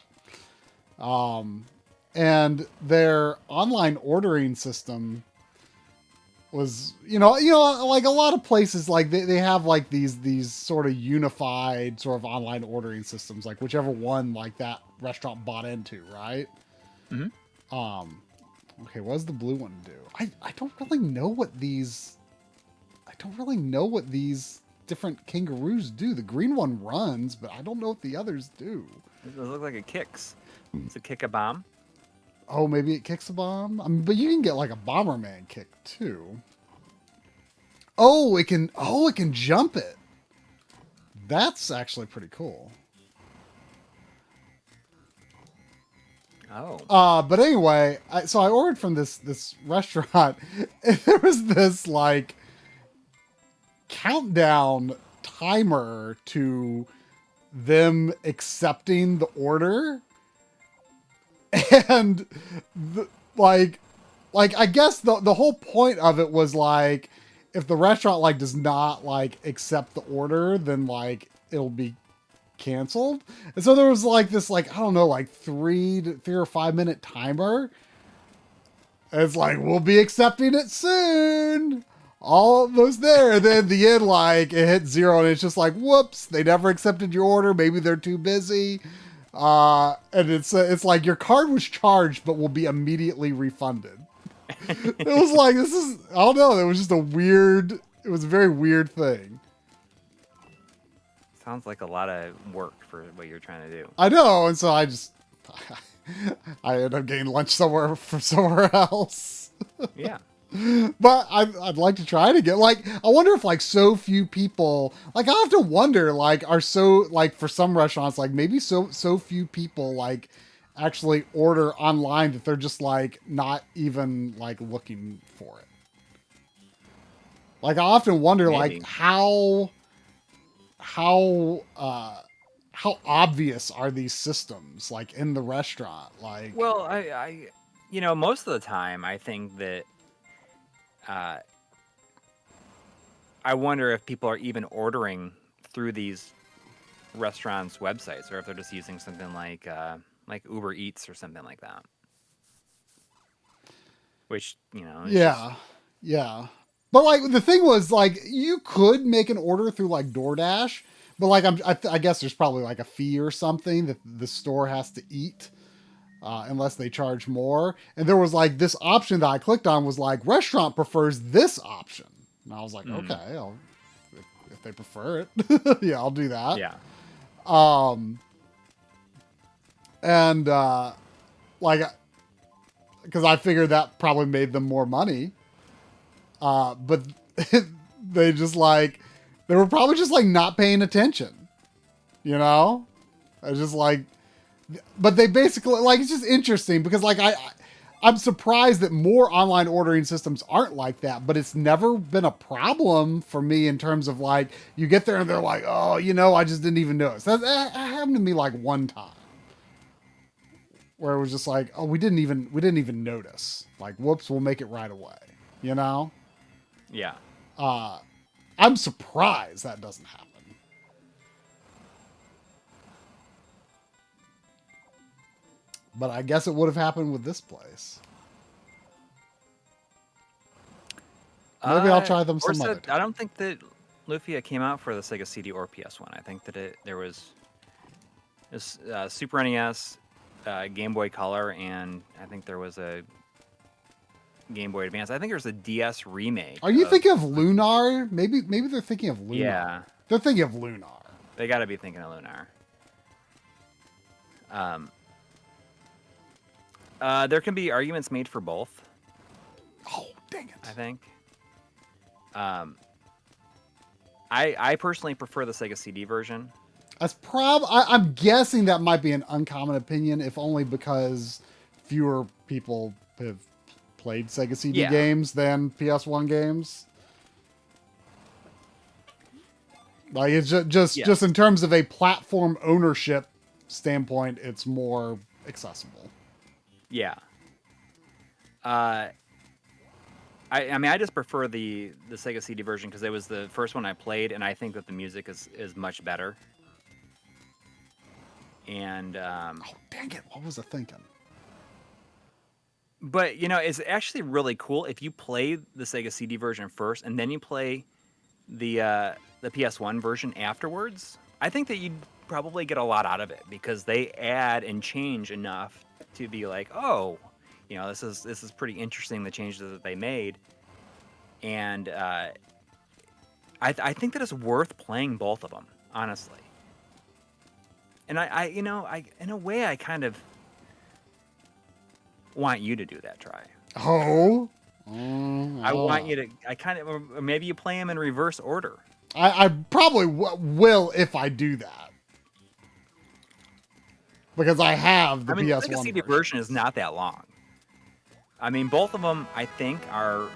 And their online ordering system was, like a lot of places, like they have like these sort of unified sort of online ordering systems, like whichever one like that restaurant bought into, right? Mm-hmm. Okay, what does the blue one do? I don't really know what these different kangaroos do. The green one runs, but I don't know what the others do. It looks like it kicks. Does it kick a bomb? Oh, maybe it kicks a bomb? I mean, but you can get like a Bomberman kick too. Oh, it can jump it. That's actually pretty cool. Oh. But anyway, so I ordered from this restaurant, and there was this like countdown timer to them accepting the order. And like I guess the whole point of it was like, if the restaurant like does not like accept the order, then like it'll be canceled. And so there was like this, like, I don't know, like 3 or 5 minute timer. And it's like, we'll be accepting it soon. Almost there. And then at the end, like, it hit 0 and it's just like, whoops, they never accepted your order. Maybe they're too busy. And it's like your card was charged, but will be immediately refunded. It was like, I don't know. It was just it was a very weird thing. Sounds like a lot of work for what you're trying to do. I know. And so I ended up getting lunch somewhere else. Yeah. But I'd like to try it again. Like, I wonder if like so few people, like, I have to wonder, like, are so, like, for some restaurants, like maybe so few people like actually order online that they're just like not even like looking for it. Like, I often wonder, Maybe. like, how obvious are these systems like in the restaurant? Like, Well, I most of the time I think that I wonder if people are even ordering through these restaurants' websites, or if they're just using something like Uber Eats or something like that. Which, yeah. But like the thing was, like, you could make an order through like DoorDash, but like I guess there's probably like a fee or something that the store has to eat. Unless they charge more. And there was like this option that I clicked on was like, restaurant prefers this option. And I was like, okay, if they prefer it, yeah, I'll do that. Yeah. And like, because I figured that probably made them more money. But they were probably just like not paying attention. You know? I was just like, but they basically, like, it's just interesting because like I'm surprised that more online ordering systems aren't like that, but it's never been a problem for me in terms of like, you get there and they're like, oh, I just didn't even notice. That happened to me like one time where it was just like, oh, we didn't even notice. Like, whoops, we'll make it right away. Yeah. I'm surprised that doesn't happen. But I guess it would have happened with this place. Maybe I'll try them some other time. I don't think that Lufia came out for the Sega CD or PS1. I think that there was It's Super NES, Game Boy Color, and I think there was a Game Boy Advance. I think there's a DS remake. Are you thinking of Lunar? Maybe they're thinking of Lunar. Yeah. They're thinking of Lunar. They got to be thinking of Lunar. There can be arguments made for both. Oh, dang it. I think. I personally prefer the Sega CD version. That's I'm guessing that might be an uncommon opinion, if only because fewer people have played Sega CD games than PS1 games. Like it's just in terms of a platform ownership standpoint, it's more accessible. Yeah. I mean, I just prefer the Sega CD version because it was the first one I played, and I think that the music is much better. And oh, dang it! What was I thinking? But you know, it's actually really cool if you play the Sega CD version first, and then you play the PS1 version afterwards. I think that you'd probably get a lot out of it because they add and change enough to be like, oh, you know, this is pretty interesting, the changes that they made. And I think that it's worth playing both of them, honestly. And I in a way I kind of want you to do that, try. Oh. I want you to. I kind of, or maybe you play them in reverse order. I probably will if I do that. Because I have the PS1 the CD version is not that long. I mean, both of them, I think, are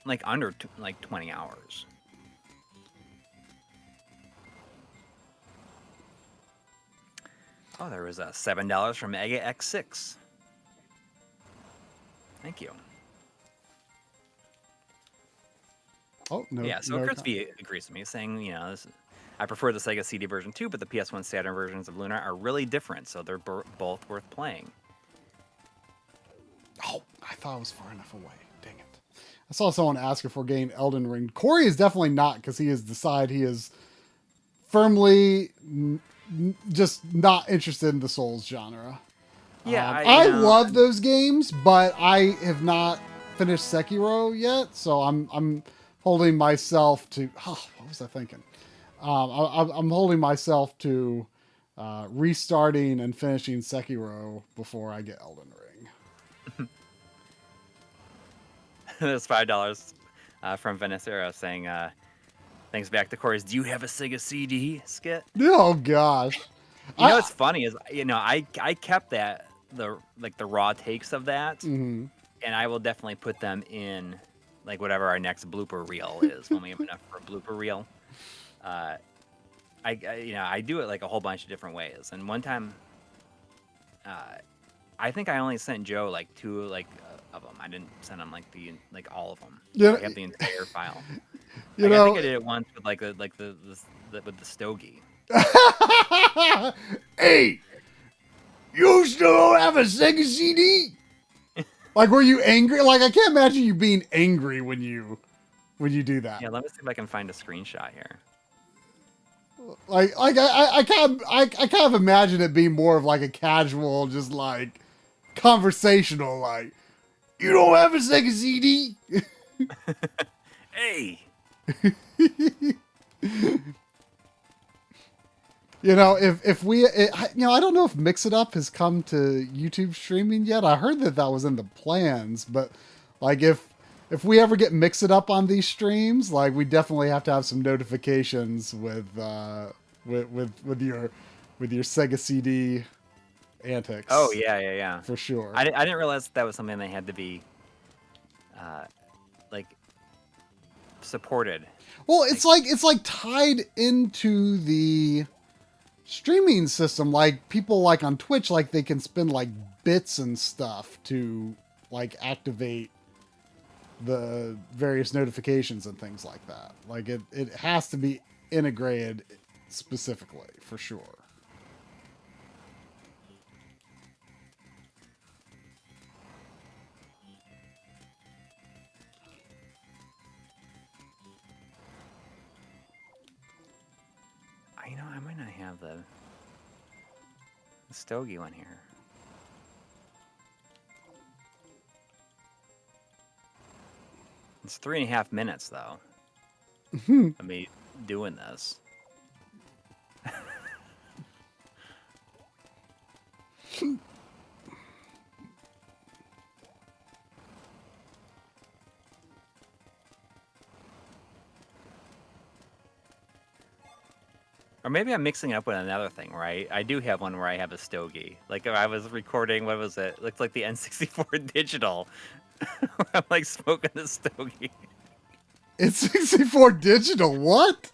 like under 20 hours. Oh, there was a $7 from Mega X6. Thank you. Oh, no. Yeah, so Chris V agrees with me, saying, you know, I prefer the Sega CD version too, but the PS1 Saturn versions of Lunar are really different, so they're both worth playing. Oh, I thought I was far enough away. Dang it. I saw someone ask if we're getting Elden Ring. Coury is definitely not, because he has decided he is firmly just not interested in the Souls genre. Yeah, I love those games, but I have not finished Sekiro yet, so I'm holding myself to. Oh, what was I thinking? I'm holding myself to restarting and finishing Sekiro before I get Elden Ring. There's $5 from Vanessa saying, thanks back to Corey's. Do you have a Sega CD skit? Oh gosh. You know what's funny is, you know, I kept the raw takes of that, mm-hmm. and I will definitely put them in like whatever our next blooper reel is when we have enough for a blooper reel. I do it like a whole bunch of different ways, and one time, I think I only sent Joe like 2 of them. I didn't send him like all of them. Yeah, I have the entire file. I think I did it once with with the stogie. Hey, you still don't have a Sega CD? Like, were you angry? Like, I can't imagine you being angry when you do that. Yeah, let me see if I can find a screenshot here. Like I kind of imagine it being more of like a casual, just like conversational, like, you don't have a Sega CD? Hey. You know, if we, I don't know if Mix It Up has come to YouTube streaming yet. I heard that was in the plans, but like if we ever get Mix It Up on these streams, like we definitely have to have some notifications with your Sega CD antics. Oh yeah, for sure. I didn't realize that was something they had to be supported. Well, it's like tied into the streaming system. Like people like on Twitch, like they can spend like bits and stuff to like activate the various notifications and things like that. Like it has to be integrated specifically for sure. I might not have the Stogie one here. It's 3.5 minutes though. of me doing this. Or maybe I'm mixing it up with another thing, right? I do have one where I have a stogie. Like if I was recording, what was it? Looked like the N64 digital. I'm like smoking the stogie. It's 64 digital. What?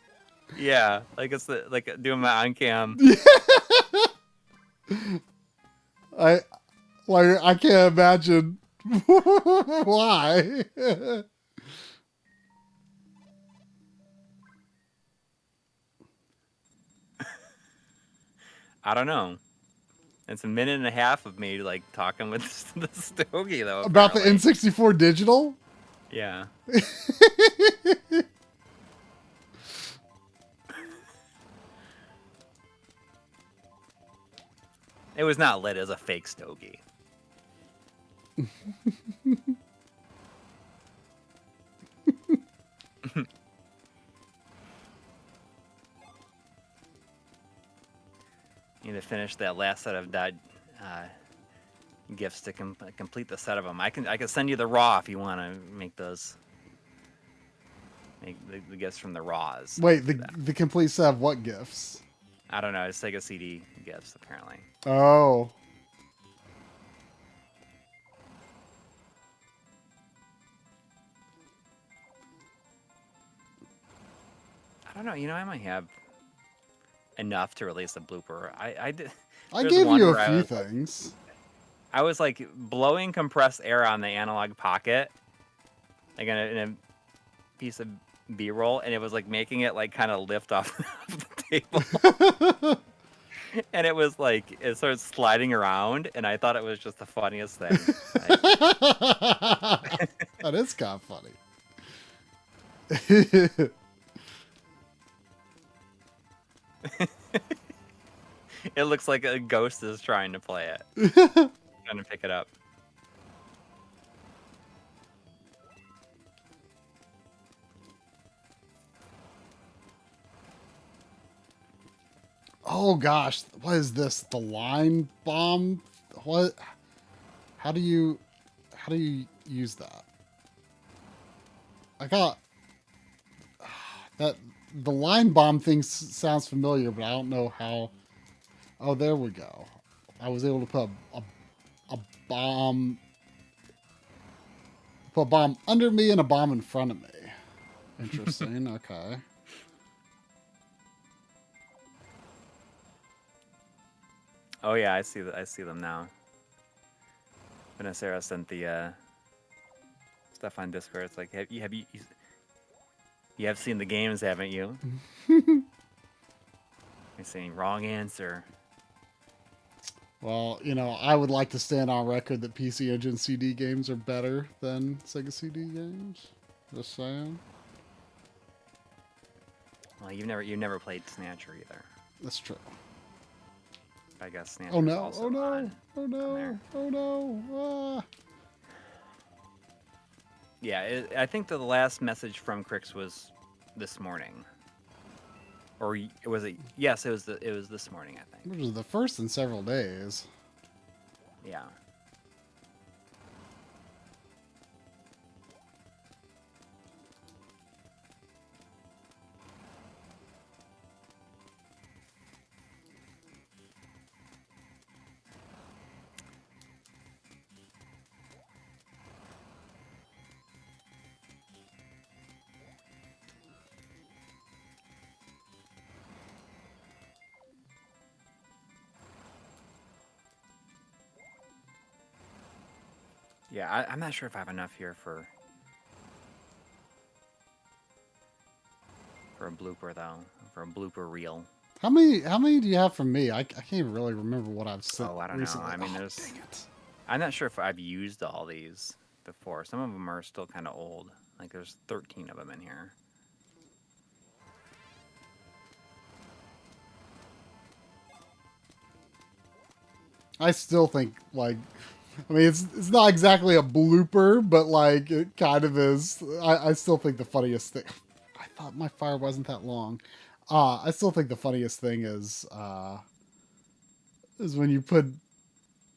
Yeah, like it's like doing my on cam. I can't imagine why. I don't know. It's a minute and a half of me like talking with the stogie though. About the apparently. N64 digital? Yeah. It was not lit as a fake stogie. Need to finish that last set of gifts to complete the set of them. I can send you the raw if you want to make those. Make the gifts from the raws. Wait, the complete set of what gifts? I don't know. It's Sega CD gifts apparently. Oh. I don't know. You know, I might have enough to release a blooper. I did. I gave you a few things. I was like blowing compressed air on the analog pocket, like in a piece of B-roll, and it was like making it like kind of lift off the table. And it was like it started sliding around, and I thought it was just the funniest thing. That is kind of funny. It looks like a ghost is trying to play it. Trying to pick it up. Oh gosh, what is this? The line bomb? What? How do you use that? I got that the line bomb thing sounds familiar, but I don't know how. Oh, there we go. I was able to put a bomb under me and a bomb in front of me. Interesting. Okay. Oh yeah, I see them now. Vanessa sent the stuff on Discord. It's like, you have seen the games, haven't you? You're saying wrong answer. Well, you know, I would like to stand on record that PC Engine CD games are better than Sega CD games. Just saying. Well, you've never played Snatcher either. That's true. I guess Snatcher. Oh no! Oh no! Oh no! Oh no! Ah. Yeah, I think the last message from Crix was this morning. Or was it? Yes, it was this morning, I think. Which is the first in several days. Yeah. Yeah, I'm not sure if I have enough here for a blooper though, for a blooper reel. How many do you have from me? I can't even really remember what I've sent. Oh, I don't recently. know. I mean, there's. Dang it. I'm not sure if I've used all these before. Some of them are still kind of old. Like there's 13 of them in here. I still think like, I mean, it's not exactly a blooper, but like it kind of is. I still think the funniest thing. I thought my fire wasn't that long. I still think the funniest thing is when you put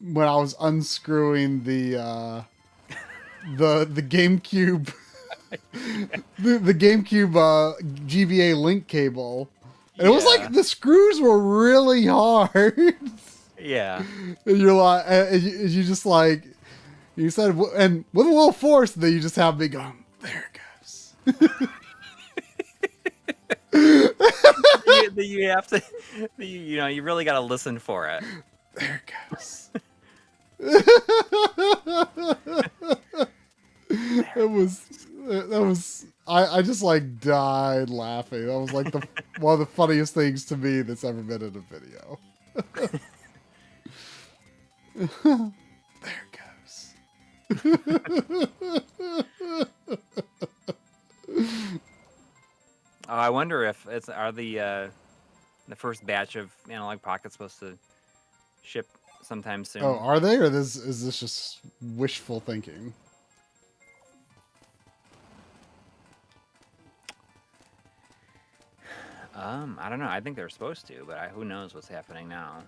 when I was unscrewing the GameCube the GameCube GBA link cable. And it was like the screws were really hard. Yeah. And you're like, and you just like, you said, and with a little force, then you just have me going, there it goes. You have to, you really got to listen for it. There it goes. That was, I just like died laughing. That was like one of the funniest things to me that's ever been in a video. There it goes. Oh, I wonder if are the first batch of analog pockets supposed to ship sometime soon. Oh, are they, or is this just wishful thinking? I don't know. I think they're supposed to, but who knows what's happening now?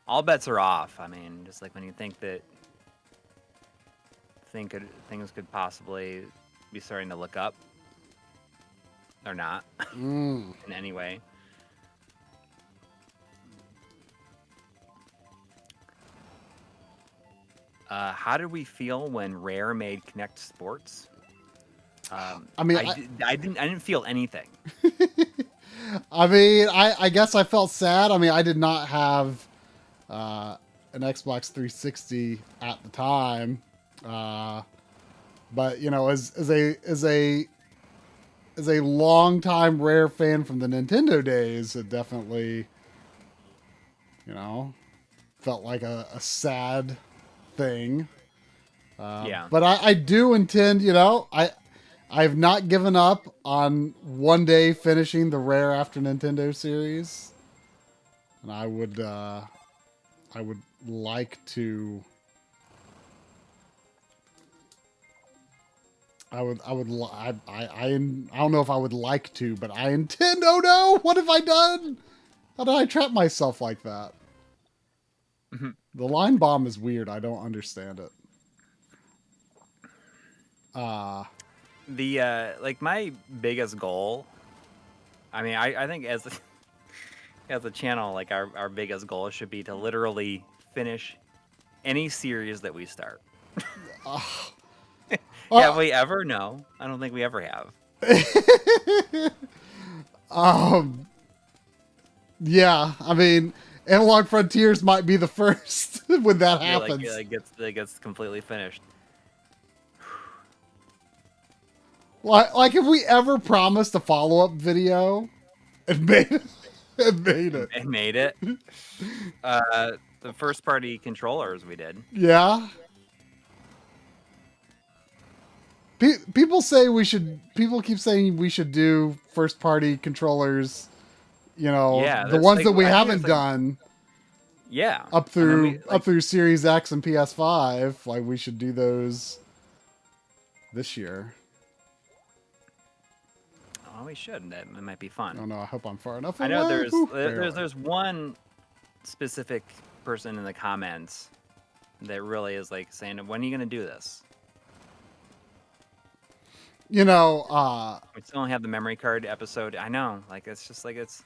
All bets are off. I mean, just like when you think that things could possibly be starting to look up, they're not in any way. How did we feel when Rare made Kinect Sports? I mean, I didn't feel anything. I mean, I guess I felt sad. I mean, I did not have an Xbox 360 at the time, but you know, as a longtime Rare fan from the Nintendo days, it definitely, you know, felt like a sad thing. Yeah. But I do intend, you know, I've not given up on one day finishing the Rare After Nintendo series, and I would like to. I don't know if I would like to, but I intend. Oh no! What have I done? How did I trap myself like that? Mm-hmm. The line bomb is weird. I don't understand it. Like my biggest goal, I mean, I think as a channel, like our biggest goal should be to literally finish any series that we start. Have we ever? No, I don't think we ever have. Yeah, I mean, Analog Frontiers might be the first when that happens. It gets completely finished. Like if we ever promised a follow-up video, it made it. It made it. It made it. The first-party controllers we did. Yeah. People say we should. People keep saying we should do first-party controllers. You know, the ones that we haven't done. Yeah. Up through Series X and PS5, like we should do those this year. Oh, we should. That might be fun. Oh no, I hope I'm far enough away. I know there's one specific person in the comments that really is like saying, "When are you going to do this?" You know, we still don't have the memory card episode. I know, like it's just like it's.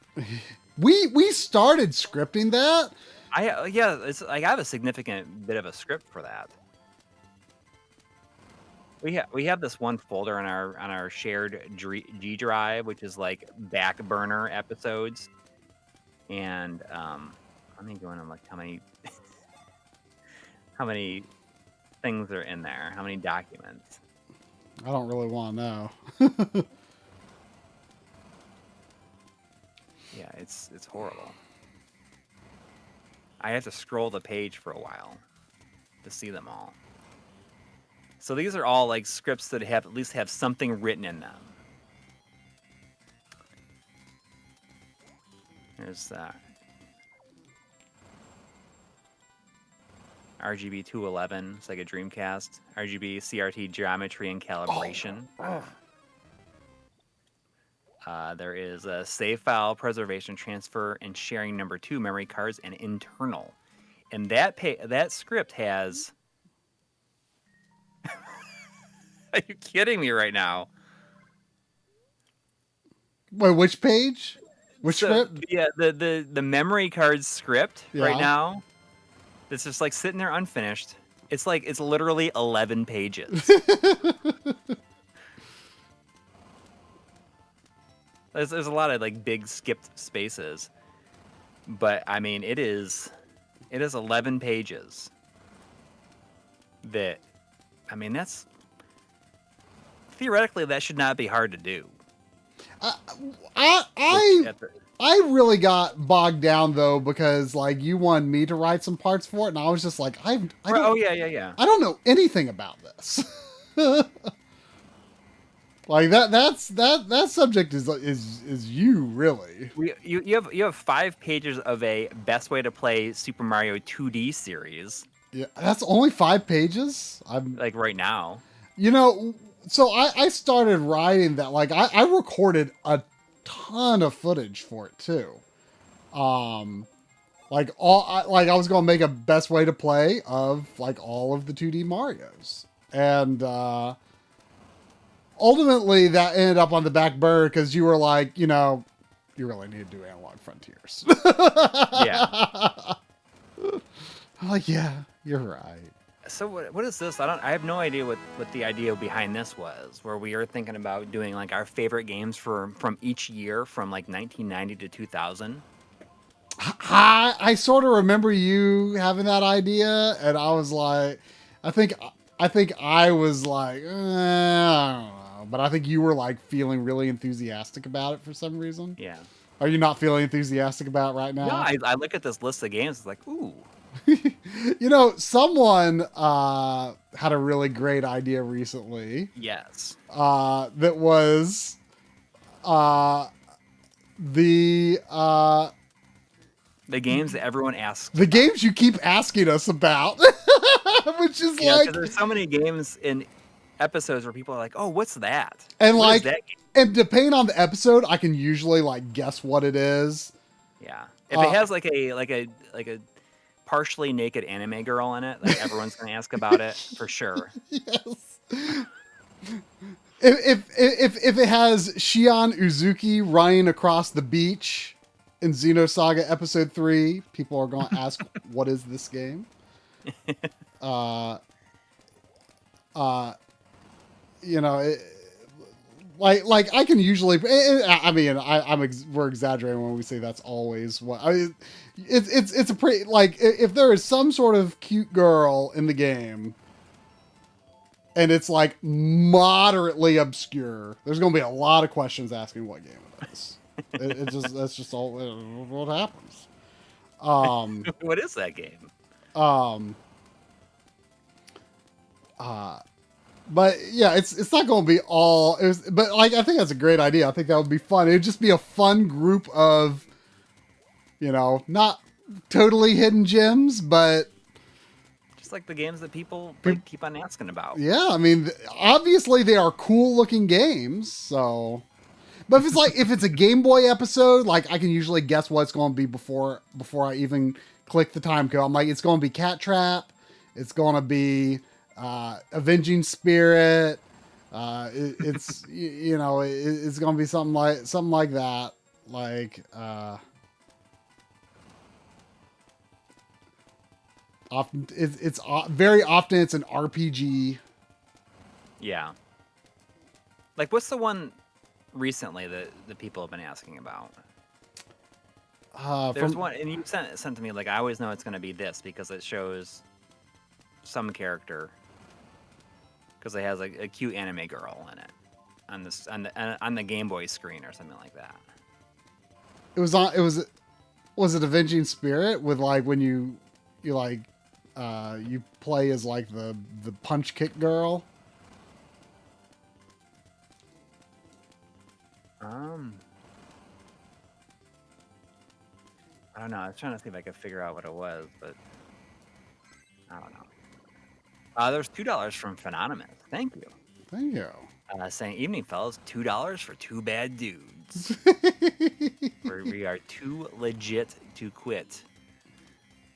we started scripting that. It's like I have a significant bit of a script for that. We have this one folder on our shared G drive, which is like back burner episodes, and let me go in and look how many things are in there, how many documents. I don't really want to know. Yeah, it's horrible. I have to scroll the page for a while to see them all. So these are all like scripts that at least have something written in them. There's that. RGB 211. It's like a Dreamcast. RGB CRT geometry and calibration. There is a save file preservation, transfer, and sharing number 2 memory cards and internal. And that script has. Are you kidding me right now? Wait, which page? Which script? Yeah, the memory card script right Yeah. now. It's just like sitting there unfinished. It's literally 11 pages. There's a lot of like big skipped spaces, but I mean it is 11 pages. That, I mean, that's theoretically that should not be hard to do. I really got bogged down though because like you wanted me to write some parts for it, and I was just like, I don't. Oh yeah. I don't know anything about this. Like that subject is you really. You have 5 pages of a best way to play Super Mario 2D series. Yeah, that's only 5 pages. I'm like right now. You know, so I started writing that. Like I recorded a ton of footage for it too. Like I was gonna make a best way to play of like all of the 2D Marios, and ultimately that ended up on the back burner because you were like, you know, you really need to do Analog Frontiers. Yeah. I'm like, yeah, you're right. So what is this? I have no idea what the idea behind this was. Where we are thinking about doing like our favorite games from each year from like 1990 to 2000. I sort of remember you having that idea, and I was like, I think I was like, I don't know, but I think you were like feeling really enthusiastic about it for some reason. Yeah. Are you not feeling enthusiastic about it right now? No, I look at this list of games. It's like, ooh. You know, someone had a really great idea recently. Yes. That was the games that everyone asks. The games you keep asking us about, which is like there's so many games in episodes where people are like, "Oh, what's that?" And what like, is that game? And depending on the episode, I can usually like guess what it is. Yeah, if it has like a partially naked anime girl in it, like everyone's gonna ask about it for sure. Yes. If it has Shion Uzuki running across the beach in Xenosaga Episode 3, people are going to ask, what is this game? You know, like I can usually, I mean, we're exaggerating when we say that's always what, it's a pretty, like, if there is some sort of cute girl in the game, and it's like moderately obscure, there's going to be a lot of questions asking what game it is. That's just all what happens. What is that game? But yeah, it's not going to be all. But like, I think that's a great idea. I think that would be fun. It'd just be a fun group of, you know, not totally hidden gems, but just like the games that people keep on asking about. Yeah, I mean, obviously they are cool looking games. So, but if it's a Game Boy episode, like I can usually guess what it's going to be before I even click the time code. I'm like, it's going to be Cat Trap. It's going to be Avenging Spirit. It's you know, it's going to be something like that. Like often it's very often it's an RPG. Yeah. Like, what's the one recently that the people have been asking about? There's one, and you sent to me, like, I always know it's going to be this because it shows some character, because it has like a cute anime girl in it on the Game Boy screen or something like that. Was it Avenging Spirit with like when you like you play as like the punch kick girl? I don't know. I was trying to see if I could figure out what it was, but I don't know. There's $2 from Phenonymous. Thank you. Thank you. Saying, evening, fellas. $2 for two bad dudes. We are too legit to quit.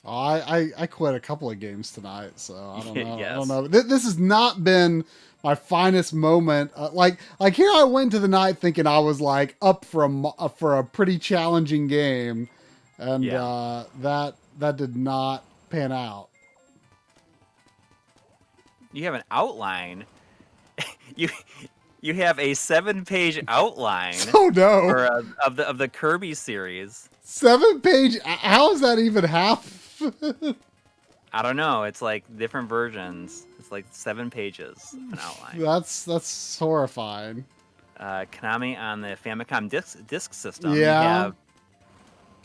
I quit a couple of games tonight, so I don't know. Yes. I don't know. This has not been my finest moment. Like here, I went to the night thinking I was like up for a pretty challenging game, and that did not pan out. You have an outline. you have a 7-page outline. Oh no! Of the Kirby series. 7-page. How is that even half? I don't know. It's like different versions. It's like 7 pages of an outline. That's horrifying. Konami on the Famicom disc system. Yeah.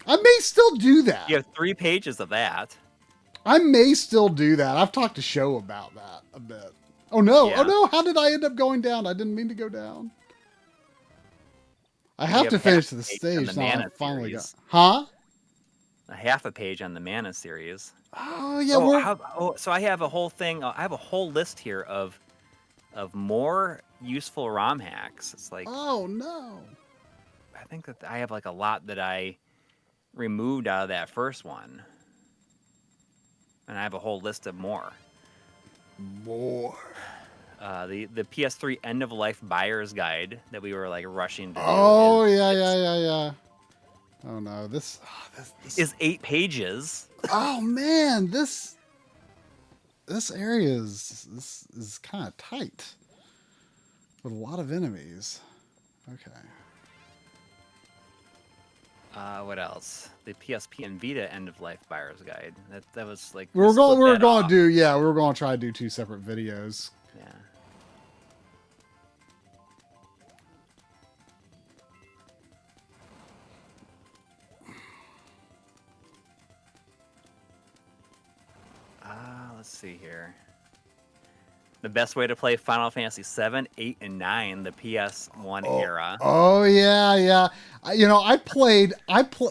I may still do that. You have 3 pages of that. I may still do that. I've talked to Show about that a bit. Oh no! Yeah. Oh no! How did I end up going down? I didn't mean to go down. I have to finish the stage now. I finally got. Huh? A half a page on the Mana series. Oh yeah. So I have a whole thing. I have a whole list here of more useful ROM hacks. It's like, oh no. I think that I have like a lot that I removed out of that first one, and I have a whole list of more. The PS3 end of life buyer's guide that we were like rushing to do. Oh yeah. Oh no, this is 8 pages. Oh man, this area is kind of tight with a lot of enemies. Okay. What else? The PSP and Vita end of life buyer's guide. That was like we were going to try to do 2 separate videos. Yeah. Let's see here. The best way to play Final Fantasy 7, 8, and 9, the PS1 era. Oh yeah. You know,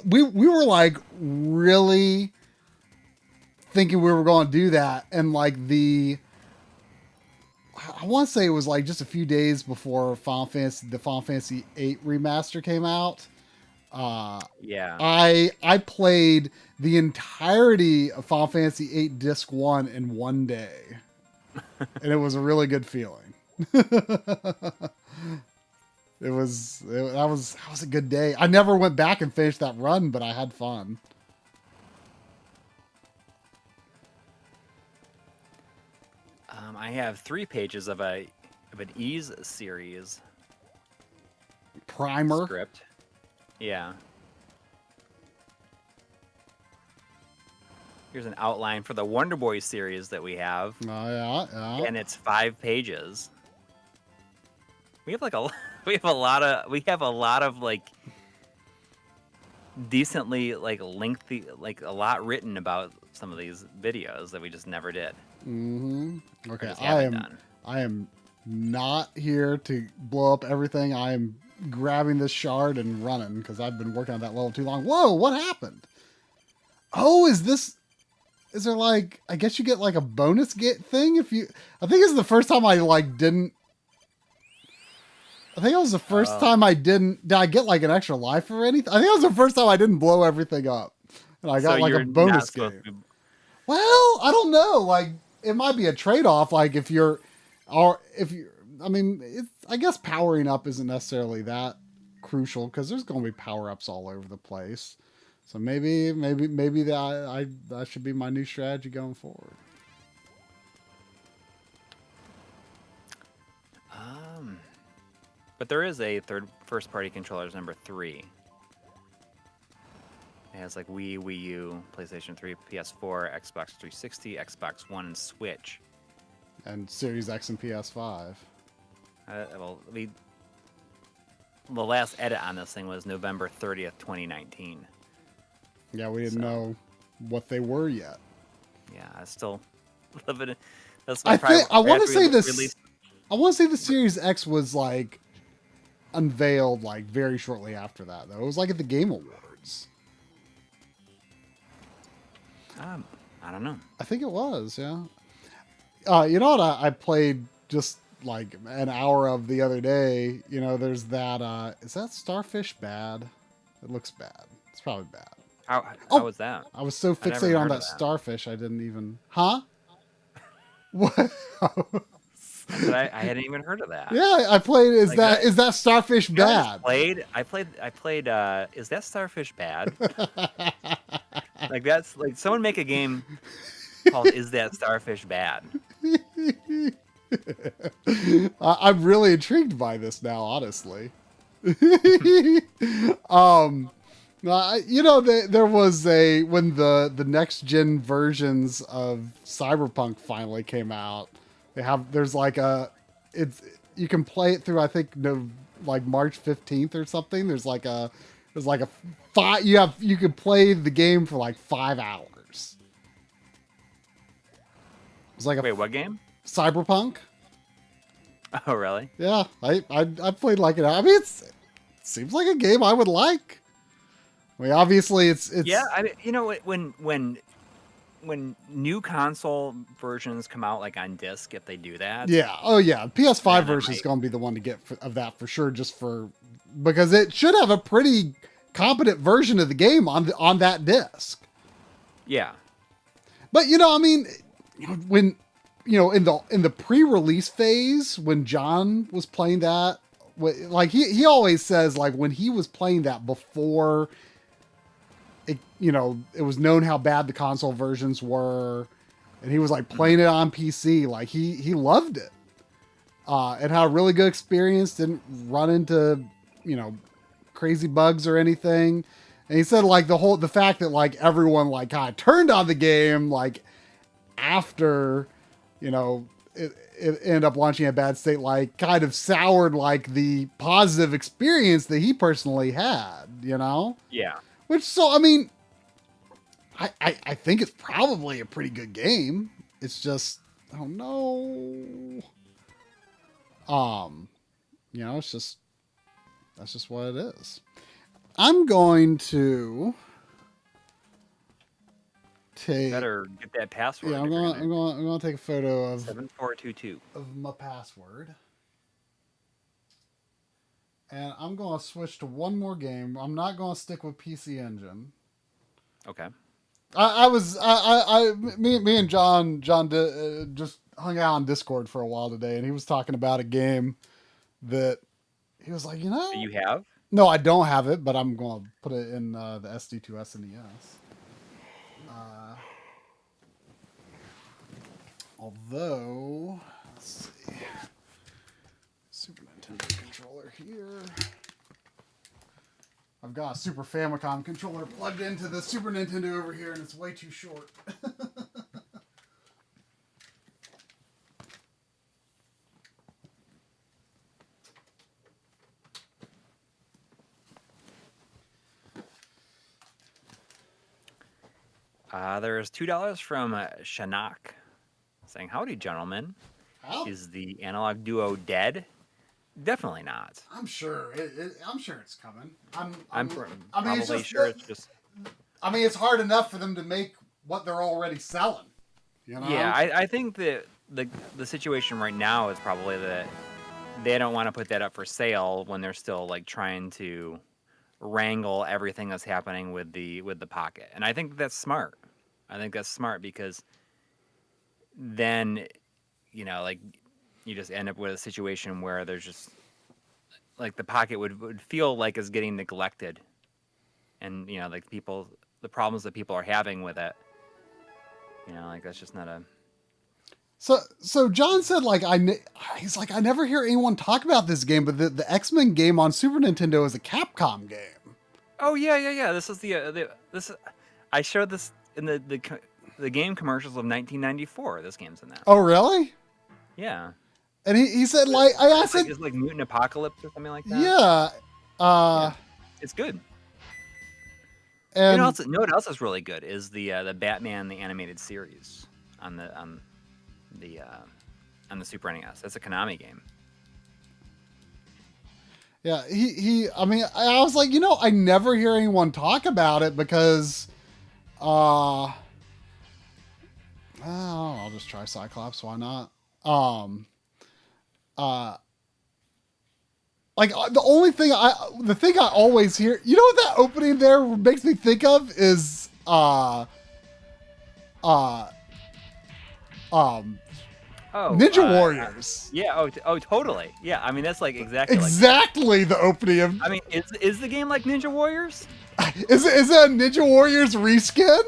we were like really thinking we were going to do that, and like I want to say it was like just a few days before the Final Fantasy 8 remaster came out. Yeah. I played the entirety of Final Fantasy 8 Disc 1 in one day. And it was a really good feeling. That was a good day. I never went back and finished that run, but I had fun. I have 3 pages of an Ys series primer script. Yeah. Here's an outline for the Wonder Boy series that we have. Oh yeah. And it's 5 pages. We have like we have a lot of like decently like lengthy, like a lot written about some of these videos that we just never did. Mm-hmm. Okay, I am not here to blow up everything. I am grabbing this shard and running because I've been working on that level too long. Whoa, what happened? Oh, is there like, I guess you get like a bonus thing if you, I think it's the first time I like didn't, I think it was the first time did I get like an extra life or anything? I think it was the first time I didn't blow everything up. And I got like a bonus game. Well, I don't know. Like, it might be a trade-off. Like I mean, I guess powering up isn't necessarily that crucial because there's going to be power-ups all over the place. So maybe that should be my new strategy going forward. But there is a first-party controllers number 3. It has like Wii U, PlayStation 3, PS4, Xbox 360, Xbox One, and Switch. And Series X and PS5. The last edit on this thing was November 30th, 2019. Yeah, we didn't know what they were yet. Yeah, I still love it. I want to say this. I want to say the Series X was like unveiled like very shortly after that, though. It was like at the Game Awards. I don't know. I think it was, yeah. You know what I played just like an hour of the other day? You know, there's that. Is that Starfish bad? It looks bad. It's probably bad. How was that? I was so I never fixated on heard that of that. Starfish, I didn't even. Huh? What? I said I hadn't even heard of that. Yeah, I played. Is Like that Starfish You know what I bad? just played. I played. Is that Starfish bad? Like that's like someone make a game called "Is That Starfish Bad?" I'm really intrigued by this now, honestly. You know, there was when the next gen versions of Cyberpunk finally came out. There's like you can play it through, I think, like March 15th or something. There's like a you could play the game for like 5 hours. It's like Wait, what game? Cyberpunk. Oh, really? Yeah, I played like it. I mean, it seems like a game I would like. I mean, obviously, it's Yeah. I mean, you know, when new console versions come out, like on disc, if they do that, yeah. Oh yeah, PS5 then I version is might. going to be the one to get of that for sure, because it should have a pretty competent version of the game on that disc. Yeah. But you know, I mean, when in the pre-release phase when John was playing that, like he always says, like when he was playing that before it, it was known how bad the console versions were, and he was like playing it on PC, like he loved it. It had a really good experience, didn't run into crazy bugs or anything. And he said like the fact that like everyone like kind of turned on the game like after it ended up launching a bad state, like kind of soured like the positive experience that he personally had, Yeah. which, so I mean, I think it's probably a pretty good game. It's just, oh no, it's just, that's just what it is. I'm going to Better get that password. Yeah, I'm going to take a photo of 7422 of my password, and I'm going to switch to one more game. I'm not going to stick with PC Engine. Okay. Me and John just hung out on Discord for a while today, and he was talking about a game that he was like, Do you have? No, I don't have it, but I'm going to put it in the SD2 SNES. Although, let's see, Super Nintendo controller here. I've got a Super Famicom controller plugged into the Super Nintendo over here, and it's way too short. There's $2 from Shanak saying, "Howdy, gentlemen. How? Is the analog duo dead? Definitely not. I'm sure. I'm sure it's coming. I'm it's probably just sure it's just. I mean, it's hard enough for them to make what they're already selling. Yeah, I think that the situation right now is probably that they don't want to put that up for sale when they're still like trying to wrangle everything that's happening with the Pocket, and I think that's smart. I think that's smart because then, like you just end up with a situation where there's just like the Pocket would feel like is getting neglected, and like the problems that people are having with it, like that's just not a. So John said like he's like, I never hear anyone talk about this game, but the X-Men game on Super Nintendo is a Capcom game. Oh yeah. This is I showed this in the game commercials of 1994. This game's in that. Oh really? Yeah. And he said like I said it's like Mutant Apocalypse or something like that. Yeah. Yeah. It's good. And you know what else is really good is the Batman the animated series on the Super NES. That's a Konami game. Yeah, I mean, I was like, I never hear anyone talk about it because Well, I'll just try Cyclops. Why not? Um, uh, the thing I always hear, you know what that opening there makes me think of is, Oh, Ninja Warriors. Yeah. Oh, totally. Yeah. I mean, that's like Exactly the opening of. I mean, is the game like Ninja Warriors? Is it a Ninja Warriors reskin?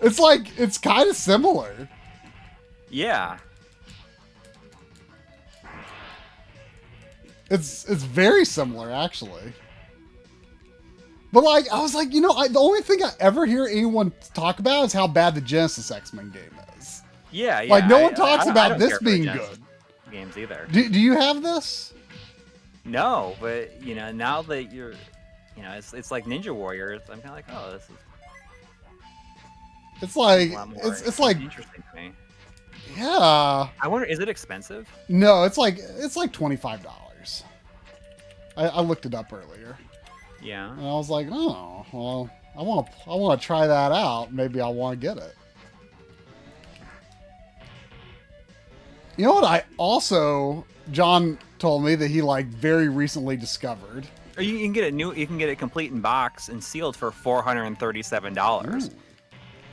It's kind of similar. Yeah. It's very similar, actually. But like, I was like, the only thing I ever hear anyone talk about is how bad the Genesis X-Men game is. Yeah. Like, no one talks I about don't this care for being Genesis good. games either. Do you have this? No, but now that you're, it's like Ninja Warriors. I'm kind of like, oh, this is. It's like a lot more it's like interesting to me. Yeah. I wonder, is it expensive? No, it's like $25. I looked it up earlier. Yeah. And I was like, oh, well, I want to try that out. Maybe I want to get it. You know what? I also, John told me that he like very recently discovered. Or you can get it new. You can get it complete in box and sealed for $437.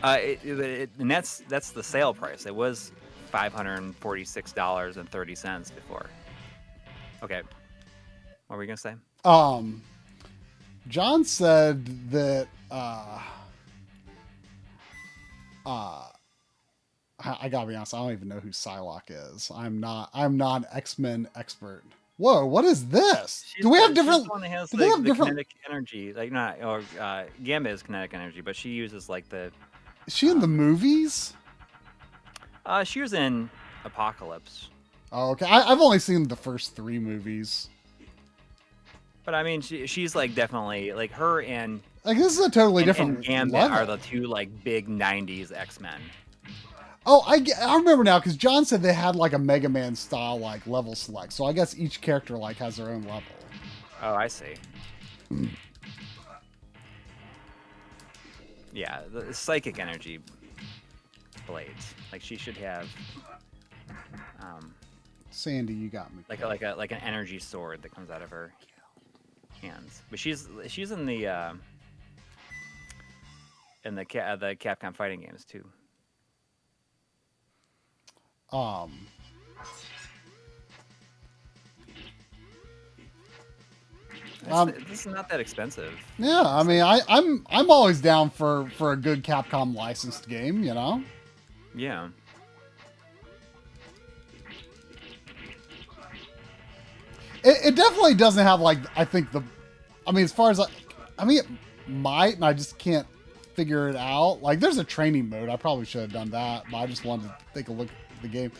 And that's the sale price. It was $546.30 before. Okay. What were we gonna say? John said that I gotta be honest, I don't even know who Psylocke is. I'm not an X-Men expert. Whoa, what is this? Do we have different? She's the one that has do they have different kinetic energy? Like not, or Gamma is kinetic energy, but she uses like the. Is she in the movies? She was in Apocalypse. Oh, okay. I've only seen the first 3 movies. But I mean, she's like definitely like her and like this is a totally different. And Gambit level. are the 2 like big '90s X-Men. Oh, I remember now because John said they had like a Mega Man style like level select. So I guess each character like has their own level. Oh, I see. Yeah, the psychic energy blades. Like she should have. Sandy, you got me. Like an energy sword that comes out of her hands. But she's in the Capcom fighting games too. This is not that expensive. Yeah, I mean, I'm always down for a good Capcom licensed game, you know. Yeah. It definitely doesn't have like I think as far as it might, and I just can't figure it out. Like, there's a training mode. I probably should have done that, but I just wanted to take a look at the game.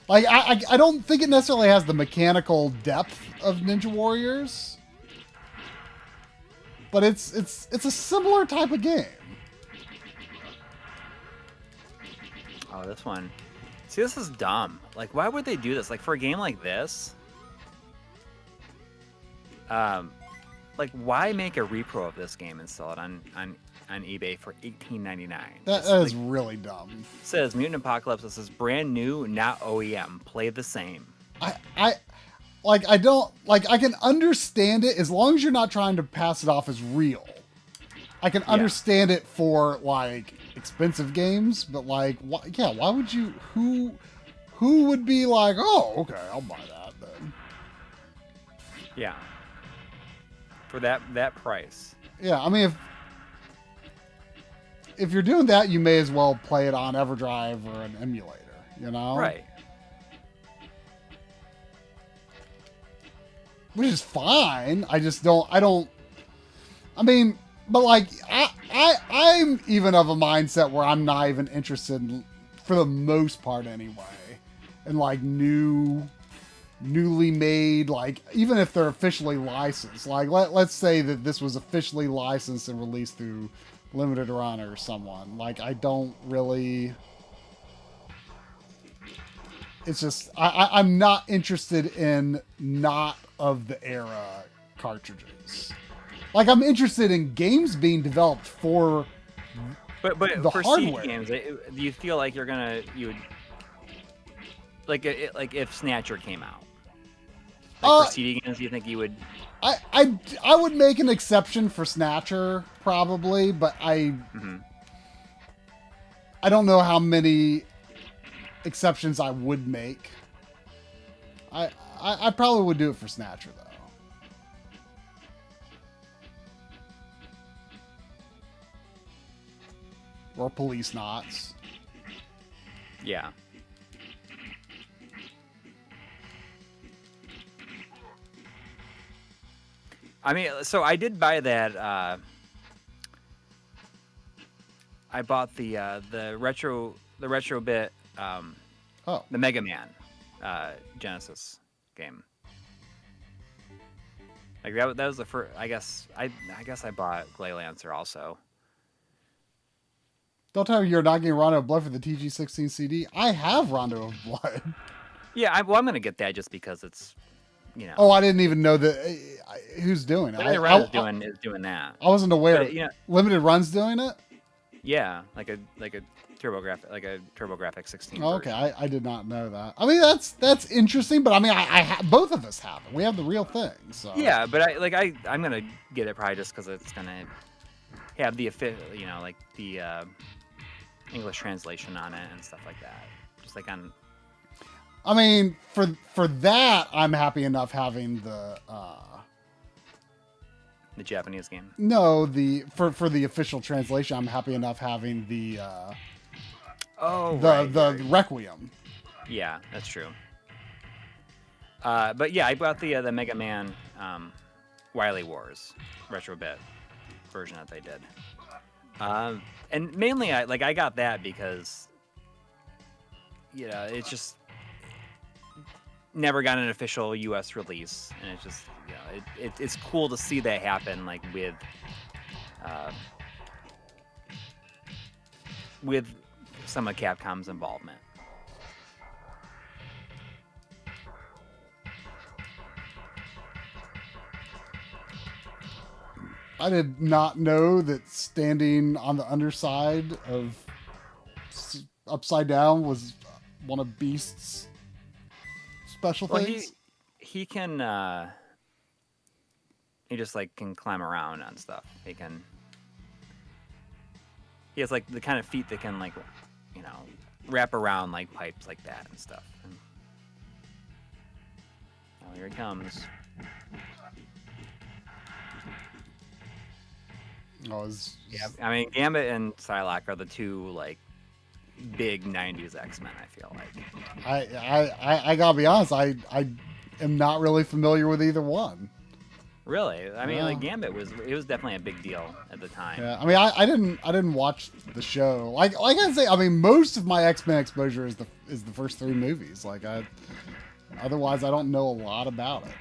Like, I don't think it necessarily has the mechanical depth of Ninja Warriors, but it's a similar type of game. Oh, this one. See, this is dumb. Like, why would they do this? Like, for a game like this, like, why make a repro of this game and sell it on eBay for $18.99? That is really dumb. It says Mutant Apocalypse. This is brand new, not OEM. Play the same. I can understand it as long as you're not trying to pass it off as real. I can understand it for like expensive games, but like, why would you? Who would be like, oh, okay, I'll buy that then? Yeah. For that price. Yeah, I mean, if you're doing that, you may as well play it on EverDrive or an emulator, you know? Right. Which is fine. I mean, but like, I'm even of a mindset where I'm not even interested in, for the most part anyway, in like newly made, like, even if they're officially licensed, like let's say that this was officially licensed and released through Limited Run or someone, like, I don't really, it's just I'm not interested in not of the era cartridges. Like, I'm interested in games being developed for But the for hardware. CD games, do you feel like you would like like if Snatcher came out? Like for CD games, do you think you would? I would make an exception for Snatcher probably, but Mm-hmm. I don't know how many exceptions I would make. I probably would do it for Snatcher though. Or Police Knots. Yeah. I mean, so I did buy that. I bought the retro bit, Oh, the Mega Man Genesis game. Like that was the first. I guess I bought Glaylancer also. don't tell me you're not getting Rondo of Blood for the TG16 CD. I have Rondo of Blood. Yeah, I'm gonna get that just because it's, you know. Oh, I didn't even know that. Who's doing it? Limited Run is doing that. I wasn't aware. But, you know, Limited Run's doing it. yeah, like a TurboGrafx 16. Oh, okay, I did not know that. I mean, that's interesting, but I mean, both of us have it. We have the real thing. So Yeah, but I'm gonna get it probably just because it's gonna have the like the English translation on it and stuff like that. Just like on. I mean, for that, I'm happy enough having the Japanese game. No, for the official translation, I'm happy enough having the the Requiem. Yeah, that's true. But yeah, I bought the Mega Man Wily Wars retro bit version that they did. And mainly I got that because it's just never got an official US release, and it's just it's cool to see that happen with some of Capcom's involvement. I did not know that standing on the underside of Upside Down was one of Beast's special things. He can he just can climb around on stuff. He has like the kind of feet that can wrap around like pipes like that and stuff. And, oh, here he comes. Yeah, I mean, Gambit and Psylocke are the two big '90s X-Men. I feel like. I gotta be honest. I am not really familiar with either one. Really, I mean, Gambit was definitely a big deal at the time. Yeah, I mean, I didn't watch the show. Like I say, I mean, most of my X-Men exposure is the first three movies. Otherwise, I don't know a lot about it.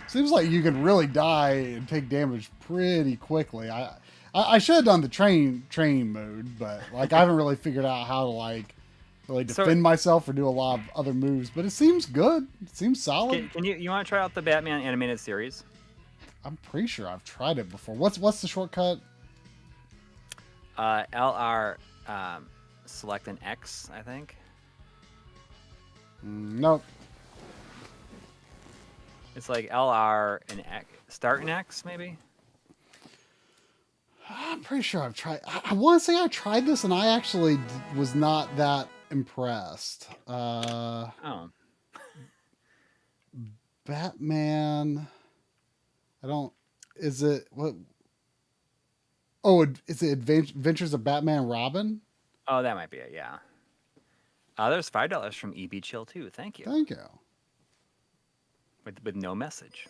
Seems like you can really die and take damage pretty quickly. I should have done the train mode, but I haven't really figured out how to really defend myself or do a lot of other moves. But it seems good. It seems solid. Can you want to try out the Batman animated series? I'm pretty sure I've tried it before. What's the shortcut? LR select an X, I think. Nope. It's like LR and X, start an X, maybe? I'm pretty sure I've tried. I want to say I tried this, and I actually was not that impressed. Oh. Batman. I don't. Is it what? Oh, is it Adventures of Batman and Robin? Oh, that might be it. Yeah. There's $5 from EB Chill too. Thank you. Thank you. With no message.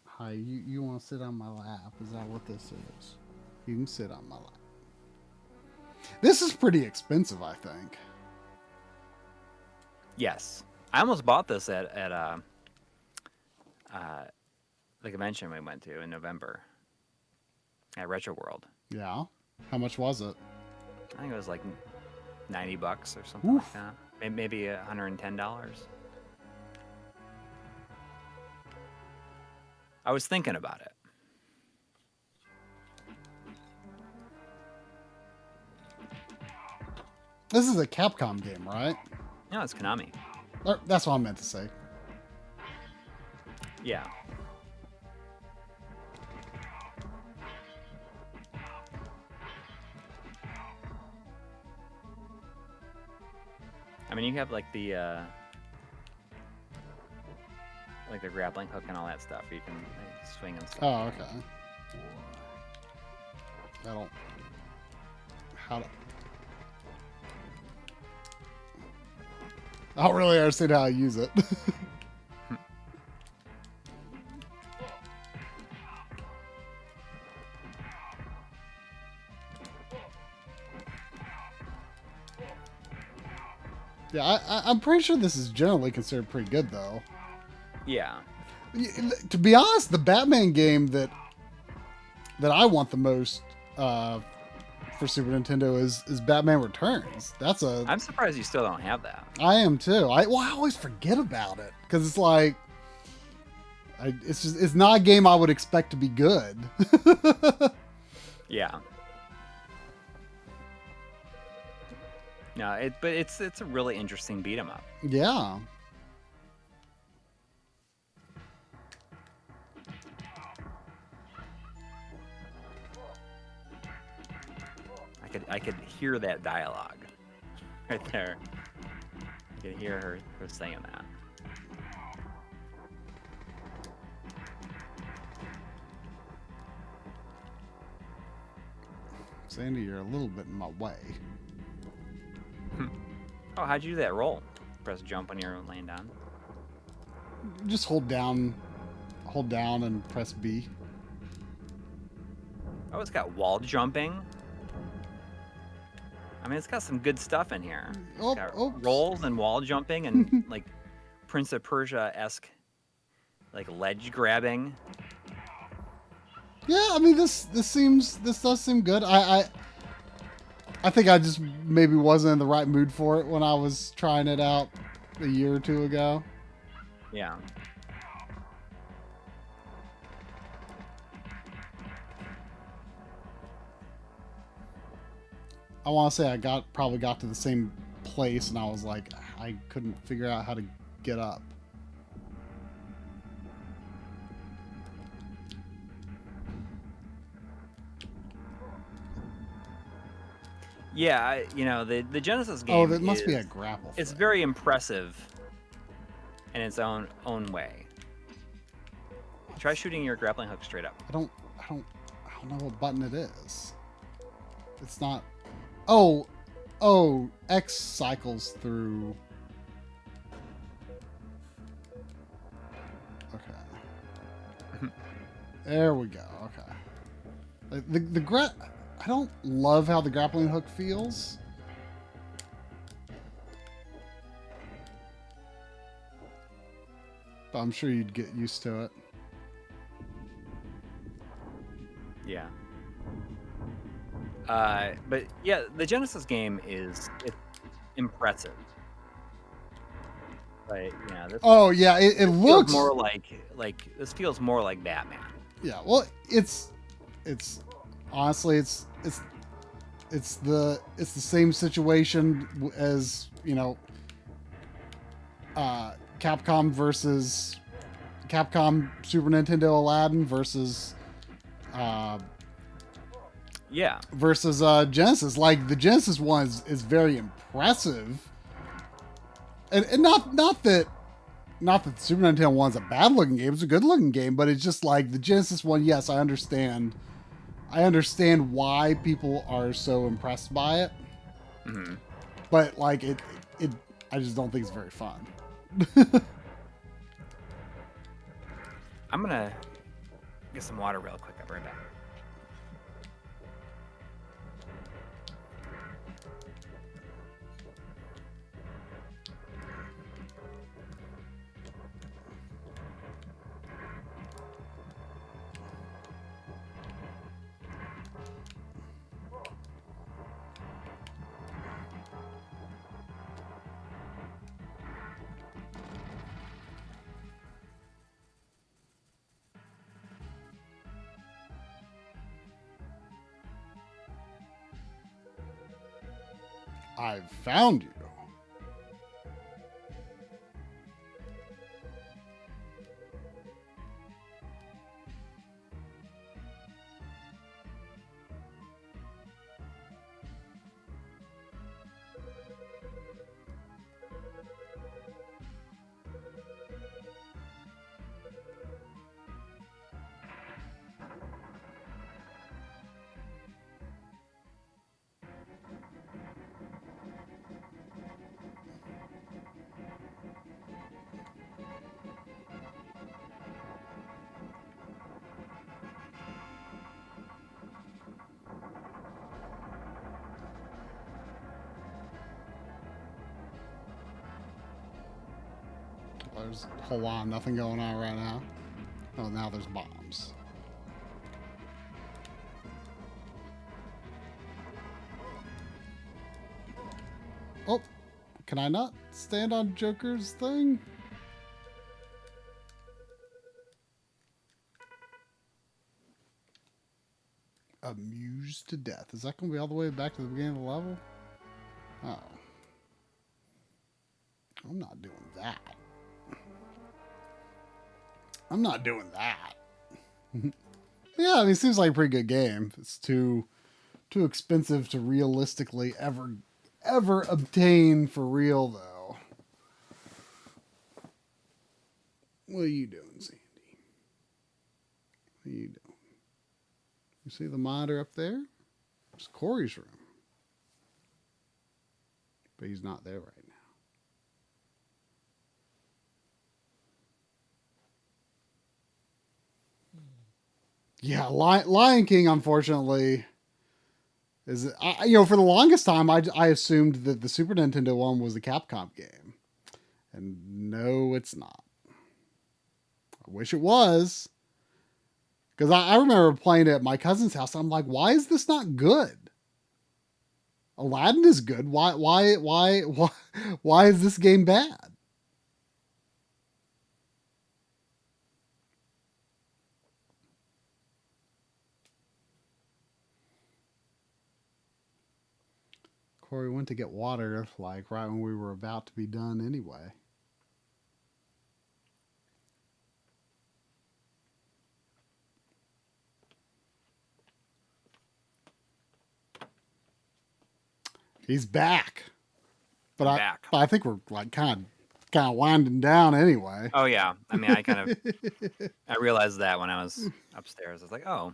Hi, you want to sit on my lap? Is that what this is? You can sit on my lap. This is pretty expensive, I think. Yes, I almost bought this at the convention we went to in November at Retro World. Yeah. How much was it? I think it was like $90 or something like that. Maybe $110. I was thinking about it. This is a Capcom game, right? No, it's Konami. That's what I meant to say. Yeah. I mean, you have like the grappling hook and all that stuff. You can like, swing and stuff. Oh, okay. I don't. How to. I don't really understand how I use it. Yeah, I'm pretty sure this is generally considered pretty good, though. Yeah. To be honest, the Batman game that I want the most for Super Nintendo is Batman Returns. I'm surprised you still don't have that. I am too. I always forget about it because it's like it's not a game I would expect to be good. Yeah. No, but it's a really interesting beat 'em up. Yeah. I could hear that dialogue right there. I could hear her saying that. Sandy, you're a little bit in my way. Oh, how'd you do that roll? Press jump when you're laying down. Just hold down and press B. Oh, it's got wall jumping. I mean, it's got some good stuff in here. It's got rolls and wall jumping and like Prince of Persia-esque like ledge grabbing. Yeah, I mean this does seem good. I think I just maybe wasn't in the right mood for it when I was trying it out a year or two ago. Yeah. I want to say I probably got to the same place and I was like, I couldn't figure out how to get up. Yeah, the Genesis game. Oh, that must be a grapple. It's thing. very impressive in its own way. Try shooting your grappling hook straight up. I don't know what button it is. It's not. Oh, X cycles through. Okay. There we go. Okay. I don't love how the grappling hook feels. But I'm sure you'd get used to it. Yeah. But yeah, the Genesis game it's impressive. But this Oh yeah, it looks more like this feels more like Batman. Yeah, well, it's honestly it's the same situation as Capcom versus Capcom Super Nintendo Aladdin versus Genesis. Like the Genesis one is very impressive, and not that the Super Nintendo one's a bad looking game. It's a good looking game, but it's just like the Genesis one. Yes, I understand why people are so impressed by it. Mm-hmm. But like it, I just don't think it's very fun. I'm gonna get some water real quick. I'll be right back. I've found you. Hold on, nothing going on right now. Oh, now there's bombs. Oh, can I not stand on Joker's thing? Amused to death. Is that going to be all the way back to the beginning of the level? Oh. I'm not doing that. I'm not doing that. Yeah, I mean, it seems like a pretty good game. It's too expensive to realistically ever obtain for real, though. What are you doing, Sandy? What are you doing? You see the monitor up there? It's Coury's room. But he's not there right now. Yeah, Lion King, unfortunately, is for the longest time I assumed that the Super Nintendo one was a Capcom game, and no, it's not. I wish it was, because I remember playing it at my cousin's house. I'm like, why is this not good? Aladdin is good. Why is this game bad? Coury went to get water, like, right when we were about to be done anyway. He's back. But I think we're, like, kind of winding down anyway. Oh, yeah. I mean, I realized that when I was upstairs. I was like, oh.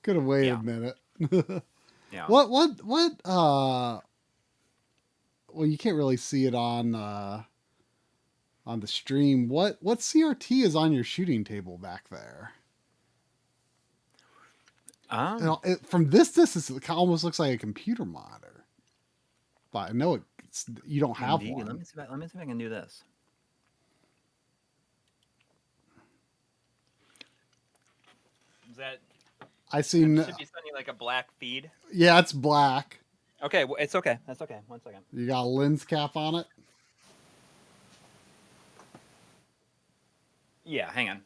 Could have waited a minute. Yeah. What well, you can't really see it on the stream. What CRT is on your shooting table back there? From this distance, it almost looks like a computer monitor. But I know you don't have one. Let me see if I can do this. Is that? I seen. It should be sending like a black feed. Yeah, it's black. Okay, well, it's okay. That's okay. 1 second. You got a lens cap on it? Yeah, hang on.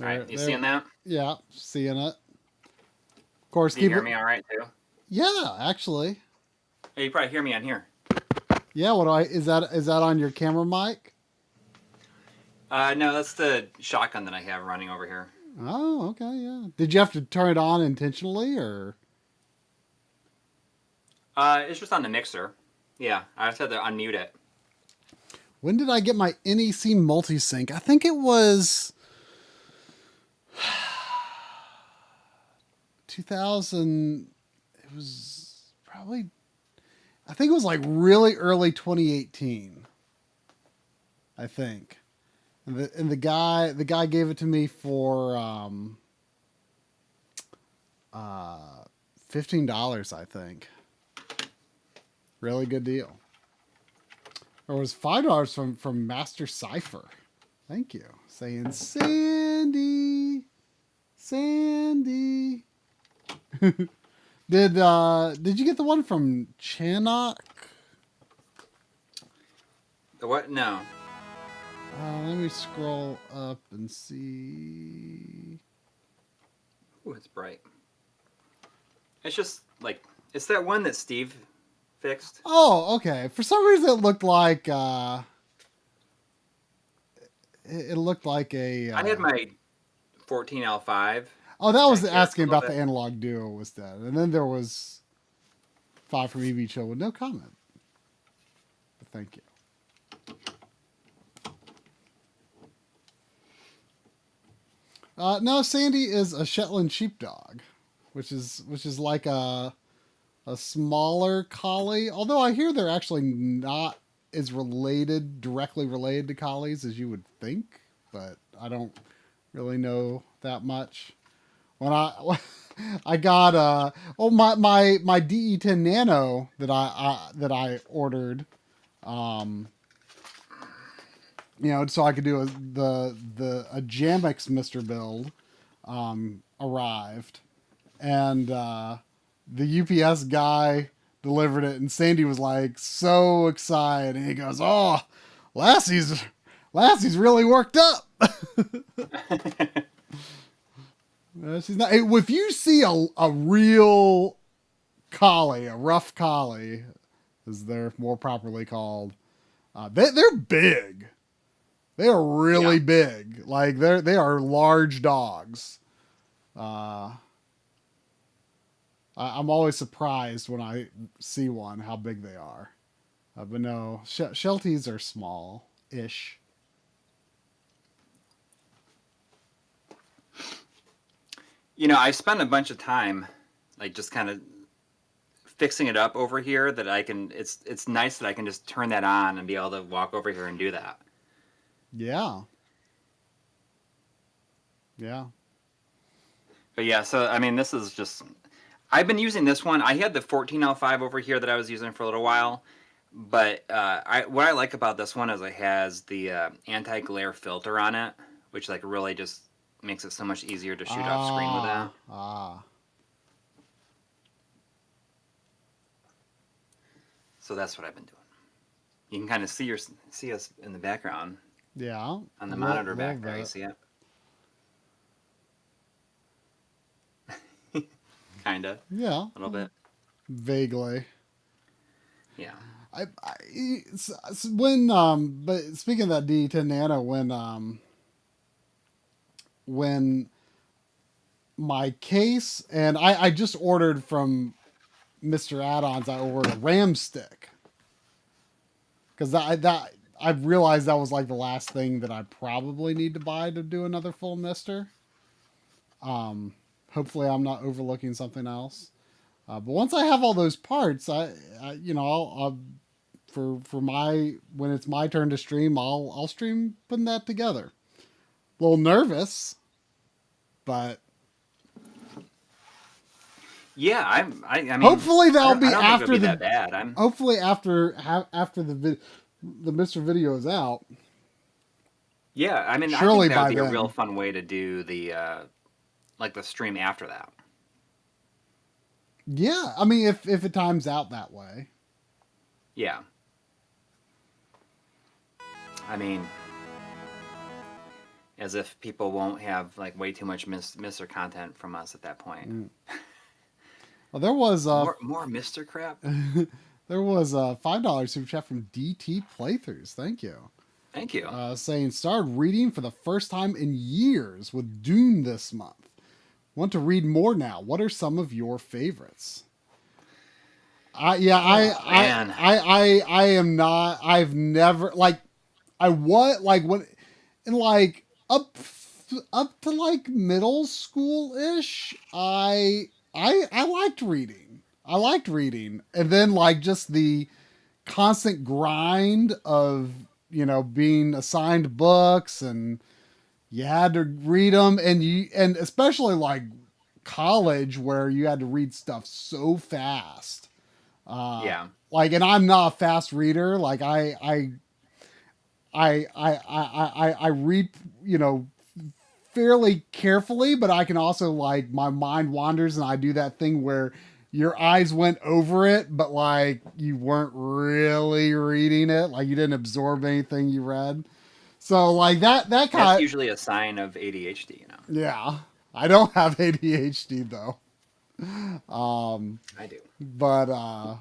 All right, you seeing that? Yeah, seeing it. Of course, you hear me all right too? Yeah, actually. Yeah, you probably hear me on here. Yeah, is that on your camera mic? No, that's the shotgun that I have running over here. Oh, okay, yeah. Did you have to turn it on intentionally, or? It's just on the mixer. Yeah, I just had to unmute it. When did I get my NEC multi-sync? I think it was 2000. It was probably, I think it was like really early 2018. I think. And the guy gave it to me for $15, I think. Really good deal. Or it was $5 from Master Cipher. Thank you. Saying Sandy. Sandy. Did you get the one from Chanok? The what? No. Let me scroll up and see. Ooh, it's bright. It's just like it's that one that Steve fixed. Oh, okay. For some reason, it looked like it looked like a. I had my 14L5. Oh, that was back here asking for a about little the analog duo was that, and then there was 5 from EV Chill with no comment. But thank you. No, Sandy is a Shetland sheepdog, which is like a smaller collie. Although I hear they're actually not as directly related to collies as you would think, but I don't really know that much. When I got my DE10 Nano that I ordered, so I could do a Jamix Mister build, arrived, and the UPS guy delivered it, and Sandy was like so excited, and he goes, "Oh, Lassie's really worked up." She's not. If you see a real collie, a rough collie, as they're more properly called, they're big. They are really big. Like they are large dogs. I'm always surprised when I see one how big they are. But no, Shelties are small-ish. I spent a bunch of time, like just kind of fixing it up over here. That I can. It's nice that I can just turn that on and be able to walk over here and do that. Yeah. Yeah. But yeah, so I mean, this is just. I've been using this one. I had the 14L5 over here that I was using for a little while, but what I like about this one is it has the anti-glare filter on it, which like really just makes it so much easier to shoot off screen with that. So that's what I've been doing. You can kind of see us in the background. Yeah. On the monitor back there, you see it? Kinda. Yeah. A little bit. Vaguely. Yeah. But speaking of that D10 Nano, when my case, and I just ordered from Mr. Add-ons, I ordered a RAM stick. Because I realized that was like the last thing that I probably need to buy to do another full mister. Hopefully I'm not overlooking something else. But once I have all those parts, I'll when it's my turn to stream, I'll stream putting that together. A little nervous, but yeah, I mean, hopefully that'll be after the that bad. Hopefully after the Mr. video is out. Yeah, I mean, surely I think that would be then. a real fun way to do the the stream after that. Yeah, I mean, if it times out that way. Yeah. I mean, as if people won't have like way too much Mister content from us at that point. Well, there was more Mister crap. There was a $5 super chat from DT Playthroughs. Thank you. Thank you. Saying started reading for the first time in years with Dune this month. Want to read more now. What are some of your favorites? I am not. I've never like. I was like when in like up to like middle school ish. I liked reading. And then like just the constant grind of being assigned books and you had to read them, and especially like college where you had to read stuff so fast. Yeah. Like, and I'm not a fast reader. Like I I read, you know, fairly carefully, but I can also like my mind wanders and I do that thing where your eyes went over it, but like you weren't really reading it, like you didn't absorb anything you read. So like that That's kind of, usually a sign of ADHD, you know. yeah. I don't have ADHD though. I do. But yeah,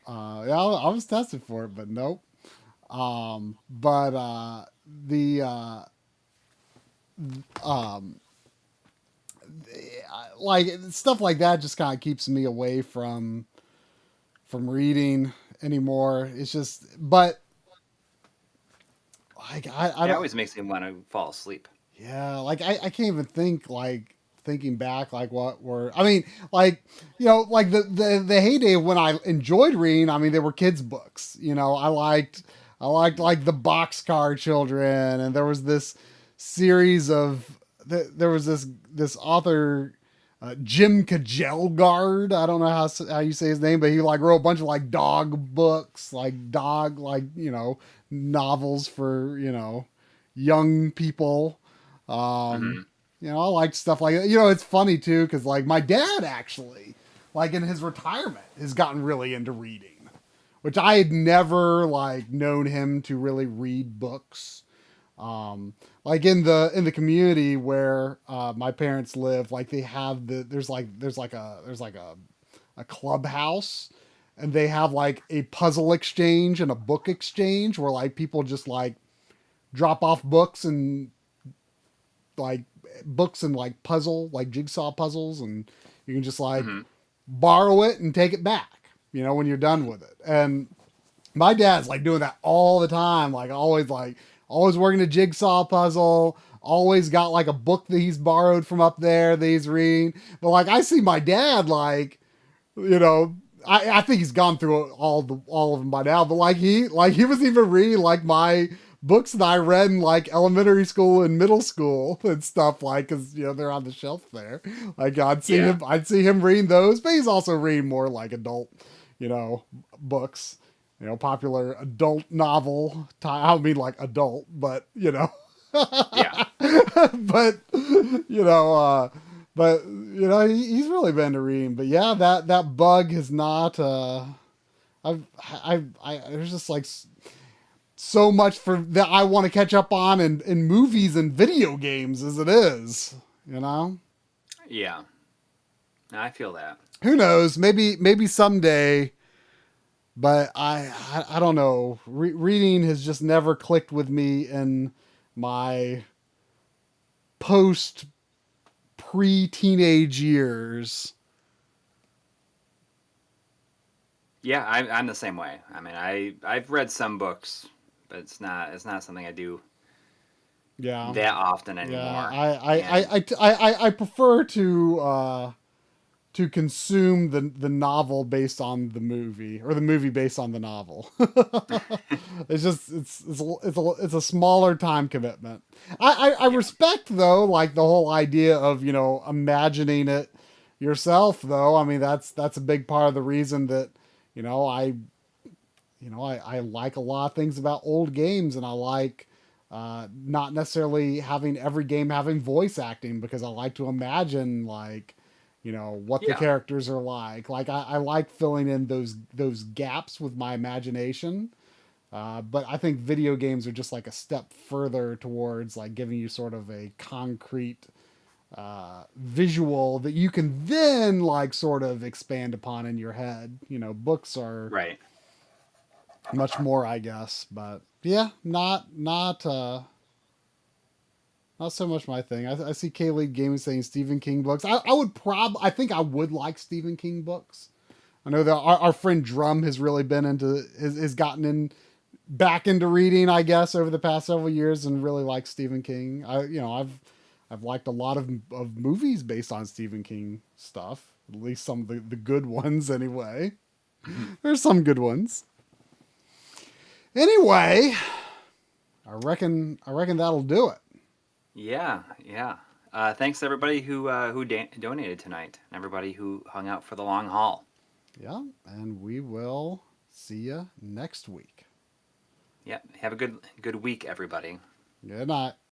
I was tested for it, but nope. But the um like stuff like that just kind of keeps me away from reading anymore. It's just, but like I It don't, always makes me want to fall asleep. yeah, like I can't even think like thinking back like what were, I mean, like, you know, like the heyday when I enjoyed reading, I mean, they were kids books, you know. I liked like the Boxcar Children, and there was this series of there was this author, Jim Kajelgard. I don't know how you say his name, but he like wrote a bunch of like dog books, like dog, like, you know, novels for, you know, young people. Um, Hmm. you know, I like stuff like that. You know, it's funny too because like my dad actually, like in his retirement, has gotten really into reading, which I had never like known him to really read books. Like in the community where my parents live, like they have there's like a clubhouse, and they have like a puzzle exchange and a book exchange where like people just like drop off like books and like puzzle like jigsaw puzzles, and you can just like Hmm. borrow it and take it back, you know, when you're done with it. And my dad's like doing that all the time, like always working a jigsaw puzzle, always got like a book that he's borrowed from up there that he's reading. But like I see my dad like, you know, I think he's gone through all of them by now, but like he was even reading like my books that I read in like elementary school and middle school and stuff, like, because, you know, they're on the shelf there. Like Yeah. I'd see him reading those, but he's also reading more like adult, you know, books, you know, popular adult novel. I don't mean like adult, but you know, Yeah. but you know, but you know, he's really been to reading. But yeah, that bug has not. There's just like so much for that I want to catch up on in movies and video games as it is. You know, Yeah. I feel that. who knows? Maybe someday. But I don't know. Reading has just never clicked with me in my post pre-teenage years. Yeah, I'm the same way. I mean, I've read some books, but it's not something I do Yeah, that often yeah. anymore. And I prefer to consume the novel based on the movie, or the movie based on the novel. It's just it's a smaller time commitment. I yeah, respect though like the whole idea of, you know, imagining it yourself though. I mean that's a big part of the reason that, you know, I like a lot of things about old games, and I like not necessarily having every game having voice acting, because I like to imagine like, you know, what the yeah, characters are like. Like I like filling in those gaps with my imagination. But I think video games are just like a step further towards like giving you sort of a concrete visual that you can then like sort of expand upon in your head. You know, books are right. much more, I guess. But yeah, not so much my thing. I see K-League Gaming saying Stephen King books. I think I would like Stephen King books. I know that our friend Drum has really been into has gotten in back into reading, I guess, over the past several years, and really likes Stephen King. I've liked a lot of movies based on Stephen King stuff. At least some of the good ones, anyway. There's some good ones. Anyway, I reckon that'll do it. Yeah, yeah. Thanks to everybody who donated tonight, and everybody who hung out for the long haul. Yeah, and we will see you next week. Yep. Have a good week, everybody. Good night.